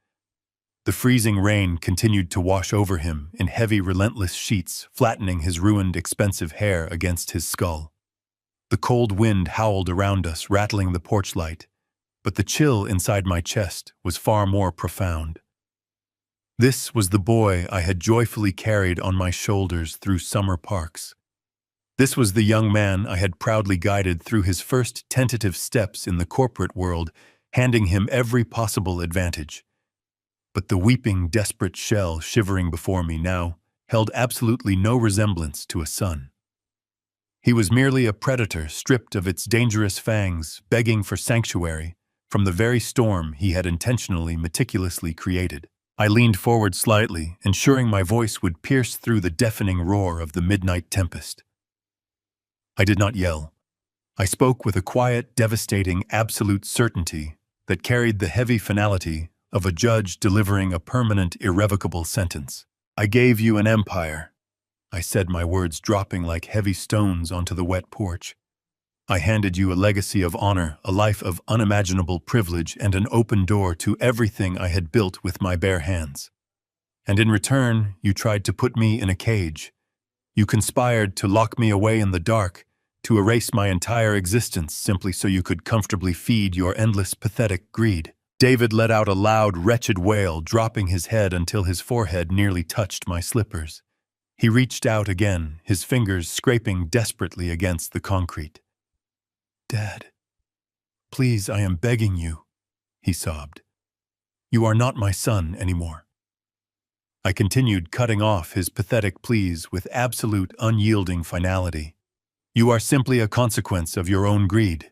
The freezing rain continued to wash over him in heavy, relentless sheets, flattening his ruined, expensive hair against his skull. The cold wind howled around us, rattling the porch light, but the chill inside my chest was far more profound. This was the boy I had joyfully carried on my shoulders through summer parks. This was the young man I had proudly guided through his first tentative steps in the corporate world, handing him every possible advantage. But the weeping, desperate shell shivering before me now held absolutely no resemblance to a son. He was merely a predator stripped of its dangerous fangs, begging for sanctuary from the very storm he had intentionally, meticulously created. I leaned forward slightly, ensuring my voice would pierce through the deafening roar of the midnight tempest. I did not yell. I spoke with a quiet, devastating, absolute certainty that carried the heavy finality of a judge delivering a permanent, irrevocable sentence. I gave you an empire. I said, my words dropping like heavy stones onto the wet porch. I handed you a legacy of honor, a life of unimaginable privilege, and an open door to everything I had built with my bare hands. And in return, you tried to put me in a cage. You conspired to lock me away in the dark, to erase my entire existence simply so you could comfortably feed your endless, pathetic greed. David let out a loud, wretched wail, dropping his head until his forehead nearly touched my slippers. He reached out again, his fingers scraping desperately against the concrete. "Dad, please, I am begging you," he sobbed. "You are not my son anymore." I continued, cutting off his pathetic pleas with absolute, unyielding finality. "You are simply a consequence of your own greed,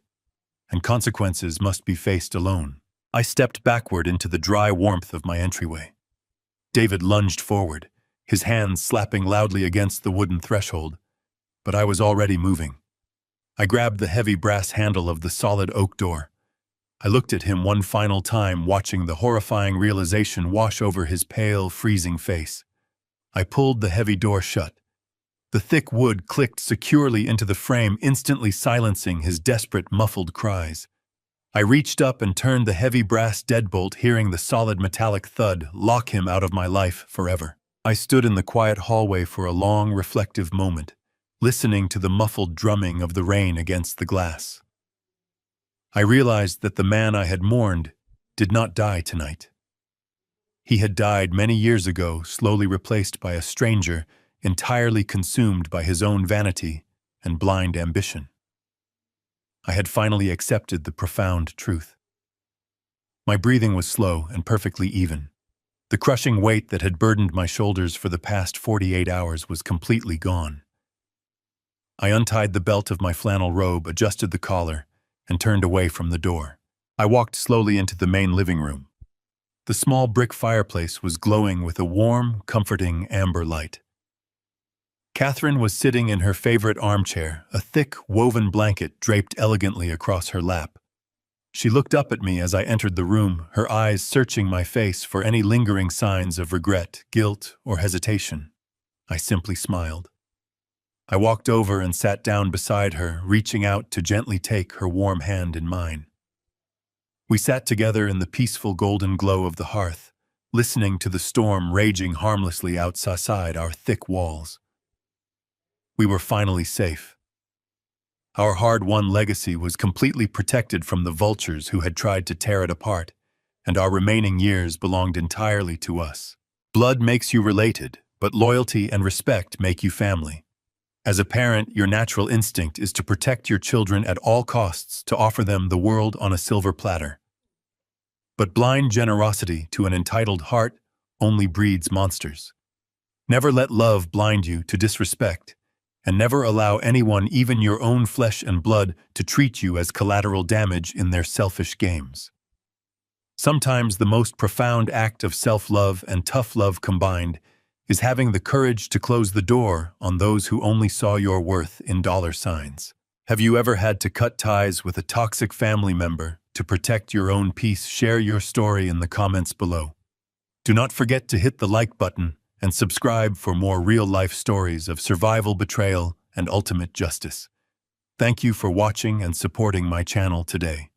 and consequences must be faced alone." I stepped backward into the dry warmth of my entryway. David lunged forward, his hands slapping loudly against the wooden threshold, but I was already moving. I grabbed the heavy brass handle of the solid oak door. I looked at him one final time, watching the horrifying realization wash over his pale, freezing face. I pulled the heavy door shut. The thick wood clicked securely into the frame, instantly silencing his desperate, muffled cries. I reached up and turned the heavy brass deadbolt, hearing the solid metallic thud lock him out of my life forever. I stood in the quiet hallway for a long, reflective moment, listening to the muffled drumming of the rain against the glass. I realized that the man I had mourned did not die tonight. He had died many years ago, slowly replaced by a stranger, entirely consumed by his own vanity and blind ambition. I had finally accepted the profound truth. My breathing was slow and perfectly even. The crushing weight that had burdened my shoulders for the past 48 hours was completely gone. I untied the belt of my flannel robe, adjusted the collar, and turned away from the door. I walked slowly into the main living room. The small brick fireplace was glowing with a warm, comforting amber light. Catherine was sitting in her favorite armchair, a thick, woven blanket draped elegantly across her lap. She looked up at me as I entered the room, her eyes searching my face for any lingering signs of regret, guilt, or hesitation. I simply smiled. I walked over and sat down beside her, reaching out to gently take her warm hand in mine. We sat together in the peaceful golden glow of the hearth, listening to the storm raging harmlessly outside our thick walls. We were finally safe. Our hard-won legacy was completely protected from the vultures who had tried to tear it apart, and our remaining years belonged entirely to us. Blood makes you related, but loyalty and respect make you family. As a parent, your natural instinct is to protect your children at all costs, to offer them the world on a silver platter. But blind generosity to an entitled heart only breeds monsters. Never let love blind you to disrespect, and never allow anyone, even your own flesh and blood, to treat you as collateral damage in their selfish games. Sometimes the most profound act of self-love and tough love combined is having the courage to close the door on those who only saw your worth in dollar signs. Have you ever had to cut ties with a toxic family member to protect your own peace? Share your story in the comments below. Do not forget to hit the like button and subscribe for more real-life stories of survival, betrayal, and ultimate justice. Thank you for watching and supporting my channel today.